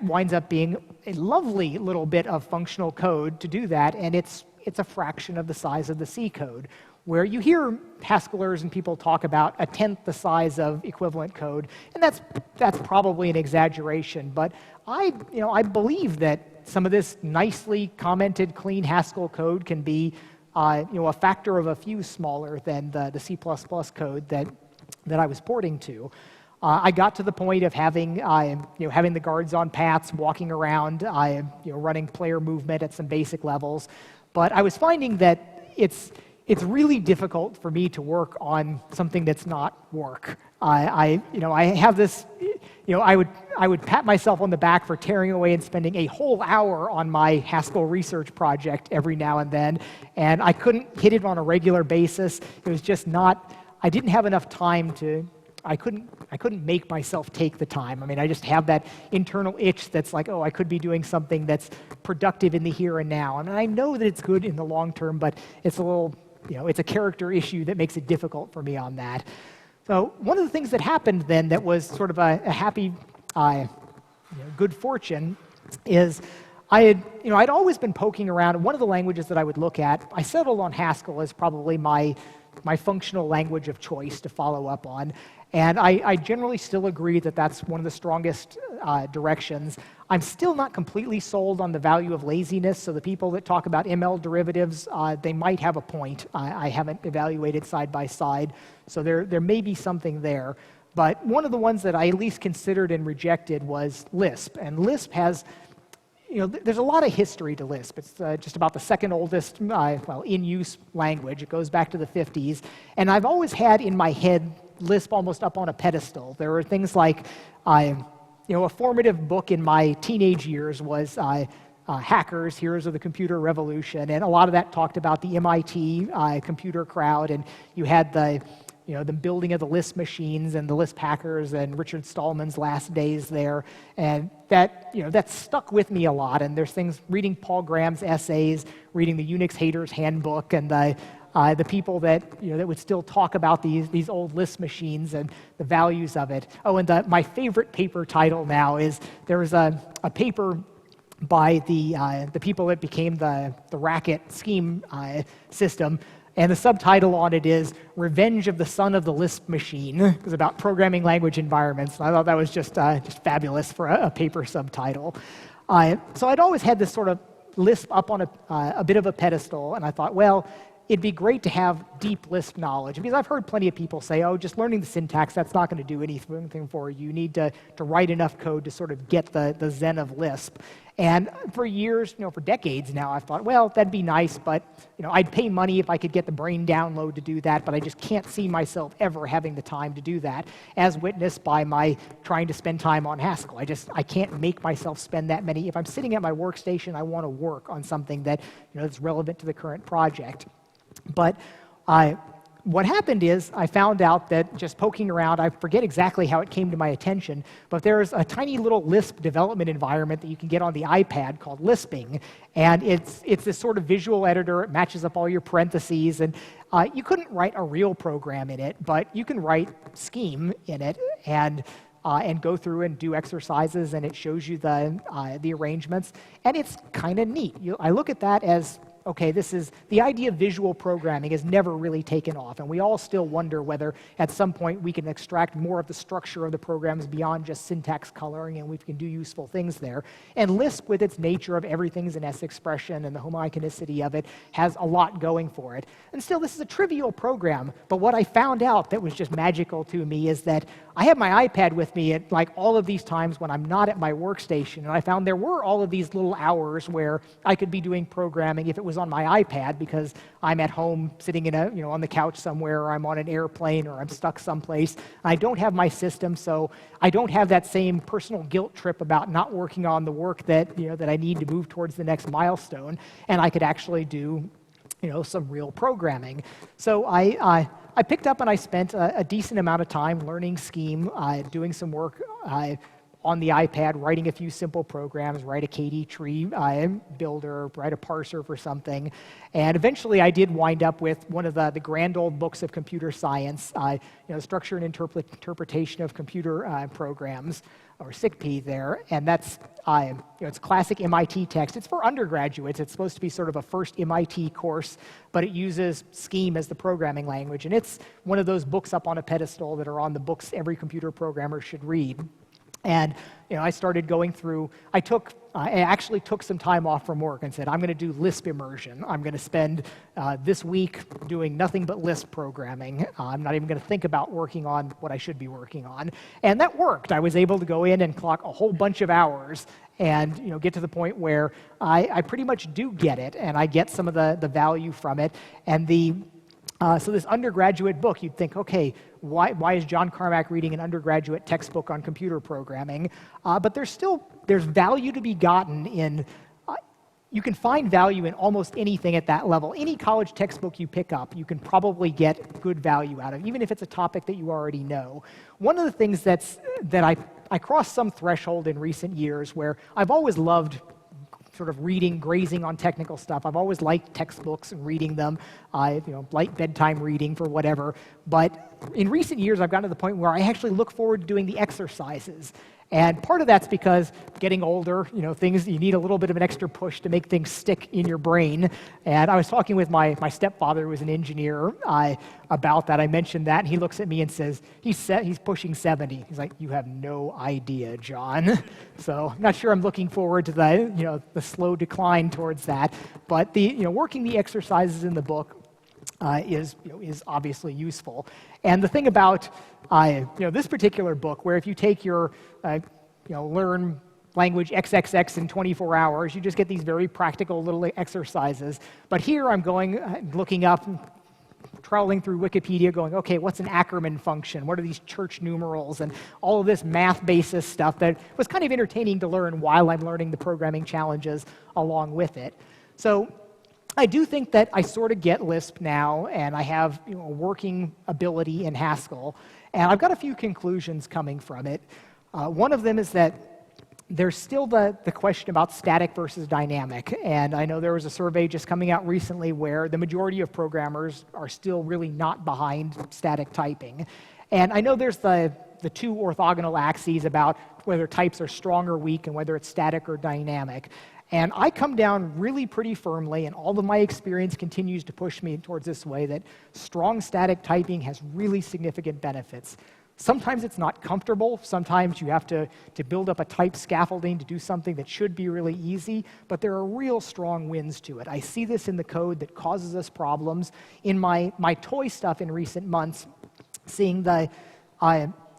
winds up being a lovely little bit of functional code to do that, and it's a fraction of the size of the C code, where you hear Haskellers and people talk about 1/10 the size of equivalent code, and that's probably an exaggeration, but I believe that some of this nicely commented clean Haskell code can be a factor of a few smaller than the C++ code that I was porting to. I got to the point of having the guards on paths, walking around, running player movement at some basic levels, but I was finding that it's really difficult for me to work on something that's not work. I have this, I would pat myself on the back for tearing away and spending a whole hour on my Haskell research project every now and then, and I couldn't hit it on a regular basis. It was just not. I didn't have enough time to. I couldn't make myself take the time. I mean, I just have that internal itch that's like, oh, I could be doing something that's productive in the here and now. And I know that it's good in the long term, but it's a little, it's a character issue that makes it difficult for me on that. So one of the things that happened then that was sort of a happy, good fortune is I'd always been poking around, and one of the languages that I would look at, I settled on Haskell as probably my functional language of choice to follow up on. And I generally still agree that that's one of the strongest directions. I'm still not completely sold on the value of laziness, so the people that talk about ML derivatives, they might have a point. I haven't evaluated side by side, so there may be something there. But one of the ones that I at least considered and rejected was Lisp. And Lisp has, there's a lot of history to Lisp. It's just about the second oldest, in-use language. It goes back to the 50s. And I've always had in my head Lisp almost up on a pedestal. There were things like, a formative book in my teenage years was Hackers, Heroes of the Computer Revolution, and a lot of that talked about the MIT computer crowd, and you had the the building of the Lisp machines and the Lisp hackers and Richard Stallman's last days there. And that stuck with me a lot. And there's things, reading Paul Graham's essays, reading the Unix Haters Handbook, and the people that that would still talk about these old Lisp machines and the values of it. Oh, and my favorite paper title now is there was a paper by the people that became the Racket scheme system, and the subtitle on it is "Revenge of the Son of the Lisp Machine." It was about programming language environments, and I thought that was just fabulous for a paper subtitle. So I'd always had this sort of Lisp up on a bit of a pedestal, and I thought, well, it'd be great to have deep Lisp knowledge, because I've heard plenty of people say, oh, just learning the syntax, that's not going to do anything for you. You need to write enough code to sort of get the zen of Lisp. And for years, for decades now, I've thought, well, that'd be nice, but I'd pay money if I could get the brain download to do that, but I just can't see myself ever having the time to do that, as witnessed by my trying to spend time on Haskell. I can't make myself spend that many. If I'm sitting at my workstation, I want to work on something that that's relevant to the current project. But what happened is I found out that just poking around, I forget exactly how it came to my attention, but there's a tiny little Lisp development environment that you can get on the iPad called Lisping. And it's this sort of visual editor. It matches up all your parentheses. And you couldn't write a real program in it, but you can write scheme in it and go through and do exercises, and it shows you the arrangements. And it's kind of neat. I look at that as, okay, the idea of visual programming has never really taken off, and we all still wonder whether at some point we can extract more of the structure of the programs beyond just syntax coloring, and we can do useful things there. And Lisp, with its nature of everything's an S expression and the homogeneity of it, has a lot going for it. And still, this is a trivial program, but what I found out that was just magical to me is that I have my iPad with me at all of these times when I'm not at my workstation, and I found there were all of these little hours where I could be doing programming if it was on my iPad, because I'm at home sitting on the couch somewhere, or I'm on an airplane, or I'm stuck someplace. I don't have my system, so I don't have that same personal guilt trip about not working on the work that that I need to move towards the next milestone, and I could actually do some real programming. So I picked up and I spent a decent amount of time learning scheme, doing some work on the iPad, writing a few simple programs, write a KD tree builder, write a parser for something. And eventually I did wind up with one of the grand old books of computer science, Structure and Interpretation of Computer Programs, or SICP there. And that's, it's classic MIT text. It's for undergraduates. It's supposed to be sort of a first MIT course, but it uses Scheme as the programming language. And it's one of those books up on a pedestal that are on the books every computer programmer should read. And I started going through, I actually took some time off from work and said, I'm going to do Lisp immersion. I'm going to spend this week doing nothing but Lisp programming. I'm not even going to think about working on what I should be working on. And that worked. I was able to go in and clock a whole bunch of hours and get to the point where I pretty much do get it, and I get some of the value from it. And so this undergraduate book, you'd think, okay, why is John Carmack reading an undergraduate textbook on computer programming? But there's value to be gotten in, you can find value in almost anything at that level. Any college textbook you pick up, you can probably get good value out of, even if it's a topic that you already know. One of the things that I crossed some threshold in recent years where I've always loved sort of grazing on technical stuff. I've always liked textbooks and reading them, light bedtime reading for whatever. But in recent years, I've gotten to the point where I actually look forward to doing the exercises. And part of that's because getting older, you need a little bit of an extra push to make things stick in your brain. And I was talking with my stepfather, who was an engineer, about that. I mentioned that, and he looks at me and says, he's pushing 70. He's like, you have no idea, John. So I'm not sure I'm looking forward to the slow decline towards that. But working the exercises in the book is obviously useful. And the thing about this particular book, where if you take your learn language XXX in 24 hours, you just get these very practical little exercises. But here I'm looking up, trawling through Wikipedia, going, okay, what's an Ackermann function? What are these church numerals? And all of this math basis stuff that was kind of entertaining to learn while I'm learning the programming challenges along with it. So I do think that I sort of get Lisp now, and I have a working ability in Haskell, and I've got a few conclusions coming from it. One of them is that there's still the question about static versus dynamic, and I know there was a survey just coming out recently where the majority of programmers are still really not behind static typing. And I know there's the two orthogonal axes about whether types are strong or weak and whether it's static or dynamic. And I come down really pretty firmly, and all of my experience continues to push me towards this way, that strong static typing has really significant benefits. Sometimes it's not comfortable. Sometimes you have to build up a type scaffolding to do something that should be really easy, but there are real strong wins to it. I see this in the code that causes us problems. In my toy stuff in recent months, seeing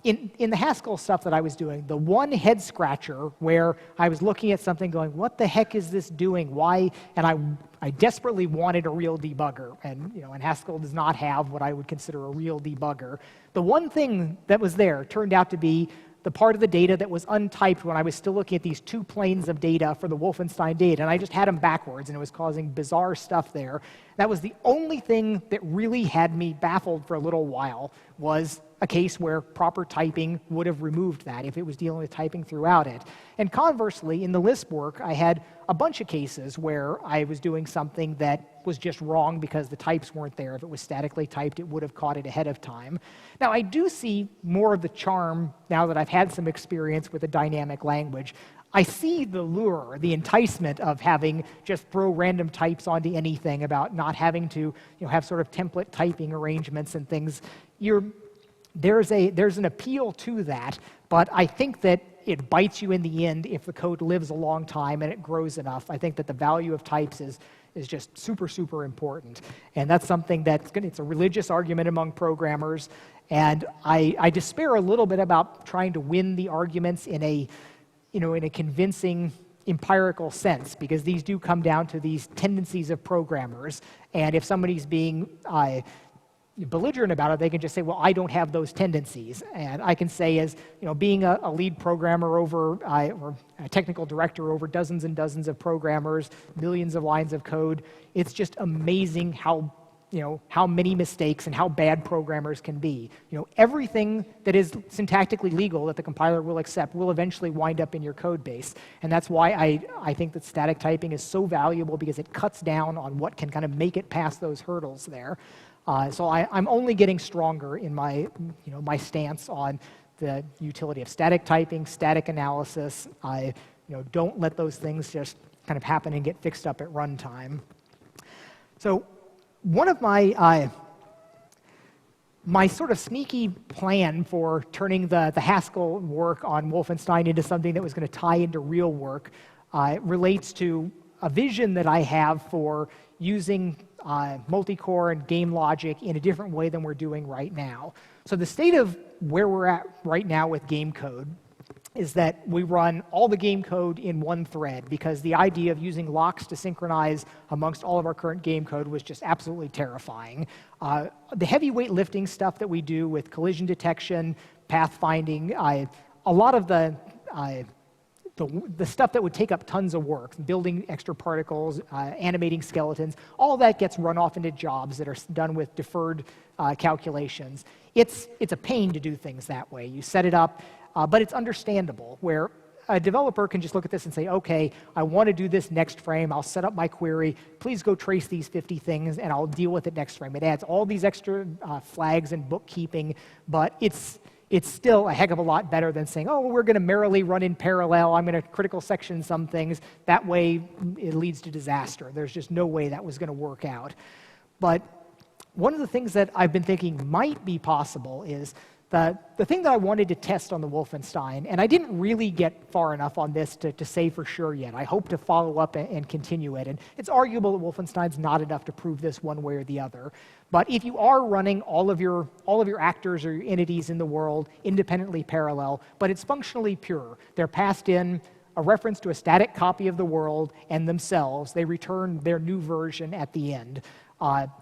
in the Haskell stuff that I was doing, the one head scratcher where I was looking at something going, what the heck is this doing? Why? And I desperately wanted a real debugger, and and Haskell does not have what I would consider a real debugger. The one thing that was there turned out to be the part of the data that was untyped when I was still looking at these two planes of data for the Wolfenstein data, and I just had them backwards, and it was causing bizarre stuff there. That was the only thing that really had me baffled for a little while, was a case where proper typing would have removed that if it was dealing with typing throughout it. And conversely, in the Lisp work, I had a bunch of cases where I was doing something that was just wrong because the types weren't there. If it was statically typed, it would have caught it ahead of time. Now, I do see more of the charm now that I've had some experience with a dynamic language. I see the lure, the enticement of having just throw random types onto anything, about not having to have sort of template typing arrangements and things. There's an appeal to that, but I think that it bites you in the end if the code lives a long time and it grows enough. I think that the value of types is just super, super important. And that's something it's a religious argument among programmers. And I despair a little bit about trying to win the arguments in a convincing empirical sense, because these do come down to these tendencies of programmers. And if somebody's being belligerent about it, they can just say, well, I don't have those tendencies. And I can say, as being a lead programmer or a technical director over dozens and dozens of programmers, millions of lines of code, it's just amazing how many mistakes and how bad programmers can be. Everything that is syntactically legal that the compiler will accept will eventually wind up in your code base. And that's why I think that static typing is so valuable, because it cuts down on what can kind of make it past those hurdles there. So I'm only getting stronger in my stance on the utility of static typing, static analysis. Don't let those things just kind of happen and get fixed up at runtime. So one of my sort of sneaky plan for turning the Haskell work on Wolfenstein into something that was going to tie into real work relates to a vision that I have for using multi-core and game logic in a different way than we're doing right now. So the state of where we're at right now with game code is that we run all the game code in one thread, because the idea of using locks to synchronize amongst all of our current game code was just absolutely terrifying. The heavyweight lifting stuff that we do with collision detection, pathfinding, a lot of the stuff that would take up tons of work, building extra particles, animating skeletons, all that gets run off into jobs that are done with deferred calculations. It's a pain to do things that way. You set it up, but it's understandable, where a developer can just look at this and say, okay, I want to do this next frame. I'll set up my query. Please go trace these 50 things, and I'll deal with it next frame. It adds all these extra flags and bookkeeping, but it's still a heck of a lot better than saying, oh, we're going to merrily run in parallel. I'm going to critical section some things. That way, it leads to disaster. There's just no way that was going to work out. But one of the things that I've been thinking might be possible is the thing that I wanted to test on the Wolfenstein, and I didn't really get far enough on this to say for sure yet. I hope to follow up and continue it. And it's arguable that Wolfenstein's not enough to prove this one way or the other. But if you are running all of your actors or your entities in the world independently parallel, but it's functionally pure, they're passed in a reference to a static copy of the world and themselves, they return their new version at the end.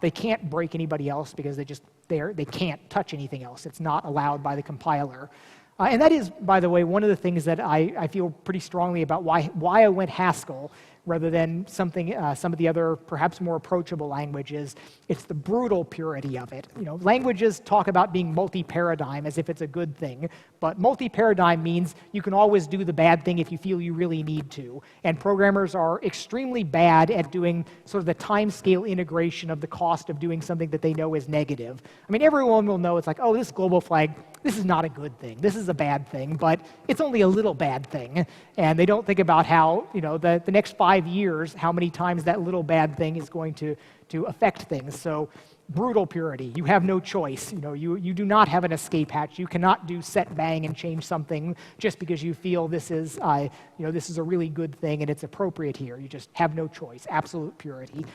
They can't break anybody else because they can't touch anything else. It's not allowed by the compiler. And that is, by the way, one of the things that I feel pretty strongly about why I went Haskell, rather than something, some of the other perhaps more approachable languages. It's the brutal purity of it. Languages talk about being multi-paradigm as if it's a good thing, but multi-paradigm means you can always do the bad thing if you feel you really need to. And programmers are extremely bad at doing sort of the time-scale integration of the cost of doing something that they know is negative. I mean, everyone will know it's like, oh, this global flag, this is not a good thing. This is a bad thing, but it's only a little bad thing. And they don't think about how, the next 5 years, how many times that little bad thing is going to affect things. So brutal purity. You have no choice. You do not have an escape hatch. You cannot do set bang and change something just because you feel this is a really good thing and it's appropriate here. You just have no choice. Absolute purity.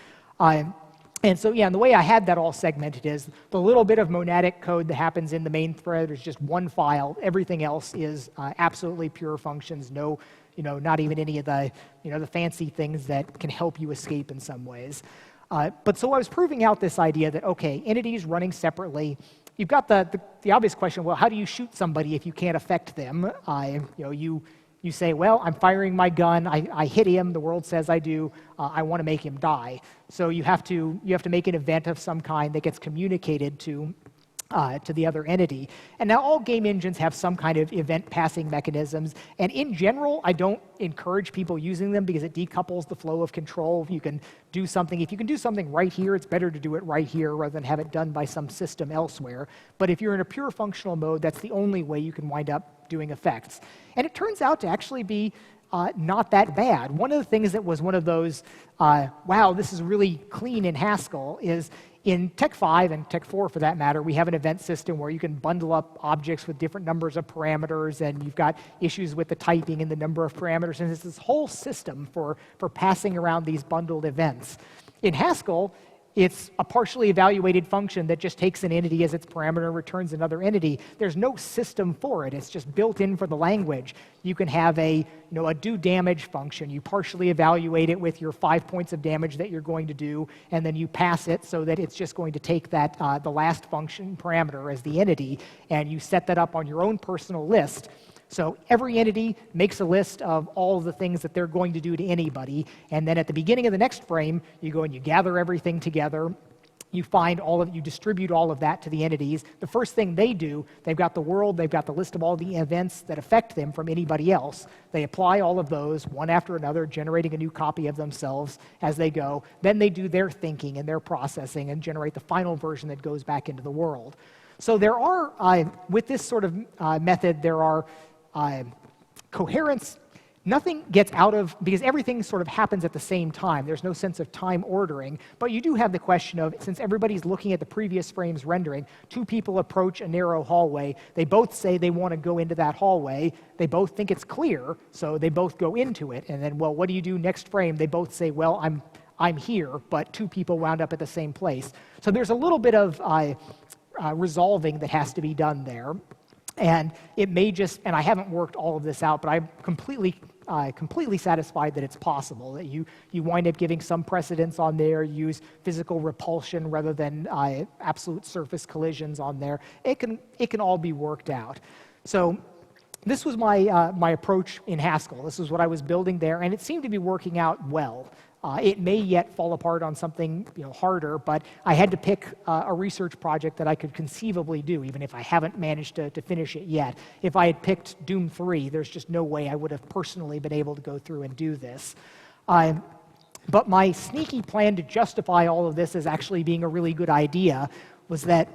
And so, and the way I had that all segmented is the little bit of monadic code that happens in the main thread is just one file. Everything else is absolutely pure functions. No, not even any of the, the fancy things that can help you escape in some ways. But so I was proving out this idea that, okay, entities running separately, you've got the obvious question, well, how do you shoot somebody if you can't affect them? You say, well, I'm firing my gun, I hit him, the world says I do, I want to make him die. So you have to make an event of some kind that gets communicated to the other entity. And now all game engines have some kind of event passing mechanisms, and in general, I don't encourage people using them because it decouples the flow of control. If you can do something right here, it's better to do it right here rather than have it done by some system elsewhere. But if you're in a pure functional mode, that's the only way you can wind up doing effects. And it turns out to actually be not that bad. One of the things that was one of those, wow, this is really clean in Haskell is in Tech 5 and Tech 4 for that matter, we have an event system where you can bundle up objects with different numbers of parameters, and you've got issues with the typing and the number of parameters, and it's this whole system for passing around these bundled events. In Haskell, it's a partially evaluated function that just takes an entity as its parameter and returns another entity. There's no system for it. It's just built in for the language. You can have a do damage function. You partially evaluate it with your 5 points of damage that you're going to do, and then you pass it so that it's just going to take that the last function parameter as the entity, and you set that up on your own personal list. So every entity makes a list of all of the things that they're going to do to anybody, and then at the beginning of the next frame, you go and you gather everything together. You distribute all of that to the entities. The first thing they do, they've got the world, they've got the list of all the events that affect them from anybody else. They apply all of those one after another, generating a new copy of themselves as they go. Then they do their thinking and their processing and generate the final version that goes back into the world. So there are, with this sort of method, there are coherence. Nothing gets out of, because everything sort of happens at the same time. There's no sense of time ordering, but you do have the question of, since everybody's looking at the previous frame's rendering, two people approach a narrow hallway, they both say they want to go into that hallway, they both think it's clear, so they both go into it, and then, well, what do you do next frame? They both say, well, I'm here, but two people wound up at the same place. So there's a little bit of resolving that has to be done there. And it may just, and I haven't worked all of this out, but I'm completely satisfied that it's possible, that you wind up giving some precedence on there, use physical repulsion rather than absolute surface collisions on there. It can all be worked out. So this was my approach in Haskell. This is what I was building there, and it seemed to be working out well. It may yet fall apart on something harder, but I had to pick a research project that I could conceivably do, even if I haven't managed to finish it yet. If I had picked Doom 3, there's just no way I would have personally been able to go through and do this. But my sneaky plan to justify all of this as actually being a really good idea was that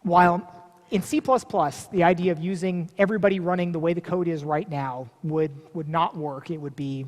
while in C++, the idea of using everybody running the way the code is right now would not work. It would be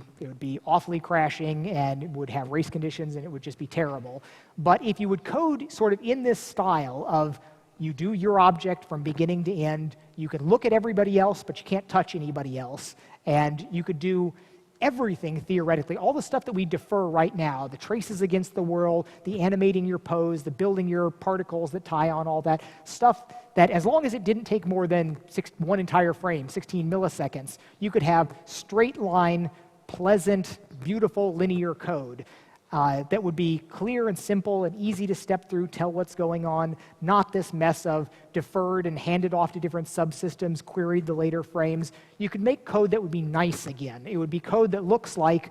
awfully crashing, and it would have race conditions, and it would just be terrible. But if you would code sort of in this style of you do your object from beginning to end, you can look at everybody else, but you can't touch anybody else, and you could do everything theoretically, all the stuff that we defer right now, the traces against the world, the animating your pose, the building your particles that tie on, all that stuff that as long as it didn't take more than one entire frame, 16 milliseconds, you could have straight line, pleasant, beautiful linear code that would be clear and simple and easy to step through, tell what's going on, not this mess of deferred and handed off to different subsystems, queried the later frames. You could make code that would be nice again. It would be code that looks like,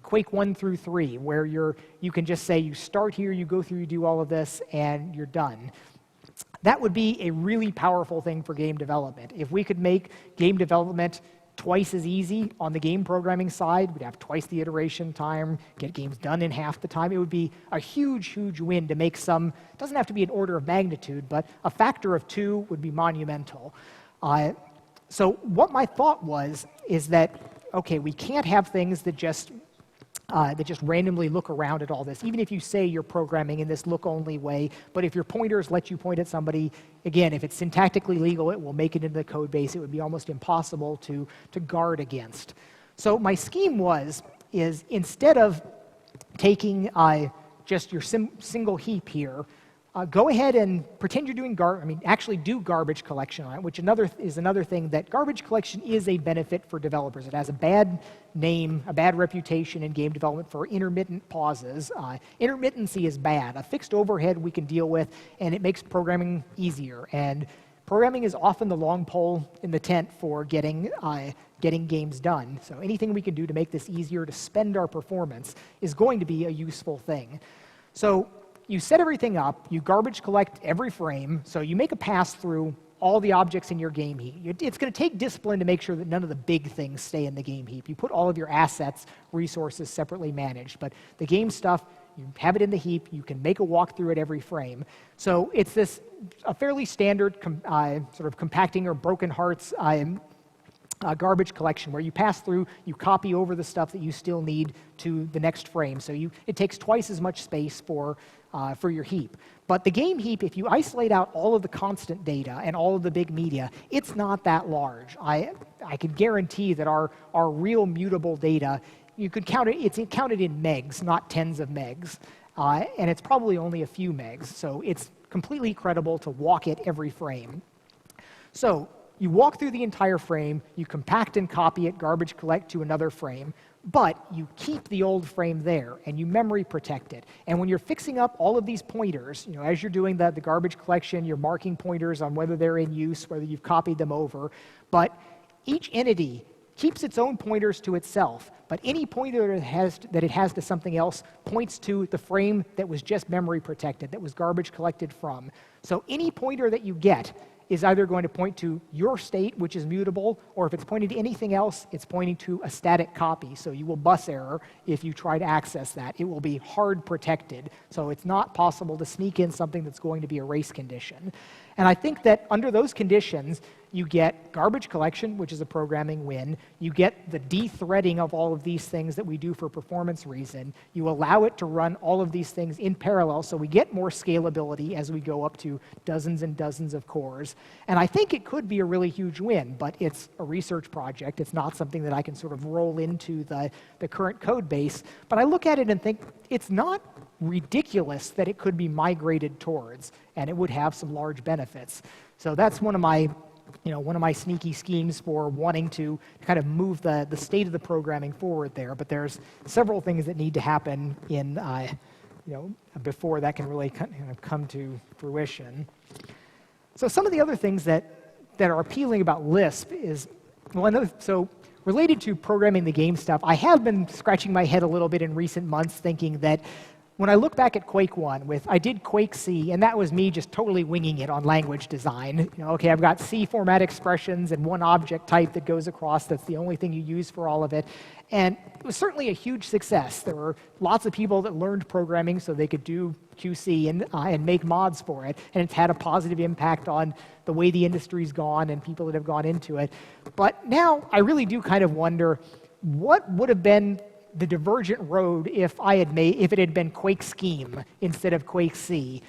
Quake 1 through 3, where you can just say you start here, you go through, you do all of this, and you're done. That would be a really powerful thing for game development. If we could make game development twice as easy on the game programming side, we'd have twice the iteration time, get games done in half the time. It would be a huge, huge win to make some, it doesn't have to be an order of magnitude, but a factor of 2 would be monumental. So what my thought is that, okay, we can't have things that just randomly look around at all this, even if you say you're programming in this look-only way. But if your pointers let you point at somebody, again, if it's syntactically legal, it will make it into the code base. It would be almost impossible to guard against. So my scheme is instead of taking just your single heap here, go ahead and pretend you're doing actually do garbage collection on it, which is another thing that garbage collection is a benefit for developers. It has a bad name, a bad reputation in game development for intermittent pauses. Intermittency is bad. A fixed overhead we can deal with, and it makes programming easier. And programming is often the long pole in the tent for getting games done. So anything we can do to make this easier to spend our performance is going to be a useful thing. So you set everything up, you garbage collect every frame, so you make a pass through all the objects in your game heap. It's going to take discipline to make sure that none of the big things stay in the game heap. You put all of your assets, resources separately managed, but the game stuff, you have it in the heap, you can make a walkthrough at every frame. So it's a fairly standard sort of compacting or broken hearts garbage collection where you pass through, you copy over the stuff that you still need to the next frame. So it takes twice as much space for your heap. But the game heap, if you isolate out all of the constant data and all of the big media, it's not that large. I could guarantee that our real mutable data, you could count it, it's counted in megs, not tens of megs. And it's probably only a few megs. So it's completely credible to walk it every frame. So you walk through the entire frame, you compact and copy it, garbage collect to another frame, but you keep the old frame there and you memory protect it. And when you're fixing up all of these pointers, as you're doing the garbage collection, you're marking pointers on whether they're in use, whether you've copied them over, but each entity keeps its own pointers to itself, but any pointer that it has to something else points to the frame that was just memory protected, that was garbage collected from. So any pointer that you get is either going to point to your state, which is mutable, or if it's pointing to anything else, it's pointing to a static copy. So you will bus error if you try to access that. It will be hard protected, so it's not possible to sneak in something that's going to be a race condition. And I think that under those conditions, you get garbage collection, which is a programming win. You get the de-threading of all of these things that we do for performance reason. You allow it to run all of these things in parallel, so we get more scalability as we go up to dozens and dozens of cores. And I think it could be a really huge win, but it's a research project. It's not something that I can sort of roll into the current code base. But I look at it and think it's not ridiculous that it could be migrated towards, and it would have some large benefits. So that's one of my sneaky schemes for wanting to kind of move the state of the programming forward there. But there's several things that need to happen in before that can really kind of come to fruition. So some of the other things that are appealing about Lisp is, so related to programming the game stuff, I have been scratching my head a little bit in recent months thinking that when I look back at Quake 1, I did Quake C, and that was me just totally winging it on language design. Okay, I've got C format expressions and one object type that goes across. That's the only thing you use for all of it. And it was certainly a huge success. There were lots of people that learned programming so they could do QC and make mods for it. And it's had a positive impact on the way the industry's gone and people that have gone into it. But now I really do kind of wonder what would have been the divergent road if it had been Quake Scheme instead of Quake C.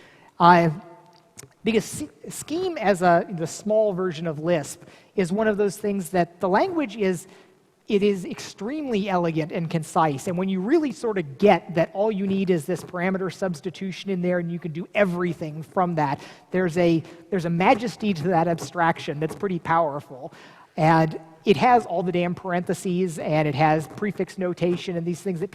Because Scheme as the small version of Lisp is one of those things that the language is extremely elegant and concise. And when you really sort of get that all you need is this parameter substitution in there and you can do everything from that, there's a majesty to that abstraction that's pretty powerful. And it has all the damn parentheses, and it has prefix notation and these things that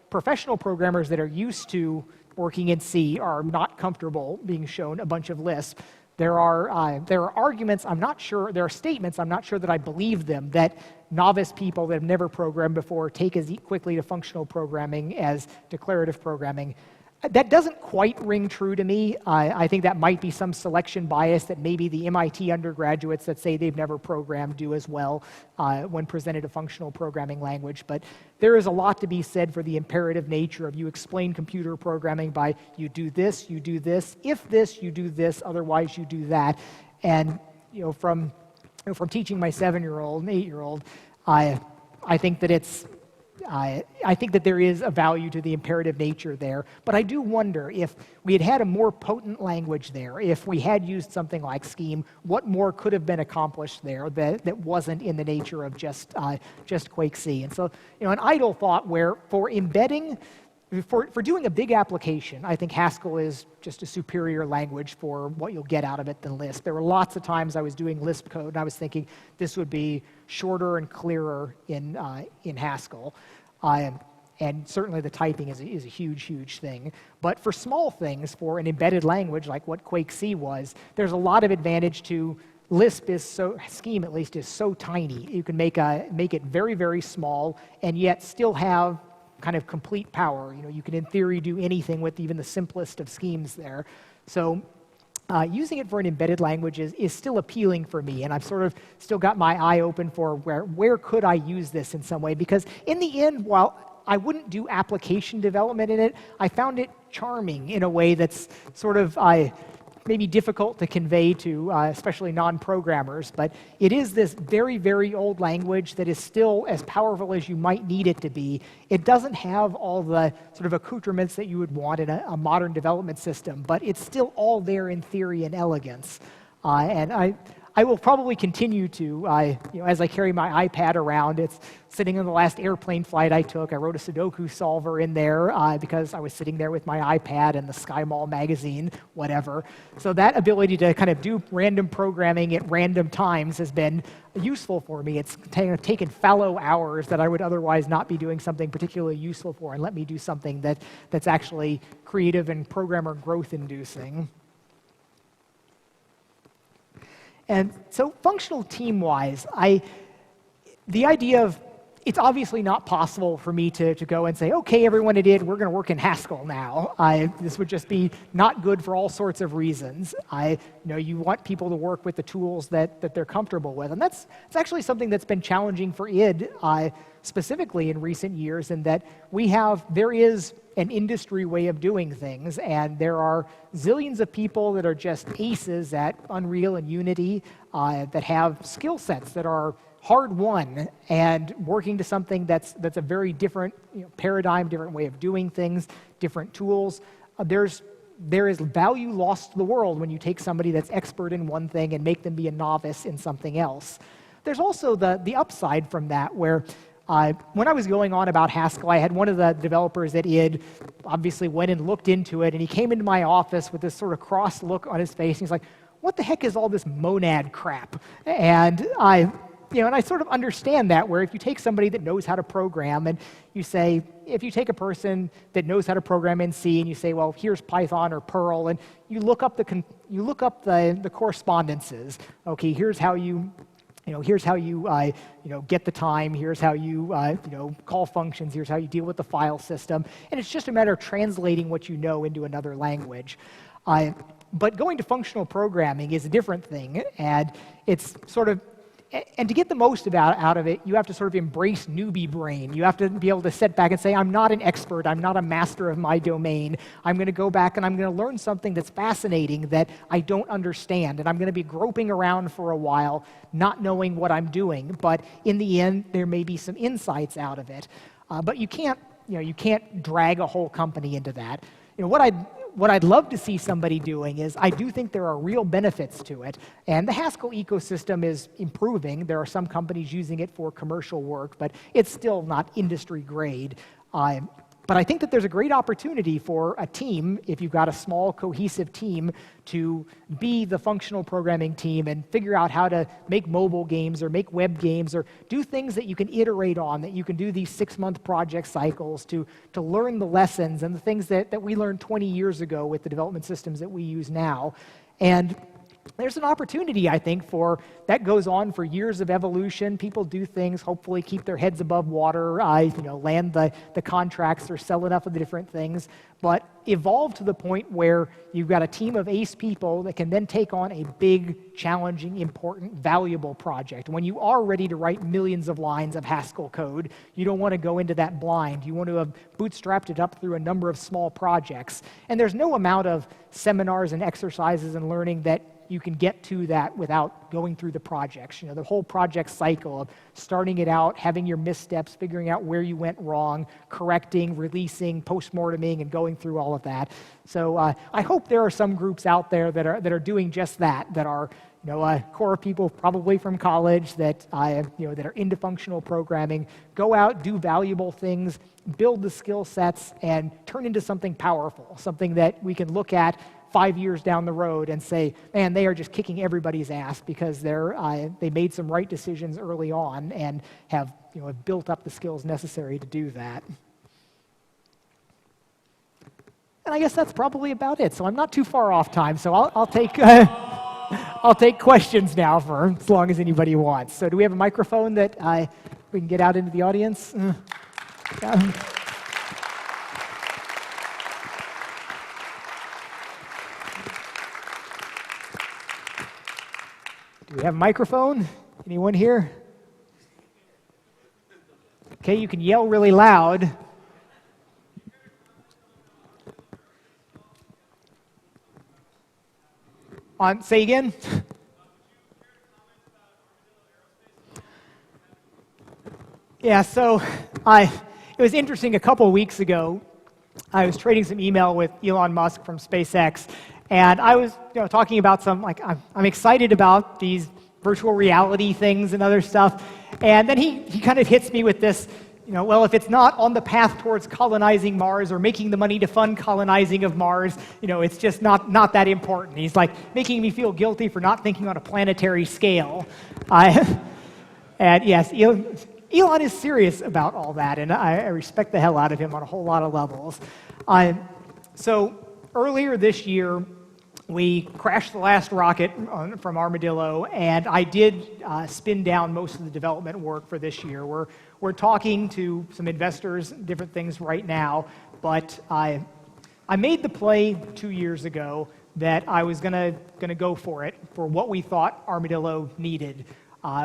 professional programmers that are used to working in C are not comfortable being shown a bunch of Lisp. There are arguments, I'm not sure, there are statements, I'm not sure that I believe them, that novice people that have never programmed before take as quickly to functional programming as declarative programming. That doesn't quite ring true to me. I think that might be some selection bias that maybe the MIT undergraduates that say they've never programmed do as well when presented a functional programming language. But there is a lot to be said for the imperative nature of you explain computer programming by you do this, if this, you do this, otherwise you do that. And from teaching my 7-year-old and 8-year-old, I think that I think that there is a value to the imperative nature there, but I do wonder if we had had a more potent language there, if we had used something like Scheme, what more could have been accomplished there that wasn't in the nature of just Quake-C. And so, an idle thought where for embedding, for doing a big application, I think Haskell is just a superior language for what you'll get out of it than Lisp. There were lots of times I was doing Lisp code, and I was thinking this would be shorter and clearer in Haskell. And certainly the typing is a huge, huge thing. But for small things, for an embedded language like what Quake-C was, there's a lot of advantage to Lisp Scheme at least is so tiny. You can make it very, very small and yet still have kind of complete power. You can in theory do anything with even the simplest of schemes there. So using it for an embedded language is still appealing for me, and I've sort of still got my eye open for where could I use this in some way, because in the end, while I wouldn't do application development in it, I found it charming in a way that's sort of maybe difficult to convey to especially non-programmers, but it is this very, very old language that is still as powerful as you might need it to be. It doesn't have all the sort of accoutrements that you would want in a modern development system, but it's still all there in theory and elegance. And I will probably continue to, as I carry my iPad around, it's sitting on the last airplane flight I took. I wrote a Sudoku solver in there because I was sitting there with my iPad and the Sky Mall magazine, whatever. So that ability to kind of do random programming at random times has been useful for me. It's taken fallow hours that I would otherwise not be doing something particularly useful for and let me do something that's actually creative and programmer growth inducing. And so functional team-wise, the idea of it's obviously not possible for me to go and say, okay, everyone at id, we're going to work in Haskell now. This would just be not good for all sorts of reasons. You want people to work with the tools that they're comfortable with. And it's actually something that's been challenging for id, specifically in recent years, in that there is an industry way of doing things, and there are zillions of people that are just aces at Unreal and Unity that have skill sets that are hard-won and working to something that's a very different paradigm, different way of doing things, different tools. There is value lost to the world when you take somebody that's expert in one thing and make them be a novice in something else. There's also the upside from that, where when I was going on about Haskell, I had one of the developers at id obviously went and looked into it, and he came into my office with this sort of cross look on his face, and he's like, what the heck is all this monad crap? And I sort of understand that, where if you take somebody that knows how to program and you say, if you take a person that knows how to program in C and you say, well, here's Python or Perl, and you look up the correspondences. Okay, here's how you get the time, here's how you call functions, here's how you deal with the file system, and it's just a matter of translating what you know into another language. But going to functional programming is a different thing, and it's sort of, and to get the most out of it, you have to sort of embrace newbie brain. You have to be able to sit back and say, I'm not an expert, I'm not a master of my domain. I'm going to go back and I'm going to learn something that's fascinating that I don't understand, and I'm going to be groping around for a while, not knowing what I'm doing. But in the end, there may be some insights out of it. But you can't drag a whole company into that. What I'd love to see somebody doing is, I do think there are real benefits to it, and the Haskell ecosystem is improving. There are some companies using it for commercial work, but it's still not industry grade. But I think that there's a great opportunity for a team, if you've got a small, cohesive team, to be the functional programming team and figure out how to make mobile games or make web games or do things that you can iterate on, that you can do these 6-month project cycles to learn the lessons and the things that we learned 20 years ago with the development systems that we use now. And there's an opportunity, I think, for that goes on for years of evolution. People do things, hopefully keep their heads above water, land the contracts or sell enough of the different things, but evolve to the point where you've got a team of ace people that can then take on a big, challenging, important, valuable project. When you are ready to write millions of lines of Haskell code, you don't want to go into that blind. You want to have bootstrapped it up through a number of small projects. And there's no amount of seminars and exercises and learning that you can get to that without going through the projects. The whole project cycle of starting it out, having your missteps, figuring out where you went wrong, correcting, releasing, post-morteming, and going through all of that. So I hope there are some groups out there that are doing just that are core people probably from college that that are into functional programming. Go out, do valuable things, build the skill sets, and turn into something powerful, something that we can look at 5 years down the road and say, man, they are just kicking everybody's ass because they made some right decisions early on and have built up the skills necessary to do that. And I guess that's probably about it. So I'm not too far off time. So I'll take I'll take questions now for as long as anybody wants. So do we have a microphone that we can get out into the audience? Yeah. Do we have a microphone? Anyone here? Okay, you can yell really loud. Say again? Yeah, so it was interesting. A couple of weeks ago, I was trading some email with Elon Musk from SpaceX, and I was talking about I'm excited about these virtual reality things and other stuff, and then he kind of hits me with this, well, if it's not on the path towards colonizing Mars or making the money to fund colonizing of Mars, it's just not that important. He's like making me feel guilty for not thinking on a planetary scale. And yes, Elon is serious about all that, and I respect the hell out of him on a whole lot of levels. So earlier this year, we crashed the last rocket from Armadillo, and I did spin down most of the development work for this year. We're talking to some investors, different things right now, but I made the play 2 years ago that I was gonna go for it, for what we thought Armadillo needed.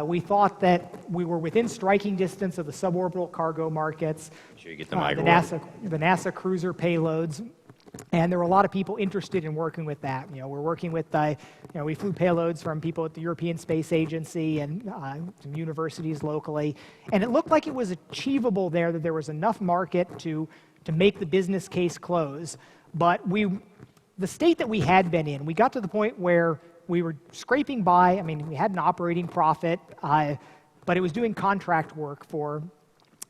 We thought that we were within striking distance of the suborbital cargo markets, Sure you get the NASA cruiser payloads, and there were a lot of people interested in working with that. We're working with, we flew payloads from people at the European Space Agency and some universities locally, and it looked like it was achievable there, that there was enough market to make the business case close. But the state that we had been in, we got to the point where we were scraping by. I mean, we had an operating profit, but it was doing contract work for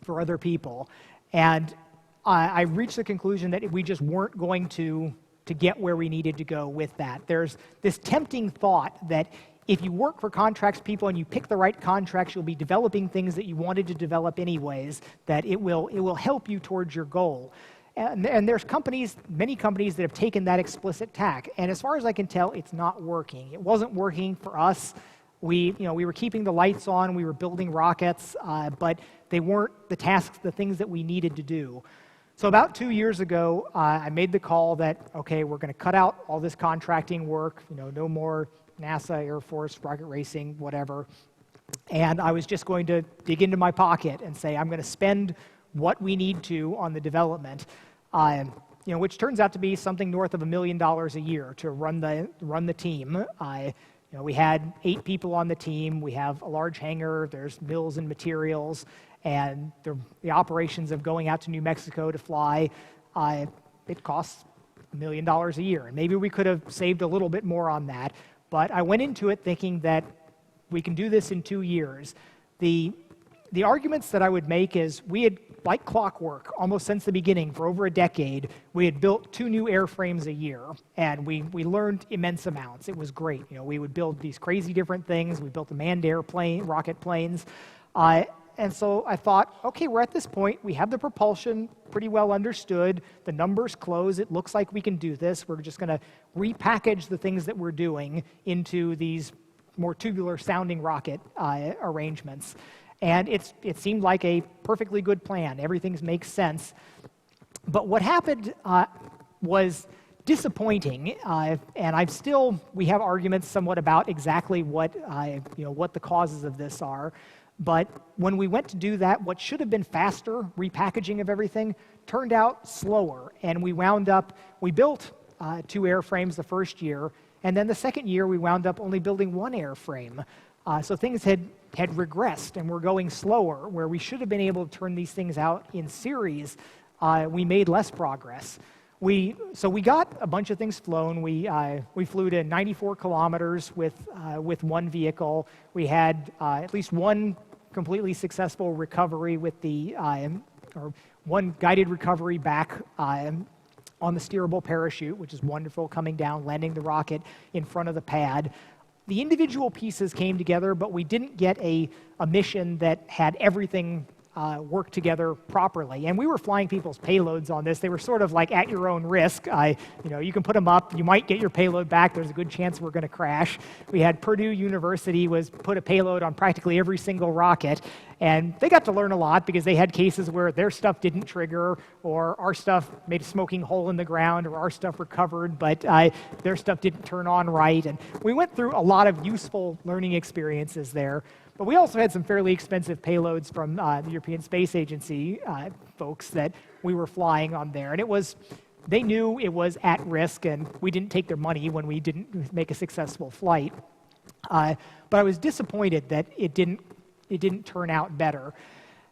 other people. And I reached the conclusion that we just weren't going to get where we needed to go with that. There's this tempting thought that if you work for contracts people and you pick the right contracts, you'll be developing things that you wanted to develop anyways, that it will help you towards your goal. And there's many companies that have taken that explicit tack. And as far as I can tell, it's not working. It wasn't working for us. We were keeping the lights on, we were building rockets, but they weren't the things that we needed to do. So about 2 years ago, I made the call that, okay, we're going to cut out all this contracting work, no more NASA, Air Force, rocket racing, whatever. And I was just going to dig into my pocket and say, I'm going to spend what we need to on the development, which turns out to be something north of $1 million a year to run the team. We had 8 people on the team. We have a large hangar. There's mills and materials, and the operations of going out to New Mexico to fly. It costs $1 million a year, and maybe we could have saved a little bit more on that. But I went into it thinking that we can do this in 2 years. The arguments that I would make is we had, like clockwork, almost since the beginning, for over a decade, we had built 2 new airframes a year, and we learned immense amounts. It was great. We would build these crazy different things. We built the manned airplane, rocket planes. And so I thought, okay, we're at this point. We have the propulsion pretty well understood. The numbers close. It looks like we can do this. We're just going to repackage the things that we're doing into these more tubular-sounding rocket arrangements. And it seemed like a perfectly good plan. Everything makes sense. But what happened was disappointing, and we have arguments somewhat about exactly what the causes of this are. But when we went to do that, what should have been faster repackaging of everything turned out slower, and we built 2 airframes the first year, and then the second year we wound up only building 1 airframe. So things had regressed and were going slower, where we should have been able to turn these things out in series. We made less progress. So we got a bunch of things flown. We flew to 94 kilometers with 1 vehicle. We had at least 1 completely successful recovery with or 1 guided recovery back on the steerable parachute, which is wonderful, coming down, landing the rocket in front of the pad. The individual pieces came together, but we didn't get a mission that had everything work together properly. And we were flying people's payloads on this. They were sort of like at your own risk. You can put them up. You might get your payload back. There's a good chance we're going to crash. We had Purdue University put a payload on practically every single rocket. And they got to learn a lot because they had cases where their stuff didn't trigger, or our stuff made a smoking hole in the ground, or our stuff recovered, but their stuff didn't turn on right. And we went through a lot of useful learning experiences there. But we also had some fairly expensive payloads from the European Space Agency folks that we were flying on there. And they knew it was at risk, and we didn't take their money when we didn't make a successful flight. But I was disappointed that it didn't turn out better.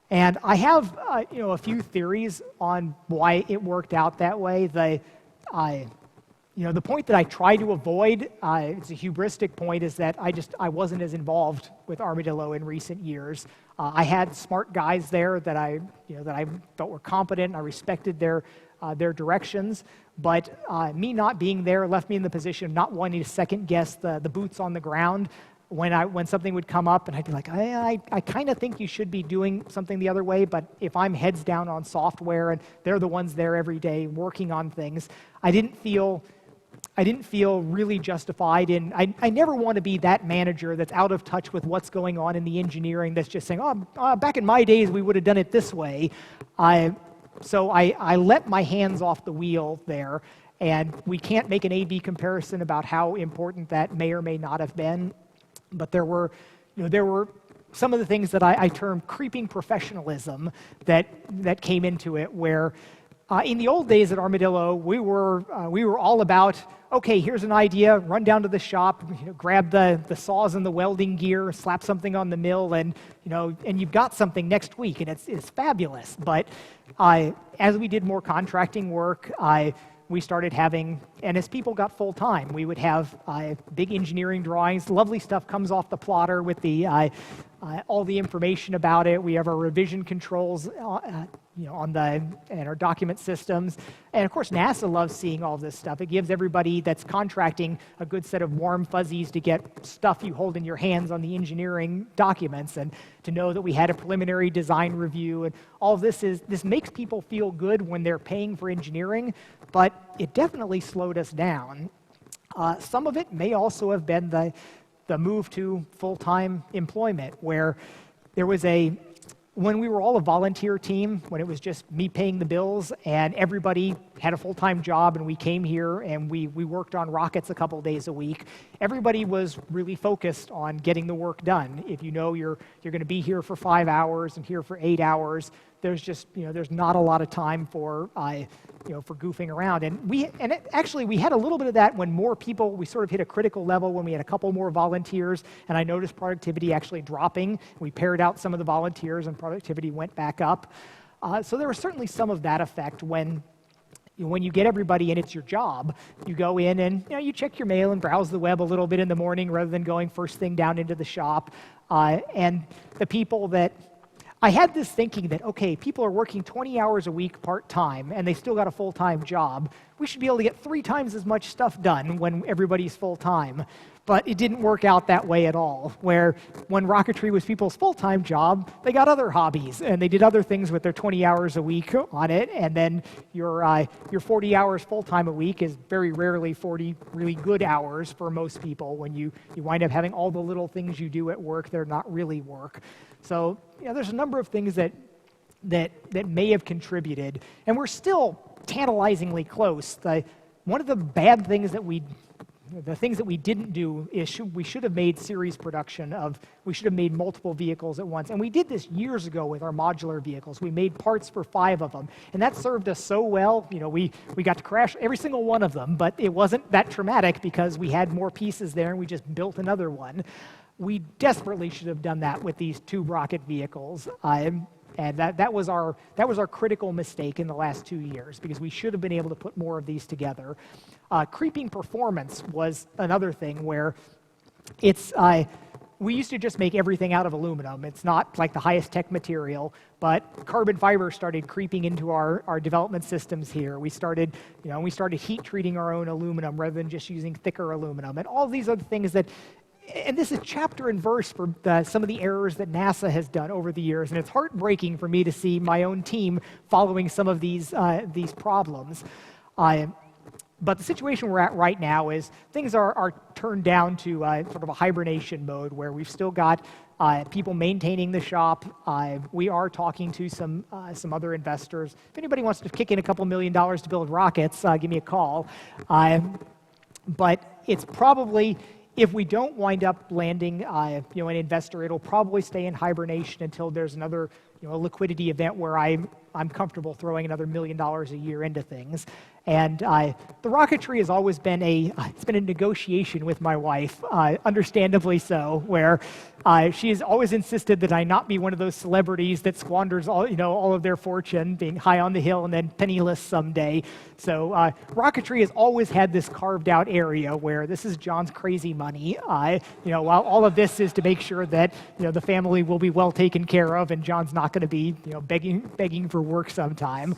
And I have a few theories on why it worked out that way. The point that I try to avoid, it's a hubristic point, is that I wasn't as involved with Armadillo in recent years. I had smart guys there that I felt were competent. I respected their directions, but me not being there left me in the position of not wanting to second guess the boots on the ground when something would come up, and I'd be like, I kind of think you should be doing something the other way, but if I'm heads down on software and they're the ones there every day working on things, I didn't feel really justified in. I never want to be that manager that's out of touch with what's going on in the engineering, that's just saying, back in my days we would have done it this way. So I let my hands off the wheel there, and we can't make an A/B comparison about how important that may or may not have been. But there were some of the things that I term creeping professionalism that came into it, where in the old days at Armadillo, we were all about, okay, here's an idea, run down to the shop, grab the saws and the welding gear, slap something on the mill, and you've got something next week, and it's fabulous. But as we did more contracting work, we started having, and as people got full-time, we would have big engineering drawings. Lovely stuff comes off the plotter with all the information about it. We have our revision controls and our document systems. And of course, NASA loves seeing all this stuff. It gives everybody that's contracting a good set of warm fuzzies to get stuff you hold in your hands on the engineering documents, and to know that we had a preliminary design review. And all of this makes people feel good when they're paying for engineering, but it definitely slowed us down. Some of it may also have been the move to full-time employment, where there was when we were all a volunteer team, when it was just me paying the bills and everybody had a full-time job, and we came here and we worked on rockets a couple days a week, everybody was really focused on getting the work done. If you know you're going to be here for 5 hours and here for 8 hours, there's not a lot of time for goofing around. And we had a little bit of that when more people, we sort of hit a critical level when we had a couple more volunteers, and I noticed productivity actually dropping. We paired out some of the volunteers and productivity went back up. So there was certainly some of that effect when you get everybody and it's your job. You go in and you check your mail and browse the web a little bit in the morning rather than going first thing down into the shop. And the people that I had this thinking that, okay, people are working 20 hours a week part-time, and they still got a full-time job. We should be able to get 3 times as much stuff done when everybody's full-time. But it didn't work out that way at all, where when rocketry was people's full-time job, they got other hobbies, and they did other things with their 20 hours a week on it, and then your 40 hours full-time a week is very rarely 40 really good hours for most people when you wind up having all the little things you do at work that are not really work. So there's a number of things that may have contributed, and we're still tantalizingly close. One of the bad things the things that we didn't do is we should have made series production we should have made multiple vehicles at once. And we did this years ago with our modular vehicles. We made parts for 5 of them. And that served us so well. We got to crash every single one of them, but it wasn't that traumatic because we had more pieces there and we just built another one. We desperately should have done that with these 2 rocket vehicles. And that was our critical mistake in the last 2 years, because we should have been able to put more of these together. Creeping performance was another thing where we used to just make everything out of aluminum. It's not like the highest tech material, but carbon fiber started creeping into our development systems here. We started heat treating our own aluminum rather than just using thicker aluminum, and all these other things and this is chapter and verse for some of the errors that NASA has done over the years, and it's heartbreaking for me to see my own team following some of these problems. But the situation we're at right now is things are turned down to sort of a hibernation mode where we've still got people maintaining the shop. We are talking to some other investors. If anybody wants to kick in a couple $1 million to build rockets, give me a call. But it's probably, if we don't wind up landing an investor, it'll probably stay in hibernation until there's another a liquidity event where I'm comfortable throwing another $1 million a year into things. And the rocketry has always been it's been a negotiation with my wife, understandably so, where she has always insisted that I not be one of those celebrities that squanders all of their fortune, being high on the hill and then penniless someday. So rocketry has always had this carved out area where this is John's crazy money, while all of this is to make sure that the family will be well taken care of and John's not going to be begging for work sometime.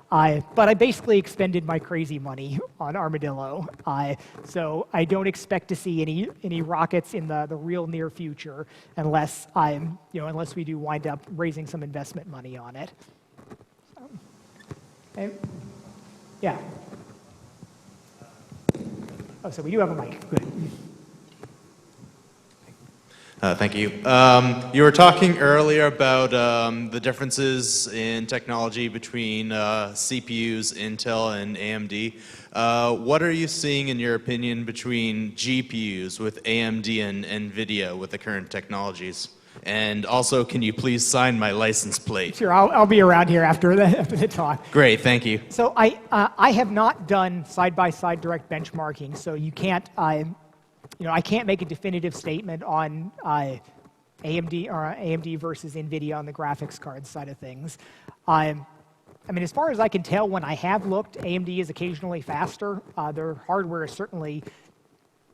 But I basically expended my crazy money on Armadillo, so I don't expect to see any rockets in the real near future unless we do wind up raising some investment money on it. Yeah. Oh, so we do have a mic. Good. Thank you. You were talking earlier about the differences in technology between CPUs, Intel, and AMD. What are you seeing, in your opinion, between GPUs with AMD and NVIDIA with the current technologies? And also, can you please sign my license plate? Sure, I'll be around here after the talk. Great, thank you. So I have not done side-by-side direct benchmarking, so you can't. I can't make a definitive statement on AMD versus NVIDIA on the graphics card side of things. As far as I can tell, when I have looked, AMD is occasionally faster. Their hardware is certainly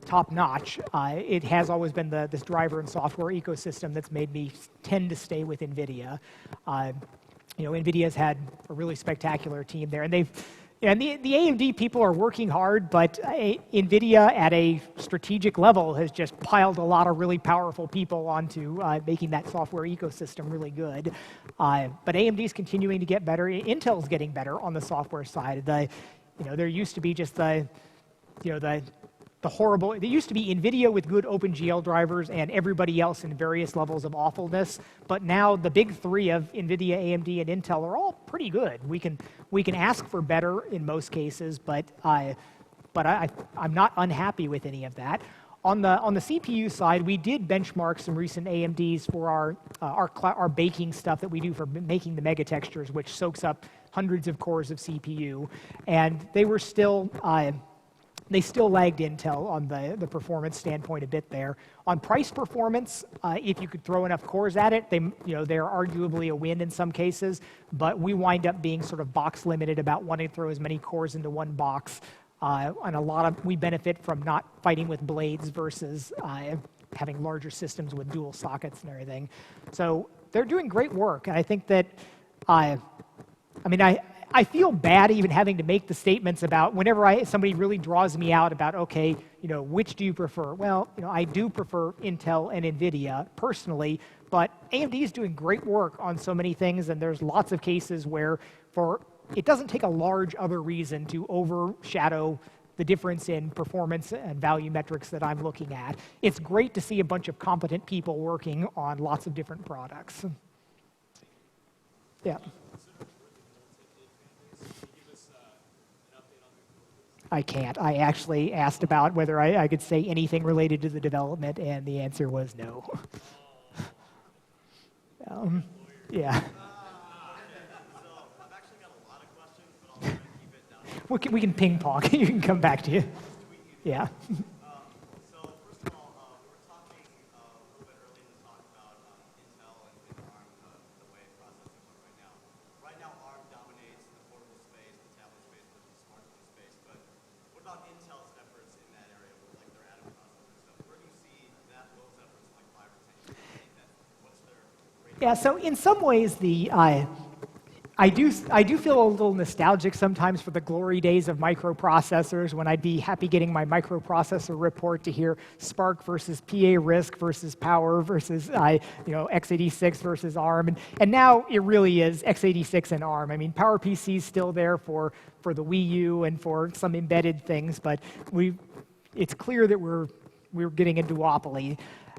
top-notch. It has always been this driver and software ecosystem that's made me tend to stay with NVIDIA. NVIDIA's had a really spectacular team there, and the AMD people are working hard, but NVIDIA at a strategic level has just piled a lot of really powerful people onto making that software ecosystem really good. But AMD's continuing to get better. Intel's getting better on the software side. There used to be just the horrible. There used to be NVIDIA with good OpenGL drivers and everybody else in various levels of awfulness. But now the big 3 of NVIDIA, AMD, and Intel are all pretty good. We can ask for better in most cases, but I'm not unhappy with any of that. On the CPU side, we did benchmark some recent AMDs for our baking stuff that we do for making the mega textures, which soaks up hundreds of cores of CPU, and they were still. They still lagged Intel on the performance standpoint a bit there. On price performance, if you could throw enough cores at it, they're arguably a win in some cases, but we wind up being sort of box limited about wanting to throw as many cores into one box. And we benefit from not fighting with blades versus having larger systems with dual sockets and everything. So they're doing great work. And I think that, I mean, I feel bad even having to make the statements about whenever somebody really draws me out about, okay, which do you prefer? Well, I do prefer Intel and NVIDIA personally, but AMD is doing great work on so many things, and there's lots of cases where it doesn't take a large other reason to overshadow the difference in performance and value metrics that I'm looking at. It's great to see a bunch of competent people working on lots of different products. Yeah. I can't. I actually asked about whether I could say anything related to the development, and the answer was no. Yeah. We can ping pong. You can come back to you. Yeah. So first of all, we were talking a little bit earlier in the talk about Intel and ARM, the way processors are right now. Right now, ARM dominates the portable space, the tablet space, the smartphone space. But what about Intel's efforts in that area, with like their Atom processor stuff? Where do you see those efforts in like 5 or 10 years? What's their rate? Yeah. So in some ways, I do feel a little nostalgic sometimes for the glory days of microprocessors, when I'd be happy getting my microprocessor report to hear SPARC versus PA RISC versus Power versus x86 versus ARM, and now it really is x86 and ARM. I mean, PowerPC is still there for the Wii U and for some embedded things, but it's clear that we're getting a duopoly.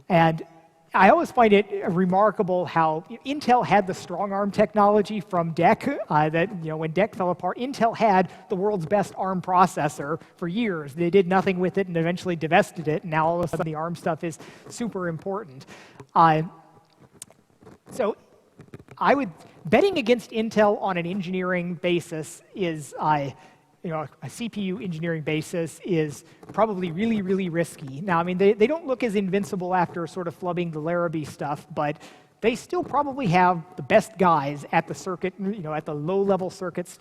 And I always find it remarkable how Intel had the strong ARM technology from DEC. When DEC fell apart, Intel had the world's best ARM processor for years. They did nothing with it and eventually divested it. And now all of a sudden the ARM stuff is super important. So betting against Intel on an engineering basis is a CPU engineering basis is probably really, really risky. Now, I mean, they don't look as invincible after sort of flubbing the Larrabee stuff, but they still probably have the best guys at the circuit, at the low-level circuit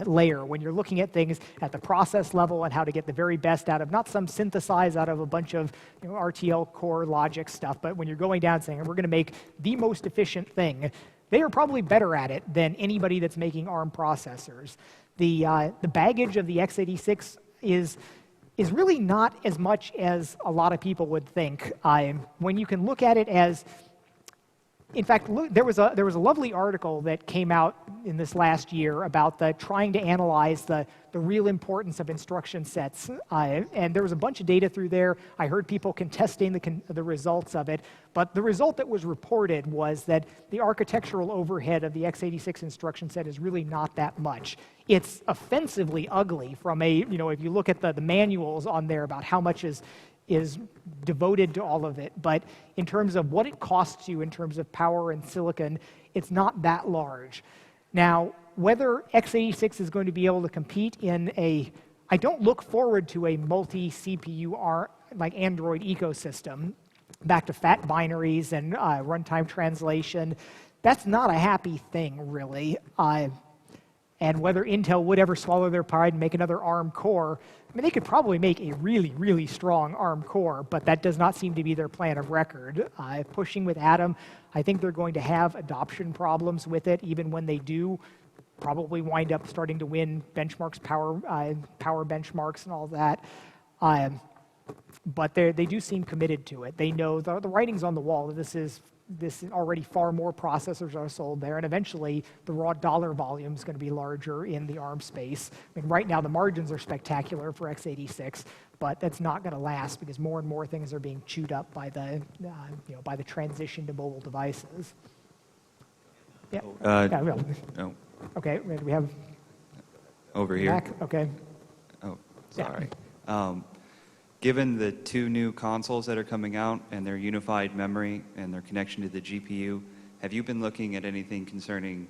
layer, when you're looking at things at the process level and how to get the very best out of, not some synthesize out of a bunch of RTL core logic stuff, but when you're going down saying, we're going to make the most efficient thing, they are probably better at it than anybody that's making ARM processors. The baggage of the x86 is really not as much as a lot of people would think. When you can look at it as, in fact, there was a lovely article that came out in this last year about trying to analyze the real importance of instruction sets. And there was a bunch of data through there. I heard people contesting the results of it. But the result that was reported was that the architectural overhead of the x86 instruction set is really not that much. It's offensively ugly from if you look at the manuals on there about how much is devoted to all of it. But in terms of what it costs you in terms of power and silicon, it's not that large. Now, whether x86 is going to be able to compete I don't look forward to a multi-CPU like Android ecosystem, back to fat binaries and runtime translation. That's not a happy thing, really. And whether Intel would ever swallow their pride and make another ARM core, I mean, they could probably make a really, really strong ARM core, but that does not seem to be their plan of record. Pushing with Atom, I think they're going to have adoption problems with it, even when they do probably wind up starting to win benchmarks, power benchmarks and all that. But they do seem committed to it. They know the writing's on the wall. This already far more processors are sold there, and eventually the raw dollar volume is going to be larger in the ARM space. I mean, right now the margins are spectacular for x86, but that's not going to last because more and more things are being chewed up by the transition to mobile devices. Yeah. No. Okay. We have Over here. back. Okay. Oh, sorry. Given the 2 new consoles that are coming out and their unified memory and their connection to the GPU, have you been looking at anything concerning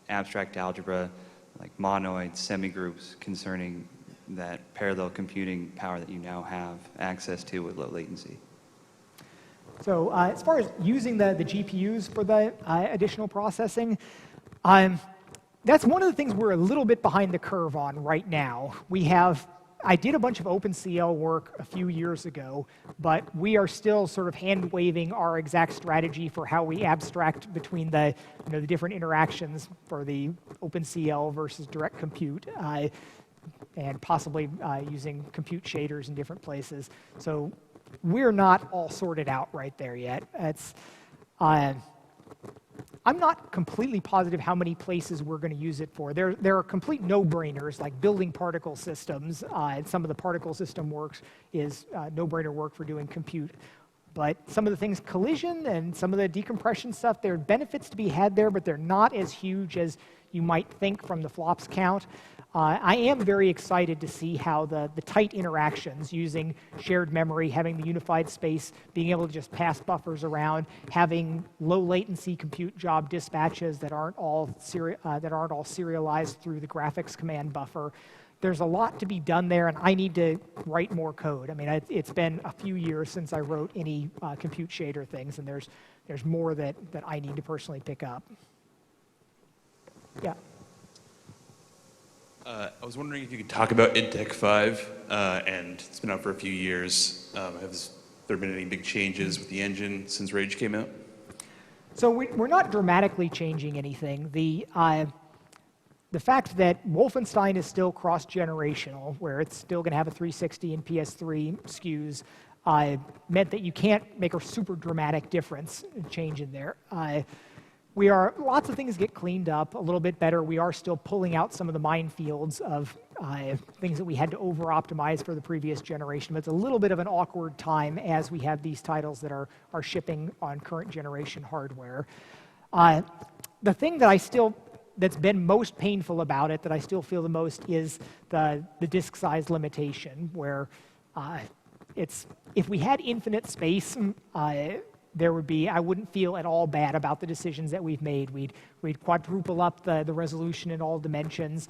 abstract algebra, like monoids, semigroups, concerning that parallel computing power that you now have access to with low latency? So as far as using the GPUs for the additional processing, that's one of the things we're a little bit behind the curve on right now. We have I did a bunch of OpenCL work a few years ago, but we are still sort of hand-waving our exact strategy for how we abstract between the, the different interactions for the OpenCL versus direct compute, and possibly using compute shaders in different places. So we're not all sorted out right there yet. I'm not completely positive how many places we're going to use it for. There are complete no-brainers, like building particle systems, and some of the particle system works is no-brainer work for doing compute. But some of the things, collision and some of the decompression stuff, there are benefits to be had there, but they're not as huge as you might think from the flops count. I am very excited to see how the tight interactions using shared memory, having the unified space, being able to just pass buffers around, having low latency compute job dispatches that aren't all serialized through the graphics command buffer. There's a lot to be done there, and I need to write more code. I mean, it's been a few years since I wrote any compute shader things, and there's more that I need to personally pick up. Yeah. I was wondering if you could talk about IdTech 5, and it's been out for a few years. Have there been any big changes with the engine since Rage came out? So we're not dramatically changing anything. The fact that Wolfenstein is still cross-generational, where it's still going to have a 360 and PS3 SKUs, meant that you can't make a super dramatic difference change in there. Lots of things get cleaned up a little bit better. We are still pulling out some of the minefields of things that we had to over-optimize for the previous generation. But it's a little bit of an awkward time as we have these titles that are shipping on current generation hardware. The thing that's been most painful about it, that I still feel the most, is the disk size limitation, where if we had infinite space, I wouldn't feel at all bad about the decisions that we've made. We'd quadruple up the resolution in all dimensions,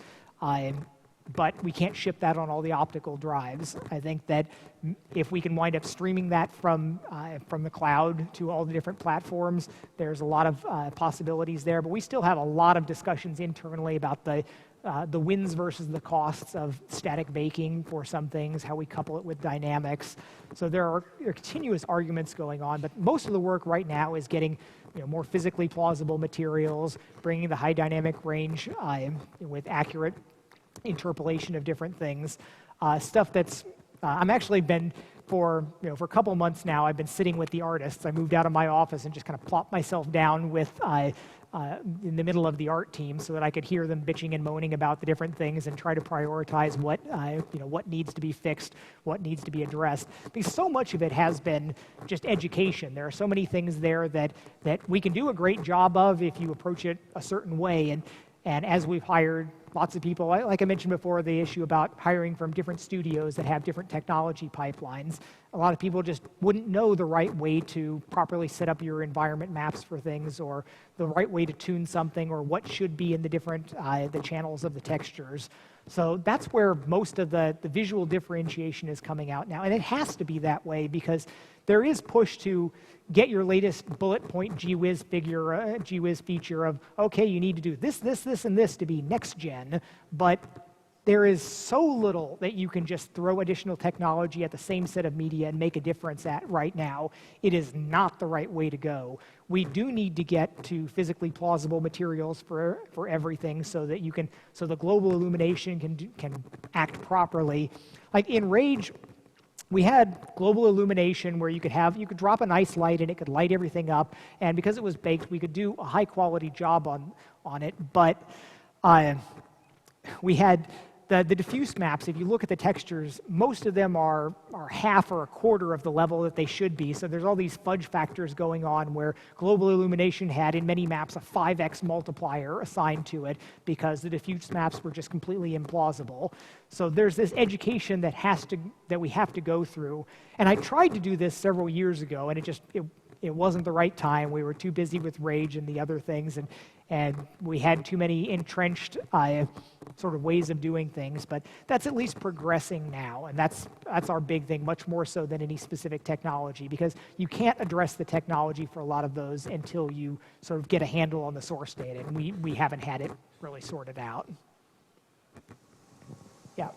but we can't ship that on all the optical drives. I think that if we can wind up streaming that from the cloud to all the different platforms, there's a lot of possibilities there. But we still have a lot of discussions internally about the wins versus the costs of static baking for some things, how we couple it with dynamics. So there are continuous arguments going on, but most of the work right now is getting more physically plausible materials, bringing the high dynamic range with accurate interpolation of different things. Stuff that's, I'm actually been, for a couple months now, I've been sitting with the artists. I moved out of my office and just kind of plopped myself down with in the middle of the art team so that I could hear them bitching and moaning about the different things and try to prioritize what needs to be fixed, what needs to be addressed. Because so much of it has been just education. There are so many things there that we can do a great job of if you approach it a certain way. And as we've hired lots of people, like I mentioned before, the issue about hiring from different studios that have different technology pipelines, a lot of people just wouldn't know the right way to properly set up your environment maps for things, or the right way to tune something, or what should be in the different the channels of the textures. So that's where most of the visual differentiation is coming out now. And it has to be that way because there is push to get your latest bullet point GWiz feature of, okay, you need to do this, this, this, and this to be next gen, but there is so little that you can just throw additional technology at the same set of media and make a difference at right now. It is not the right way to go. We do need to get to physically plausible materials for everything so that so the global illumination can act properly. Like in Rage, we had global illumination where you could drop a nice light and it could light everything up, and because it was baked, we could do a high quality job on it. But we had the diffuse maps. If you look at the textures, most of them are half or a quarter of the level that they should be. So there's all these fudge factors going on where global illumination had in many maps a 5x multiplier assigned to it because the diffuse maps were just completely implausible. So there's this education that we have to go through. And I tried to do this several years ago, and it wasn't the right time. We were too busy with Rage and the other things, and we had too many entrenched sort of ways of doing things. But that's at least progressing now, and that's our big thing, much more so than any specific technology, because you can't address the technology for a lot of those until you sort of get a handle on the source data, and we haven't had it really sorted out. Yeah.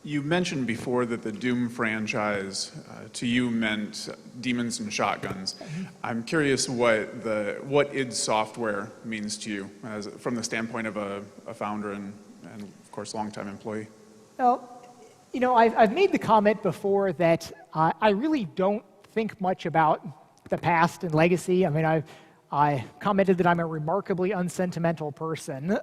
You mentioned before that the Doom franchise to you meant demons and shotguns. I'm curious what id Software means to you from the standpoint of a founder and of course longtime employee. Well, you know, I've made the comment before that I really don't think much about the past and legacy. I mean, I commented that I'm a remarkably unsentimental person.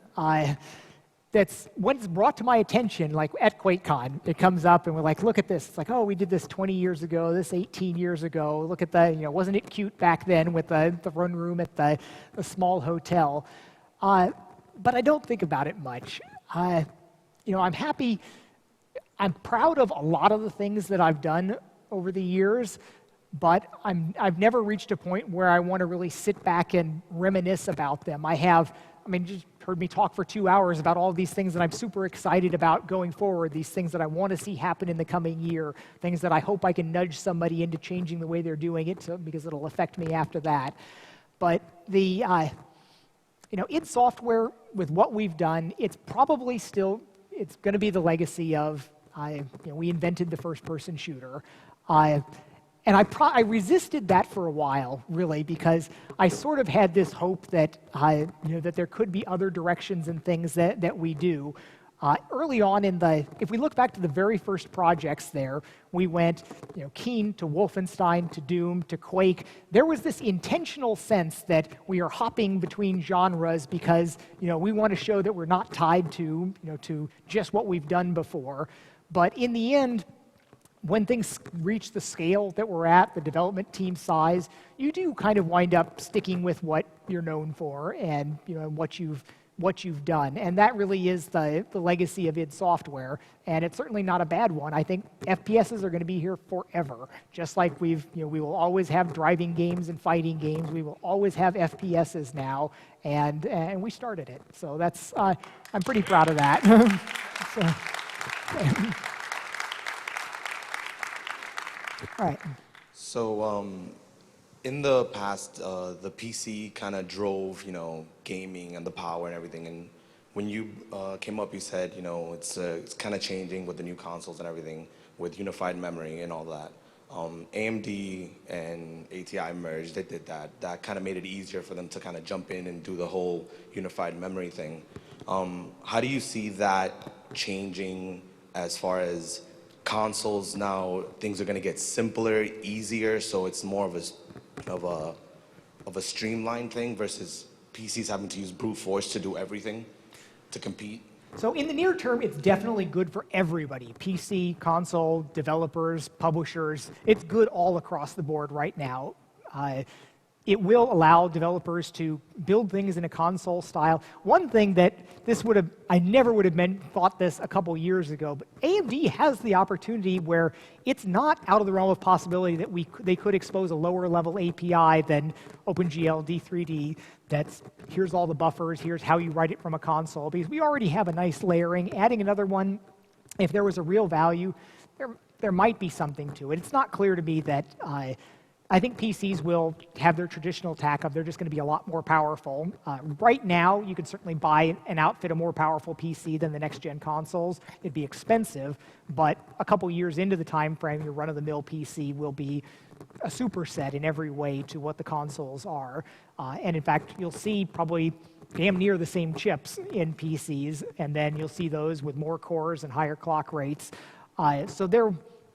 That's when it's brought to my attention, like at Quakecon, it comes up and we're like, look at this. It's like, oh, we did this 20 years ago, this 18 years ago. Look at the, you know, wasn't it cute back then with the run room at the small hotel? But I don't think about it much. You know, I'm happy, I'm proud of a lot of the things that I've done over the years, but I've never reached a point where I want to really sit back and reminisce about them. Just heard me talk for 2 hours about all of these things that I'm super excited about going forward, these things that I want to see happen in the coming year, things that I hope I can nudge somebody into changing the way they're doing it because it'll affect me after that. But you know, id Software, with what we've done, it's probably still, it's going to be the legacy of, you know, we invented the first-person shooter. And I resisted that for a while, really, because I sort of had this hope that you know, that there could be other directions and things that we do. Early on if we look back to the very first projects there, we went, you know, Keen to Wolfenstein to Doom to Quake. There was this intentional sense that we are hopping between genres because, you know, we want to show that we're not tied to, you know, to just what we've done before. But in the end, when things reach the scale that we're at, the development team size, you do kind of wind up sticking with what you're known for and, you know, what you've done. And that really is the legacy of id Software. And it's certainly not a bad one. I think FPSs are going to be here forever. Just like we will always have driving games and fighting games. We will always have FPSs now. And we started it. So that's, I'm pretty proud of that. All right. So in the past, the PC kind of drove, you know, gaming and the power and everything. And when you came up, you said, you know, it's kind of changing with the new consoles and everything, with unified memory and all that. AMD and ATI merged. They did that. That kind of made it easier for them to kind of jump in and do the whole unified memory thing. How do you see that changing as far as consoles now? Things are going to get simpler, easier, so it's more of a streamlined thing versus PCs having to use brute force to do everything to compete? So in the near term, it's definitely good for everybody. PC, console, developers, publishers. It's good all across the board right now. It will allow developers to build things in a console style. One thing that I never would have thought this a couple years ago, but AMD has the opportunity where it's not out of the realm of possibility that they could expose a lower level API than OpenGL D3D. That's, here's all the buffers, here's how you write it from a console, because we already have a nice layering. Adding another one, if there was a real value, there might be something to it. It's not clear to me that I think PCs will have their traditional tack of they're just going to be a lot more powerful. Right now, you can certainly buy and outfit a more powerful PC than the next-gen consoles. It'd be expensive, but a couple years into the time frame, your run-of-the-mill PC will be a superset in every way to what the consoles are. And in fact, you'll see probably damn near the same chips in PCs, and then you'll see those with more cores and higher clock rates. So they're,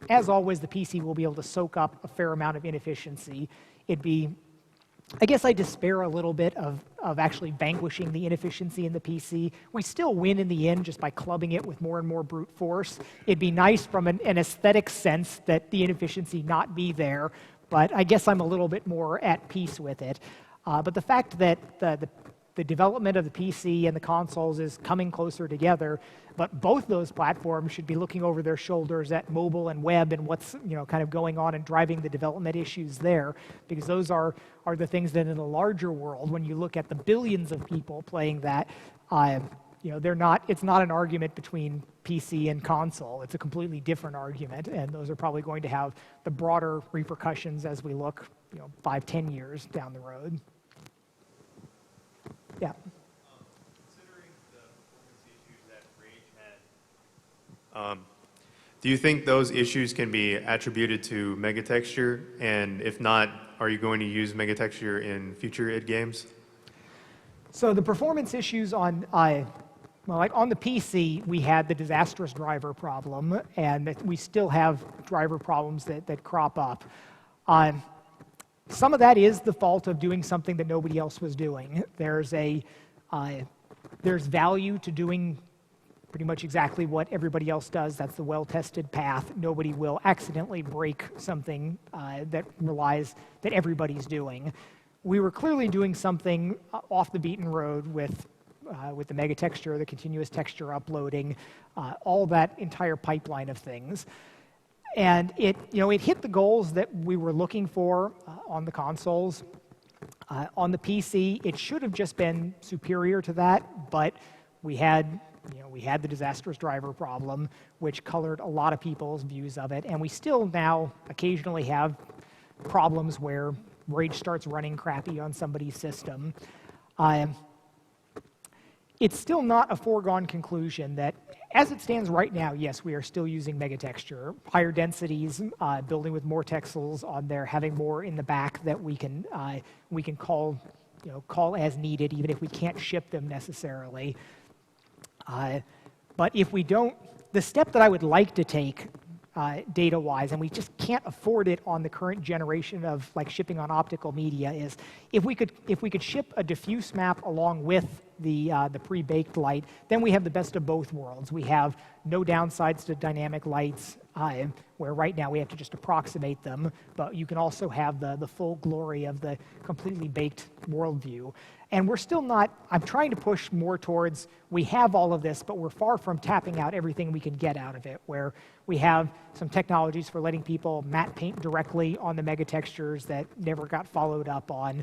as always, the PC will be able to soak up a fair amount of inefficiency. I guess I despair a little bit of actually vanquishing the inefficiency in the PC. We still win in the end just by clubbing it with more and more brute force. It'd be nice from an aesthetic sense that the inefficiency not be there, but I guess I'm a little bit more at peace with it. But the fact that the development of the PC and the consoles is coming closer together, but both those platforms should be looking over their shoulders at mobile and web and what's kind of going on and driving the development issues there, because those are the things that in the larger world, when you look at the billions of people playing that, it's not an argument between PC and console. It's a completely different argument, and those are probably going to have the broader repercussions as we look 5-10 years down the road. Yeah. Considering the performance issues that Rage had, Do you think those issues can be attributed to megatexture? And if not, are you going to use megatexture in future id games? So the performance issues on, well, like on the PC, we had the disastrous driver problem, and we still have driver problems that crop up. Some of that is the fault of doing something that nobody else was doing. There's value to doing pretty much exactly what everybody else does. That's the well-tested path. Nobody will accidentally break something that everybody's doing. We were clearly doing something off the beaten road with the mega texture, the continuous texture uploading, all that entire pipeline of things. And it hit the goals that we were looking for on the consoles. On the PC, it should have just been superior to that, but we had the disastrous driver problem, which colored a lot of people's views of it, and we still now occasionally have problems where Rage starts running crappy on somebody's system. It's still not a foregone conclusion that, as it stands right now, yes, we are still using megatexture, higher densities, building with more texels on there, having more in the back that we can call as needed, even if we can't ship them necessarily. But if we don't, the step that I would like to take data-wise, and we just can't afford it on the current generation of like shipping on optical media, is if we could ship a diffuse map along with the pre-baked light, then we have the best of both worlds. We have no downsides to dynamic lights, where right now we have to just approximate them, but you can also have the full glory of the completely baked worldview. And we're still not, I'm trying to push more towards, we have all of this, but we're far from tapping out everything we can get out of it, where we have some technologies for letting people matte paint directly on the megatextures that never got followed up on.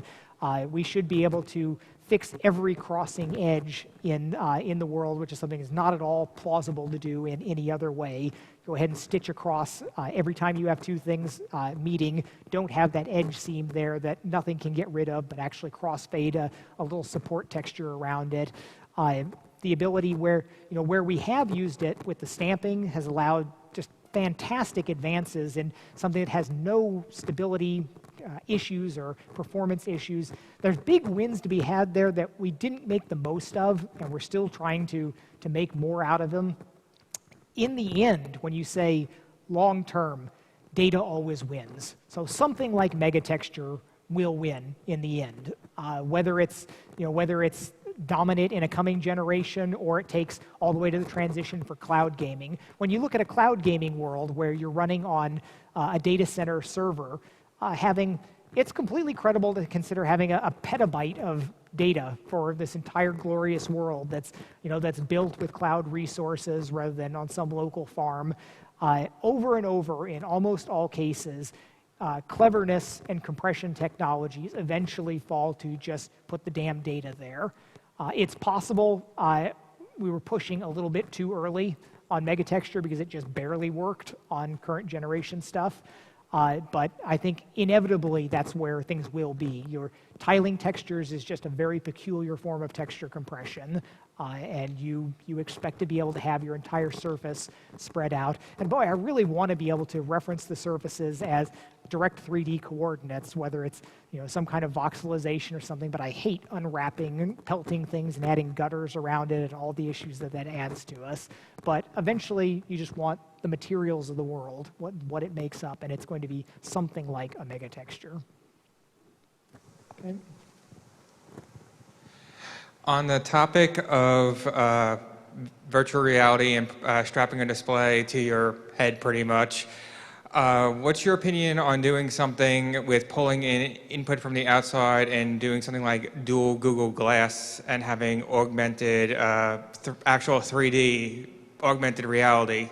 We should be able to fix every crossing edge in the world, which is something that's not at all plausible to do in any other way. Go ahead and stitch across every time you have two things meeting. Don't have that edge seam there that nothing can get rid of, but actually crossfade a little support texture around it. The ability where we have used it with the stamping has allowed just fantastic advances in something that has no stability issues or performance issues. There's big wins to be had there that we didn't make the most of, and we're still trying to make more out of them. In the end, when you say long term, data always wins. So something like megatexture will win in the end, whether it's dominant in a coming generation or it takes all the way to the transition for cloud gaming. When you look at a cloud gaming world where you're running on a data center server, it's completely credible to consider having a petabyte of data for this entire glorious world that's built with cloud resources rather than on some local farm. Over and over, in almost all cases, cleverness and compression technologies eventually fall to just put the damn data there. It's possible we were pushing a little bit too early on megatexture because it just barely worked on current generation stuff. But I think inevitably that's where things will be. Your tiling textures is just a very peculiar form of texture compression, and you expect to be able to have your entire surface spread out. And boy, I really want to be able to reference the surfaces as direct 3D coordinates, whether it's some kind of voxelization or something, but I hate unwrapping and pelting things and adding gutters around it and all the issues that adds to us. But eventually you just want the materials of the world, what it makes up, and it's going to be something like a megatexture. Okay. On the topic of virtual reality and strapping a display to your head pretty much, what's your opinion on doing something with pulling in input from the outside and doing something like dual Google Glass and having augmented, actual 3D augmented reality?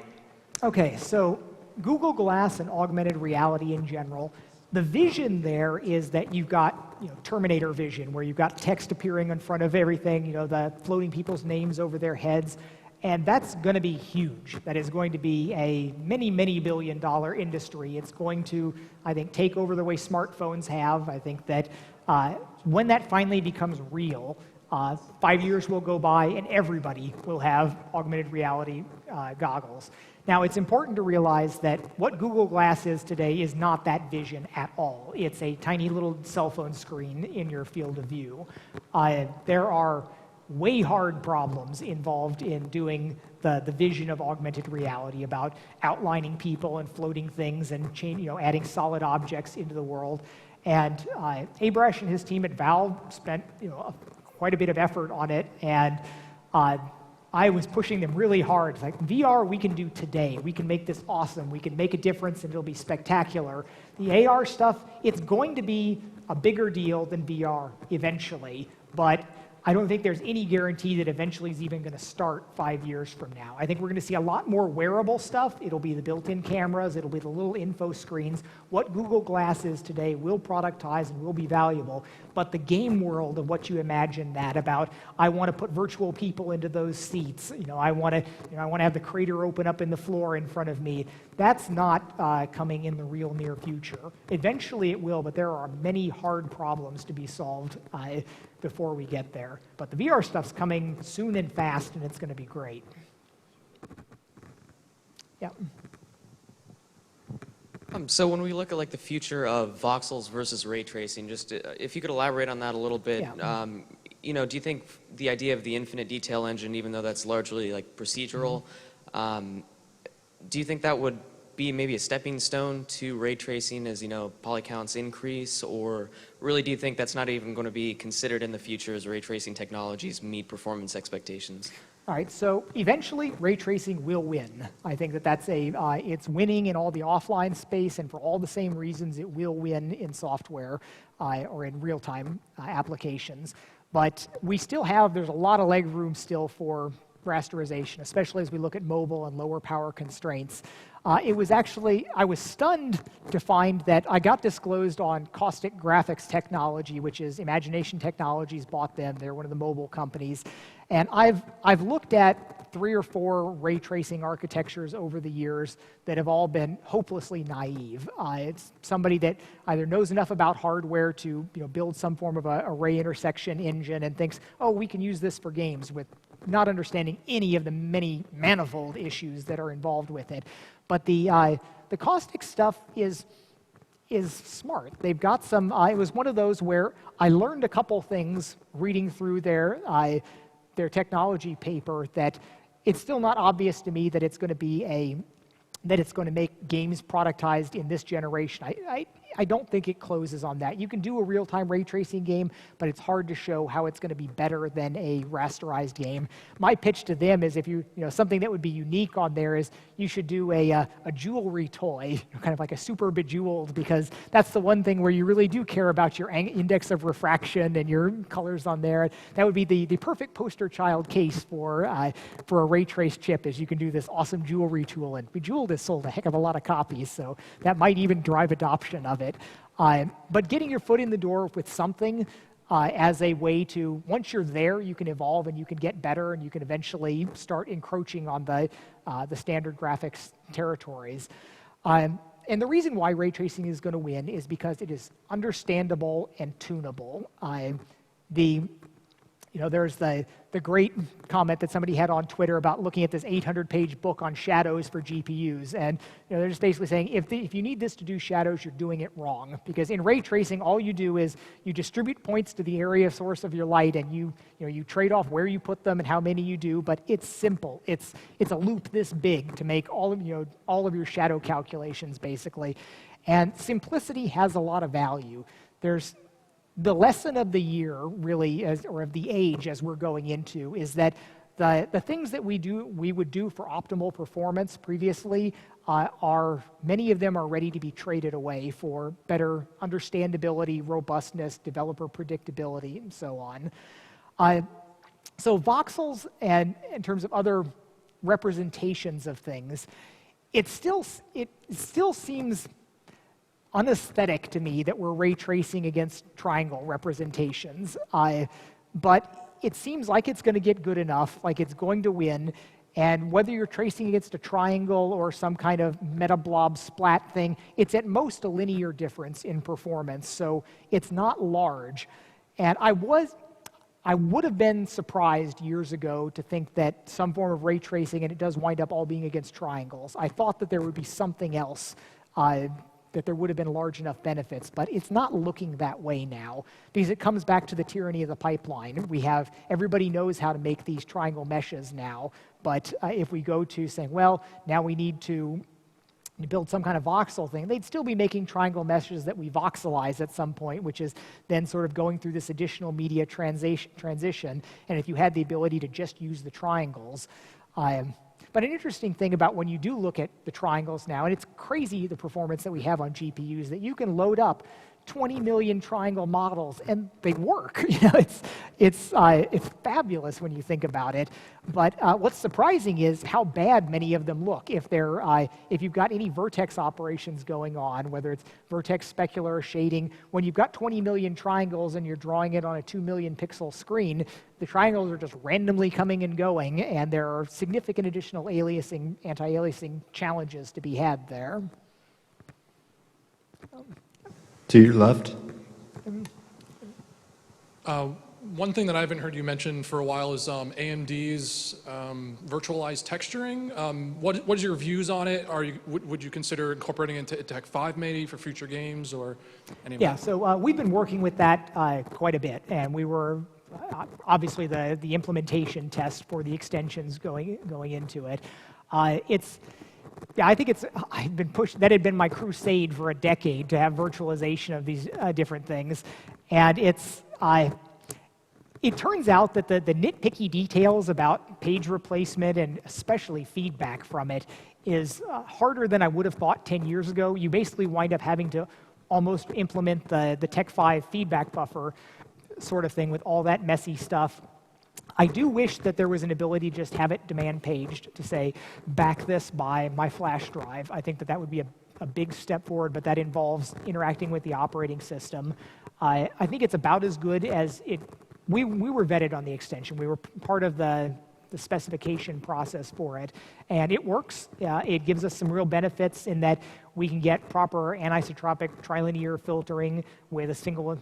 Okay, so Google Glass and augmented reality in general, the vision there is that you've got Terminator vision, where you've got text appearing in front of everything, the floating people's names over their heads. And that's going to be huge. That is going to be a many, many billion-dollar industry. It's going to, I think, take over the way smartphones have. I think that when that finally becomes real, 5 years will go by and everybody will have augmented reality goggles. Now, it's important to realize that what Google Glass is today is not that vision at all. It's a tiny little cell phone screen in your field of view. There are way hard problems involved in doing the vision of augmented reality, about outlining people and floating things and adding solid objects into the world. And Abrash and his team at Valve spent quite a bit of effort on it, and I was pushing them really hard. It's like, VR we can do today. We can make this awesome. We can make a difference and it'll be spectacular. The AR stuff, it's going to be a bigger deal than VR eventually, but I don't think there's any guarantee that eventually is even going to start 5 years from now. I think we're going to see a lot more wearable stuff. It'll be the built-in cameras. It'll be the little info screens. What Google Glass is today will productize and will be valuable. But the game world of what you imagine that about, I want to put virtual people into those seats. I want to have the crater open up in the floor in front of me. That's not coming in the real near future. Eventually it will, but there are many hard problems to be solved before we get there. But the VR stuff's coming soon and fast, and it's going to be great. Yeah. So when we look at the future of voxels versus ray tracing, just if you could elaborate on that a little bit. Yeah. Do you think the idea of the infinite detail engine, even though that's largely procedural, do you think that would be maybe a stepping stone to ray tracing as poly counts increase, or really do you think that's not even going to be considered in the future as ray tracing technologies meet performance expectations? All right, so eventually ray tracing will win. I think that's it's winning in all the offline space, and for all the same reasons it will win in software or in real-time applications. But there's a lot of leg room still for rasterization, especially as we look at mobile and lower power constraints. I was stunned to find that I got disclosed on Caustic Graphics Technology, which is Imagination Technologies bought them. They're one of the mobile companies. And I've looked at 3 or 4 ray tracing architectures over the years that have all been hopelessly naive. It's somebody that either knows enough about hardware to build some form of a ray intersection engine and thinks, oh, we can use this for games, with not understanding any of the many manifold issues that are involved with it. But the caustic stuff is smart. They've got some. It was one of those where I learned a couple things reading through their technology paper that it's still not obvious to me that it's going to make games productized in this generation. I don't think it closes on that. You can do a real-time ray tracing game, but it's hard to show how it's going to be better than a rasterized game. My pitch to them is something that would be unique on there is you should do a jewelry toy, kind of like a super bejeweled, because that's the one thing where you really do care about your index of refraction and your colors on there. That would be the perfect poster child case for a ray trace chip, is you can do this awesome jewelry tool, and Bejeweled has sold a heck of a lot of copies, so that might even drive adoption of it. But getting your foot in the door with something as a way to, once you're there, you can evolve and you can get better and you can eventually start encroaching on the standard graphics territories. And the reason why ray tracing is going to win is because it is understandable and tunable. There's the great comment that somebody had on Twitter about looking at this 800-page book on shadows for GPUs, and they're just basically saying if you need this to do shadows, you're doing it wrong, because in ray tracing, all you do is you distribute points to the area source of your light, and you trade off where you put them and how many you do. But it's simple. It's a loop this big to make all of your shadow calculations basically, and simplicity has a lot of value. There's the lesson of the year, really, or of the age as we're going into, is that the things that we would do for optimal performance previously many of them are ready to be traded away for better understandability, robustness, developer predictability, and so on. So voxels, and in terms of other representations of things, it still seems unaesthetic to me that we're ray tracing against triangle representations, but it seems like it's going to get good enough, like it's going to win, and whether you're tracing against a triangle or some kind of meta blob splat thing, it's at most a linear difference in performance, so it's not large. And I would have been surprised years ago to think that some form of ray tracing, and it does wind up all being against triangles. I thought that there would be something else, that there would have been large enough benefits, but it's not looking that way now, because it comes back to the tyranny of the pipeline. Everybody knows how to make these triangle meshes now, but if we go to saying, well, now we need to build some kind of voxel thing, they'd still be making triangle meshes that we voxelize at some point, which is then sort of going through this additional media transition. And if you had the ability to just use the triangles. But an interesting thing about when you do look at the triangles now, and it's crazy the performance that we have on GPUs, that you can load up 20 million triangle models and they work. It's fabulous when you think about it. But what's surprising is how bad many of them look. If you've got any vertex operations going on, whether it's vertex specular or shading, when you've got 20 million triangles and you're drawing it on a 2 million pixel screen, the triangles are just randomly coming and going, and there are significant additional aliasing, anti-aliasing challenges to be had there. To your left. One thing that I haven't heard you mention for a while is AMD's virtualized texturing. What is your views on it? Would you consider incorporating it into Tech 5 maybe for future games or any of that? Yeah, so we've been working with that quite a bit, and we were obviously the implementation test for the extensions going into it. Yeah, I think I've been pushed, that had been my crusade for a decade to have virtualization of these different things. And it turns out that the nitpicky details about page replacement and especially feedback from it is harder than I would have thought 10 years ago. You basically wind up having to almost implement the Tech 5 feedback buffer sort of thing with all that messy stuff. I do wish that there was an ability to just have it demand paged to say, back this by my flash drive. I think that would be a big step forward, but that involves interacting with the operating system. I think it's about as good as it. We were vetted on the extension. We were part of the specification process for it, and it works. It gives us some real benefits in that we can get proper anisotropic trilinear filtering with a single,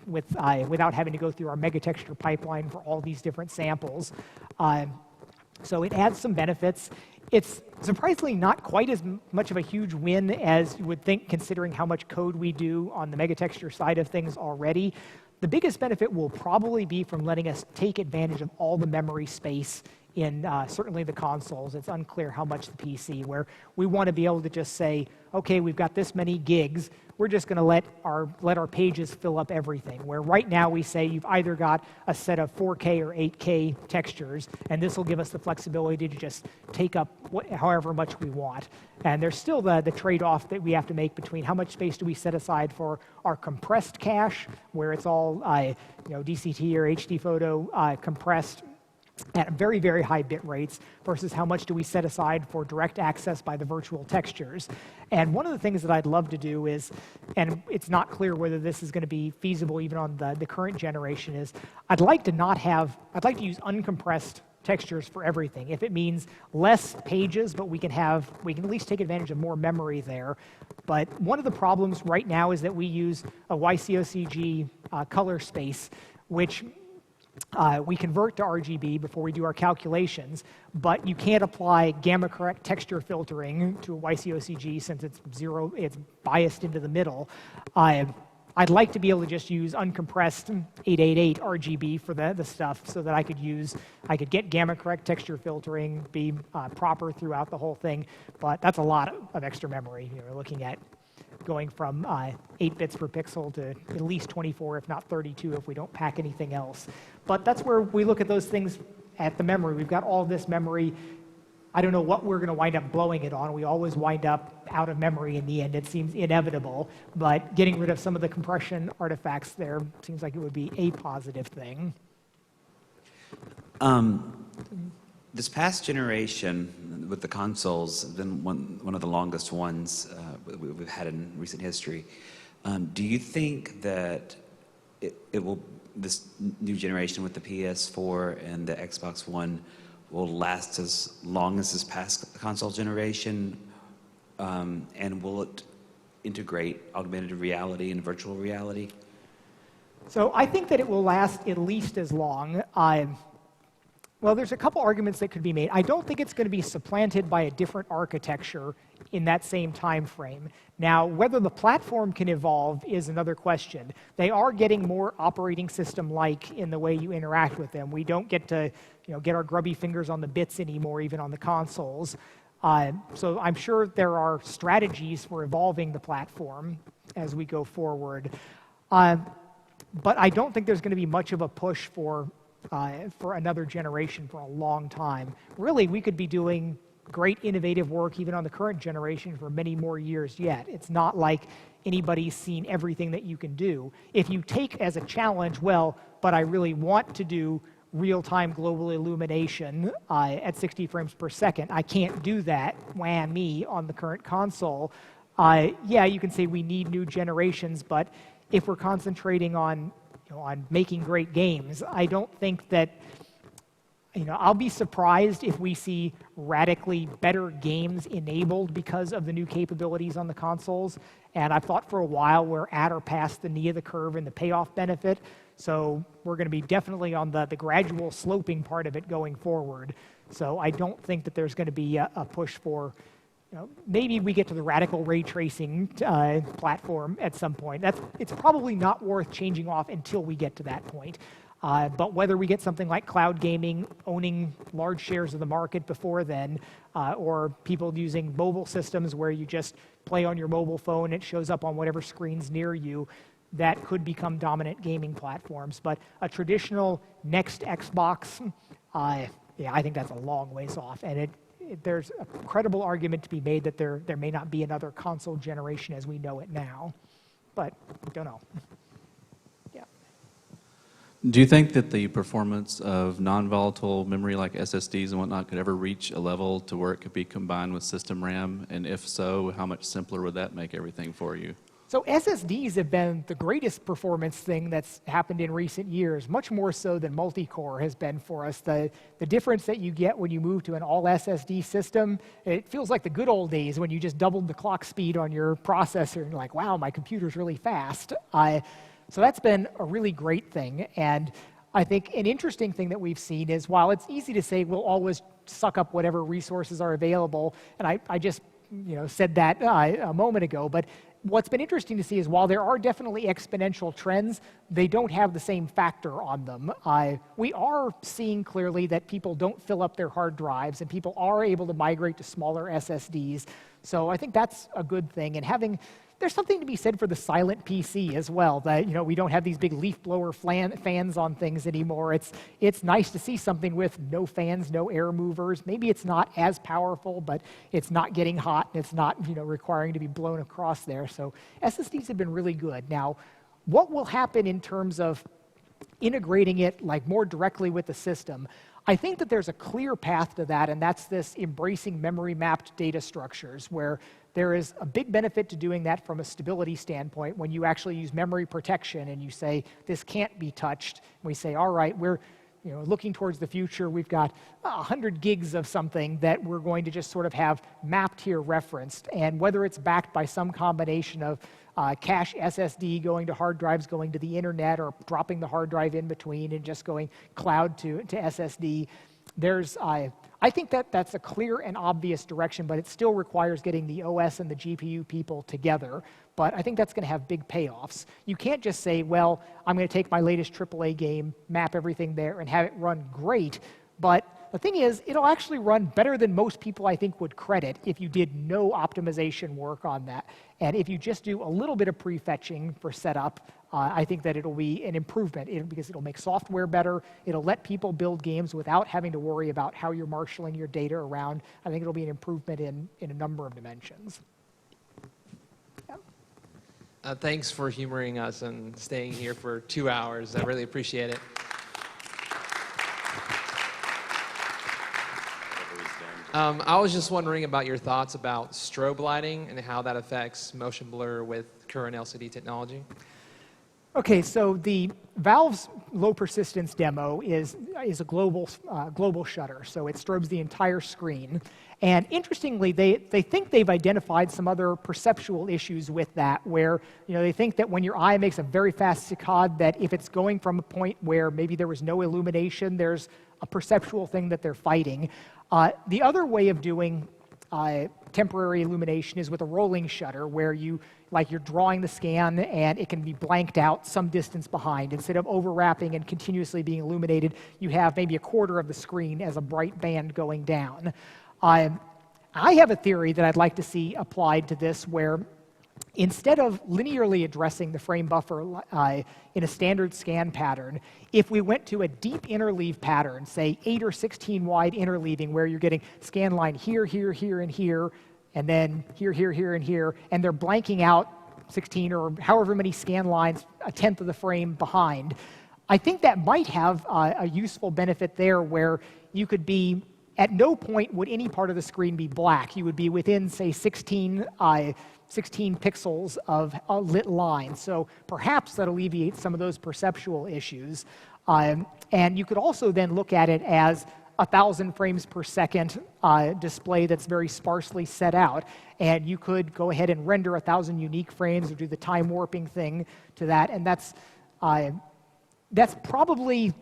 without having to go through our megatexture pipeline for all these different samples. So it adds some benefits. It's surprisingly not quite as much of a huge win as you would think, considering how much code we do on the megatexture side of things already. The biggest benefit will probably be from letting us take advantage of all the memory space in certainly the consoles. It's unclear how much the PC, where we want to be able to just say, okay, we've got this many gigs, we're just going to let our pages fill up everything. Where right now we say you've either got a set of 4K or 8K textures, and this will give us the flexibility to just take up however much we want. And there's still the trade-off that we have to make between how much space do we set aside for our compressed cache, where it's all DCT or HD photo compressed at very, very high bit rates, versus how much do we set aside for direct access by the virtual textures. And one of the things that I'd love to do is, and it's not clear whether this is going to be feasible even on the current generation, is I'd like to use uncompressed textures for everything. If it means less pages, but we can at least take advantage of more memory there. But one of the problems right now is that we use a YCOCG color space, which we convert to RGB before we do our calculations, but you can't apply gamma correct texture filtering to a YCOCG since it's biased into the middle. I'd like to be able to just use uncompressed 888 RGB for the stuff, so that I could get gamma correct texture filtering, be proper throughout the whole thing, but that's a lot of extra memory. We're looking at going from 8 bits per pixel to at least 24, if not 32, if we don't pack anything else. But that's where we look at those things at the memory. We've got all this memory. I don't know what we're going to wind up blowing it on. We always wind up out of memory in the end. It seems inevitable. But getting rid of some of the compression artifacts there seems like it would be a positive thing. This past generation with the consoles has been one of the longest ones we've had in recent history. Do you think that this new generation with the PS4 and the Xbox One will last as long as this past console generation? And will it integrate augmented reality and virtual reality? So I think that it will last at least as long. Well, there's a couple arguments that could be made. I don't think it's going to be supplanted by a different architecture in that same time frame. Now, whether the platform can evolve is another question. They are getting more operating system-like in the way you interact with them. We don't get to get our grubby fingers on the bits anymore, even on the consoles. So I'm sure there are strategies for evolving the platform as we go forward. But I don't think there's going to be much of a push for another generation for a long time. Really, we could be doing great innovative work even on the current generation for many more years yet. It's not like anybody's seen everything that you can do. If you take as a challenge, well, but I really want to do real-time global illumination at 60 frames per second, I can't do that, whammy, on the current console. Yeah, you can say we need new generations, but if we're concentrating on making great games, I don't think that, I'll be surprised if we see radically better games enabled because of the new capabilities on the consoles. And I've thought for a while we're at or past the knee of the curve in the payoff benefit. So we're going to be definitely on the gradual sloping part of it going forward. So I don't think that there's going to be a push for, maybe we get to the radical ray tracing platform at some point. It's probably not worth changing off until we get to that point. But whether we get something like cloud gaming owning large shares of the market before then, or people using mobile systems where you just play on your mobile phone, it shows up on whatever screen's near you, that could become dominant gaming platforms. But a traditional next Xbox, yeah, I think that's a long ways off. And there's a credible argument to be made that there may not be another console generation as we know it now. But don't know. Yeah. Do you think that the performance of non-volatile memory like SSDs and whatnot could ever reach a level to where it could be combined with system RAM? And if so, how much simpler would that make everything for you? So SSDs have been the greatest performance thing that's happened in recent years, much more so than multi-core has been for us. The difference that you get when you move to an all SSD system, it feels like the good old days when you just doubled the clock speed on your processor and you're like, wow, my computer's really fast. So that's been a really great thing. And I think an interesting thing that we've seen is while it's easy to say we'll always suck up whatever resources are available, and I just said that a moment ago, but what's been interesting to see is while there are definitely exponential trends, they don't have the same factor on them. We are seeing clearly that people don't fill up their hard drives and people are able to migrate to smaller SSDs. So I think that's a good thing. And there's something to be said for the silent PC as well, that we don't have these big leaf blower fans on things anymore. It's nice to see something with no fans, no air movers. Maybe it's not as powerful, but it's not getting hot and it's not requiring to be blown across there. So SSDs have been really good. Now, what will happen in terms of integrating it more directly with the system? I think that there's a clear path to that, and that's this embracing memory-mapped data structures, where there is a big benefit to doing that from a stability standpoint when you actually use memory protection and you say, this can't be touched. And we say, all right, we're looking towards the future. We've got 100 gigs of something that we're going to just sort of have mapped here, referenced. And whether it's backed by some combination of cache SSD going to hard drives, going to the internet, or dropping the hard drive in between and just going cloud to SSD, I think that's a clear and obvious direction, but it still requires getting the OS and the GPU people together. But I think that's going to have big payoffs. You can't just say, well, I'm going to take my latest AAA game, map everything there, and have it run great. But the thing is, it'll actually run better than most people, I think, would credit if you did no optimization work on that. And if you just do a little bit of prefetching for setup, I think that it'll be an improvement because it'll make software better. It'll let people build games without having to worry about how you're marshaling your data around. I think it'll be an improvement in a number of dimensions. Yeah. Thanks for humoring us and staying here for 2 hours. I really appreciate it. I was just wondering about your thoughts about strobe lighting and how that affects motion blur with current LCD technology. Okay, so the Valve's low persistence demo is a global shutter, so it strobes the entire screen. And interestingly, they think they've identified some other perceptual issues with that, where they think that when your eye makes a very fast saccade, that if it's going from a point where maybe there was no illumination, there's a perceptual thing that they're fighting. The other way of doing temporary illumination is with a rolling shutter, where you're drawing the scan and it can be blanked out some distance behind. Instead of overwrapping and continuously being illuminated, you have maybe a quarter of the screen as a bright band going down. I have a theory that I'd like to see applied to this, where instead of linearly addressing the frame buffer in a standard scan pattern, if we went to a deep interleave pattern, say 8 or 16 wide interleaving, where you're getting scan line here, here, here, and here, and then here, here, here, and here, and they're blanking out 16 or however many scan lines, a tenth of the frame behind, I think that might have a useful benefit there, where you could be, at no point would any part of the screen be black. You would be within, say, 16 pixels of a lit line. So perhaps that alleviates some of those perceptual issues. And you could also then look at it as 1,000 frames per second display that's very sparsely set out. And you could go ahead and render 1,000 unique frames or do the time warping thing to that. And that's probably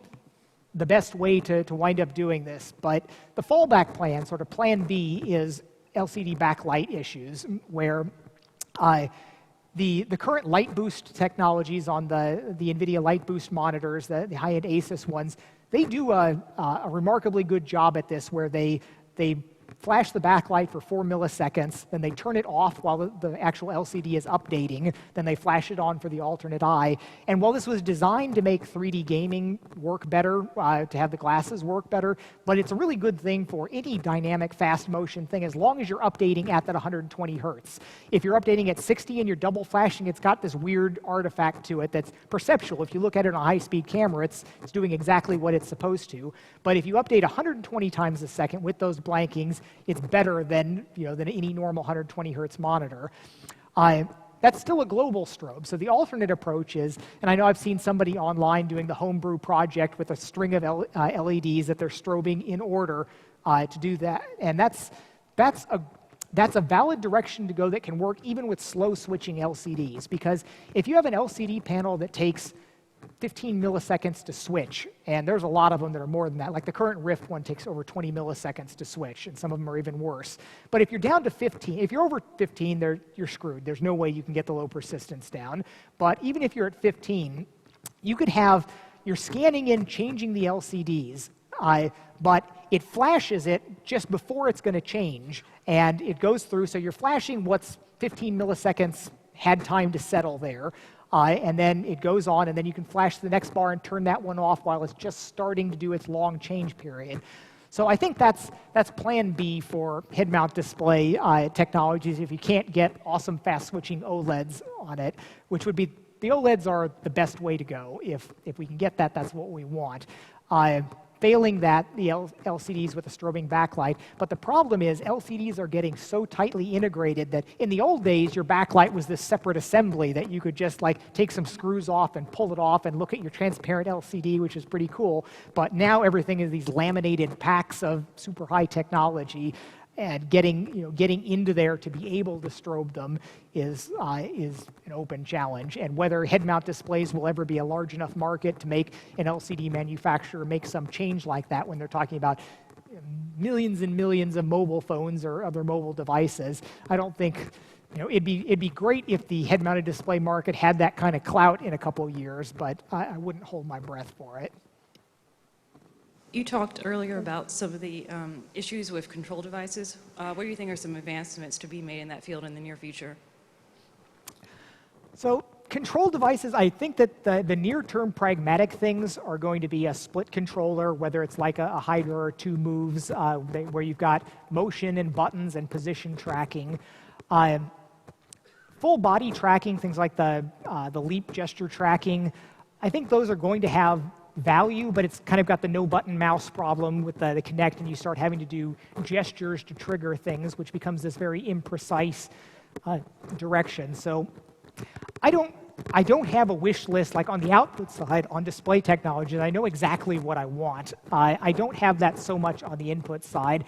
the best way to wind up doing this. But the fallback plan, sort of plan B, is LCD backlight issues, where the current light boost technologies on the NVIDIA light boost monitors, the high-end Asus ones, they do a remarkably good job at this, where they flash the backlight for 4 milliseconds, then they turn it off while the actual LCD is updating, then they flash it on for the alternate eye. And while this was designed to make 3D gaming work better, to have the glasses work better, but it's a really good thing for any dynamic fast motion thing, as long as you're updating at that 120 hertz. If you're updating at 60 and you're double flashing, it's got this weird artifact to it that's perceptual. If you look at it on a high-speed camera, it's doing exactly what it's supposed to. But if you update 120 times a second with those blankings, it's better than any normal 120 hertz monitor. That's still a global strobe. So the alternate approach is, and I know I've seen somebody online doing the homebrew project with a string of LEDs that they're strobing in order to do that. And that's a valid direction to go that can work even with slow switching LCDs. Because if you have an LCD panel that takes 15 milliseconds to switch, and there's a lot of them that are more than that. Like the current Rift one takes over 20 milliseconds to switch, and some of them are even worse. But if you're down to 15, if you're over 15, you're screwed. There's no way you can get the low persistence down. But even if you're at 15, you could have, you're scanning in, changing the LCDs, but it flashes it just before it's going to change, and it goes through, so you're flashing what's 15 milliseconds had time to settle there. And then it goes on, and then you can flash the next bar and turn that one off while it's just starting to do its long change period. So I think that's plan B for head-mount display technologies if you can't get awesome fast-switching OLEDs on it, which would be, the OLEDs are the best way to go. If we can get that, that's what we want. Failing that, the LCDs with a strobing backlight. But the problem is LCDs are getting so tightly integrated that in the old days, your backlight was this separate assembly that you could just take some screws off and pull it off and look at your transparent LCD, which is pretty cool. But now everything is these laminated packs of super high technology, and getting into there to be able to strobe them is an open challenge. And whether head-mount displays will ever be a large enough market to make an LCD manufacturer make some change like that when they're talking about millions and millions of mobile phones or other mobile devices, I don't think. It'd be great if the head-mounted display market had that kind of clout in a couple of years, but I wouldn't hold my breath for it. You talked earlier about some of the issues with control devices. What do you think are some advancements to be made in that field in the near future? So control devices, I think that the near-term pragmatic things are going to be a split controller, whether it's like a Hydra or two moves, where you've got motion and buttons and position tracking. Full body tracking, things like the leap gesture tracking, I think those are going to have value, but it's kind of got the no button mouse problem with the Kinect, and you start having to do gestures to trigger things, which becomes this very imprecise direction. So I don't have a wish list like on the output side on display technology. I know exactly what I want. I don't have that so much on the input side.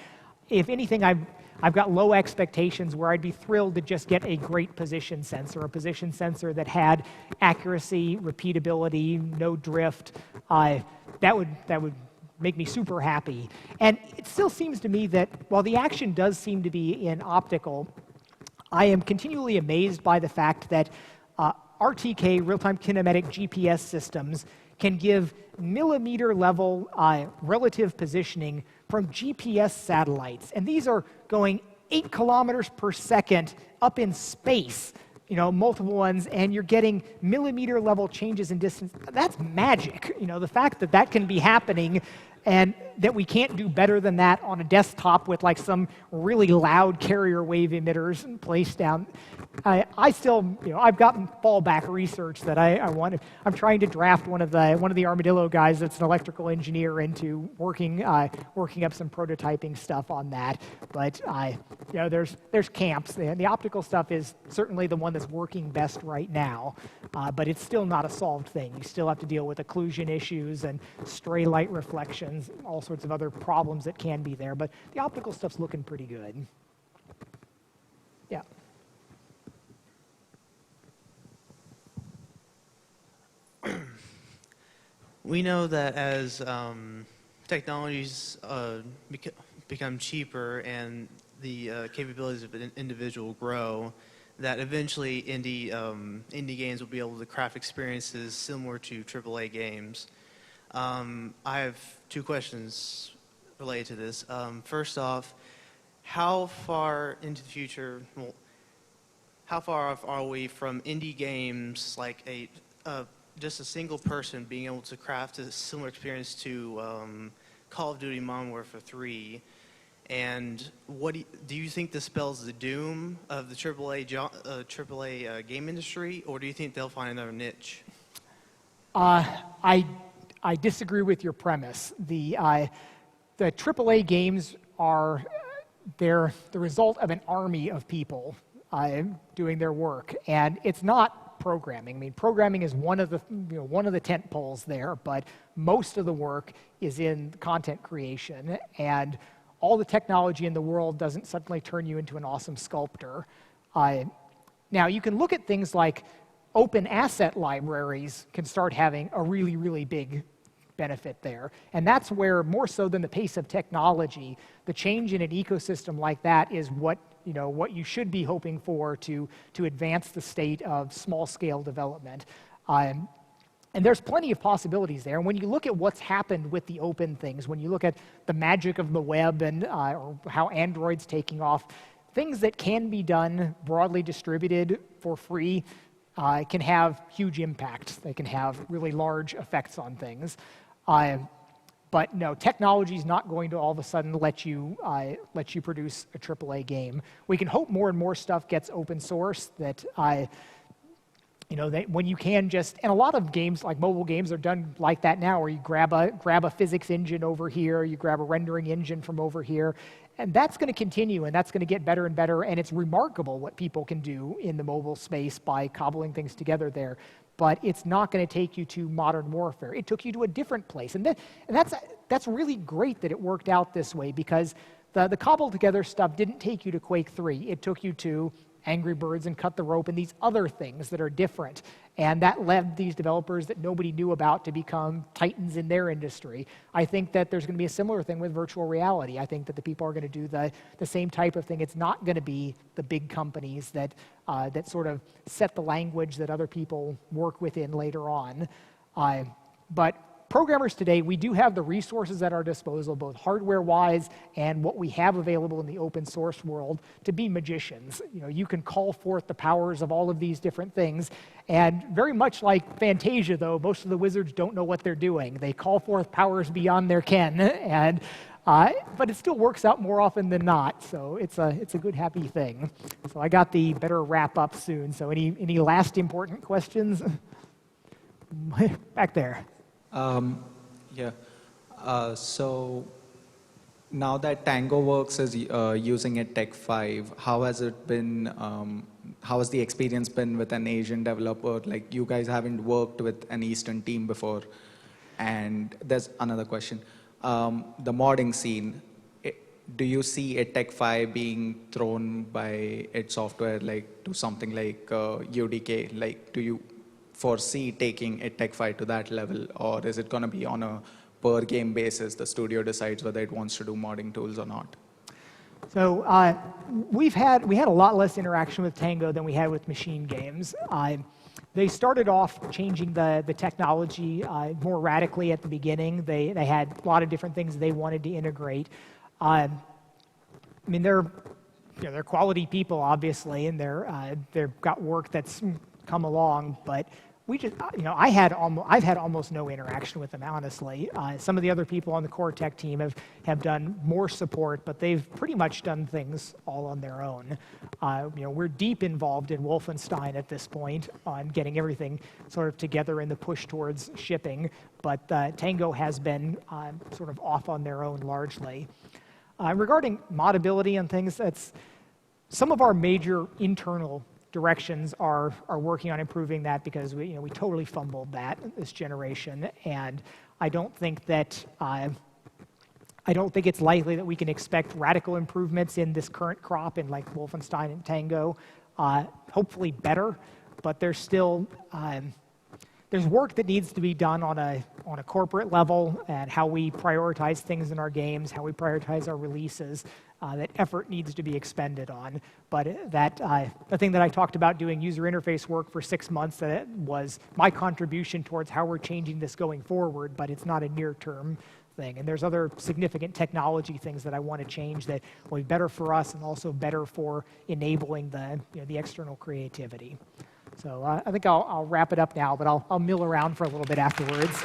If anything, I've got low expectations where I'd be thrilled to just get a great position sensor, a position sensor that had accuracy, repeatability, no drift. That would make me super happy. And it still seems to me that while the action does seem to be in optical, I am continually amazed by the fact that RTK, real-time kinematic GPS systems, can give millimeter-level relative positioning from GPS satellites. And these are going 8 kilometers per second up in space, multiple ones, and you're getting millimeter-level changes in distance. That's magic. The fact that that can be happening and that we can't do better than that on a desktop with like some really loud carrier wave emitters placed down. I still, I've gotten fallback research that I want. I'm trying to draft one of the Armadillo guys that's an electrical engineer into working up some prototyping stuff on that. But there's camps. The optical stuff is certainly the one that's working best right now, but it's still not a solved thing. You still have to deal with occlusion issues and stray light reflections, all sorts of other problems that can be there. But the optical stuff's looking pretty good. Yeah. We know that as technologies become cheaper and the capabilities of an individual grow, that eventually indie games will be able to craft experiences similar to AAA games. I have 2 questions related to this. First off, how far into the future, how far off are we from indie games like just a single person being able to craft a similar experience to Call of Duty Modern Warfare 3? And what do you think this spells the doom of the AAA game industry, or do you think they'll find another niche? I disagree with your premise. The AAA games are they're the result of an army of people doing their work, and it's not programming. I mean, programming is one of the tent poles there, but most of the work is in content creation, and all the technology in the world doesn't suddenly turn you into an awesome sculptor. Now, you can look at things like open asset libraries can start having a really, really big benefit there. And that's where, more so than the pace of technology, the change in an ecosystem like that is what you should be hoping for to advance the state of small-scale development. And there's plenty of possibilities there. And when you look at what's happened with the open things, when you look at the magic of the web and or how Android's taking off, things that can be done broadly distributed for free can have huge impact. They can have really large effects on things. But no, technology is not going to all of a sudden let you produce a AAA game. We can hope more and more stuff gets open source. That when you can just, and a lot of games like mobile games are done like that now, where you grab a physics engine over here, you grab a rendering engine from over here, and that's going to continue, and that's going to get better and better. And it's remarkable what people can do in the mobile space by cobbling things together there. But it's not going to take you to modern warfare. It took you to a different place. And that's really great that it worked out this way, because the cobbled together stuff didn't take you to Quake 3. It took you to Angry Birds and Cut the Rope and these other things that are different. And that led these developers that nobody knew about to become titans in their industry. I think that there's going to be a similar thing with virtual reality. I think that the people are going to do the same type of thing. It's not going to be the big companies that sort of set the language that other people work within later on. But programmers today, we do have the resources at our disposal, both hardware-wise and what we have available in the open source world, to be magicians. You can call forth the powers of all of these different things, and very much like Fantasia, though, most of the wizards don't know what they're doing. They call forth powers beyond their ken, and but it still works out more often than not. So it's a good, happy thing. So I got the better wrap up soon. So any last important questions? Back there. So now that TangoWorks is using it Tech 5, how has it been how has the experience been with an Asian developer? Like, you guys haven't worked with an Eastern team before. And there's another question. The modding scene, do you see EdTech5 being thrown by id Software like to something like UDK? Like, do you foresee taking EdTech5 to that level, or is it going to be on a per game basis? The studio decides whether it wants to do modding tools or not. So we had a lot less interaction with Tango than we had with machine games. They started off changing the technology more radically at the beginning. They had a lot of different things they wanted to integrate. I mean, they're quality people, obviously, and they've got work that's come along, but we just, I've had almost no interaction with them, honestly. Some of the other people on the core tech team have done more support, but they've pretty much done things all on their own. We're deep involved in Wolfenstein at this point on getting everything sort of together in the push towards shipping, but Tango has been sort of off on their own largely. Regarding modability and things, that's some of our major internal directions are working on improving that, because we totally fumbled that this generation, and I don't think it's likely that we can expect radical improvements in this current crop in like Wolfenstein and Tango. Hopefully better, but there's still there's work that needs to be done on a corporate level, and how we prioritize things in our games, how we prioritize our releases. That effort needs to be expended on. But the thing that I talked about, doing user interface work for 6 months, that was my contribution towards how we're changing this going forward, but it's not a near-term thing. And there's other significant technology things that I want to change that will be better for us and also better for enabling the external creativity. So I think I'll wrap it up now, but I'll mill around for a little bit afterwards.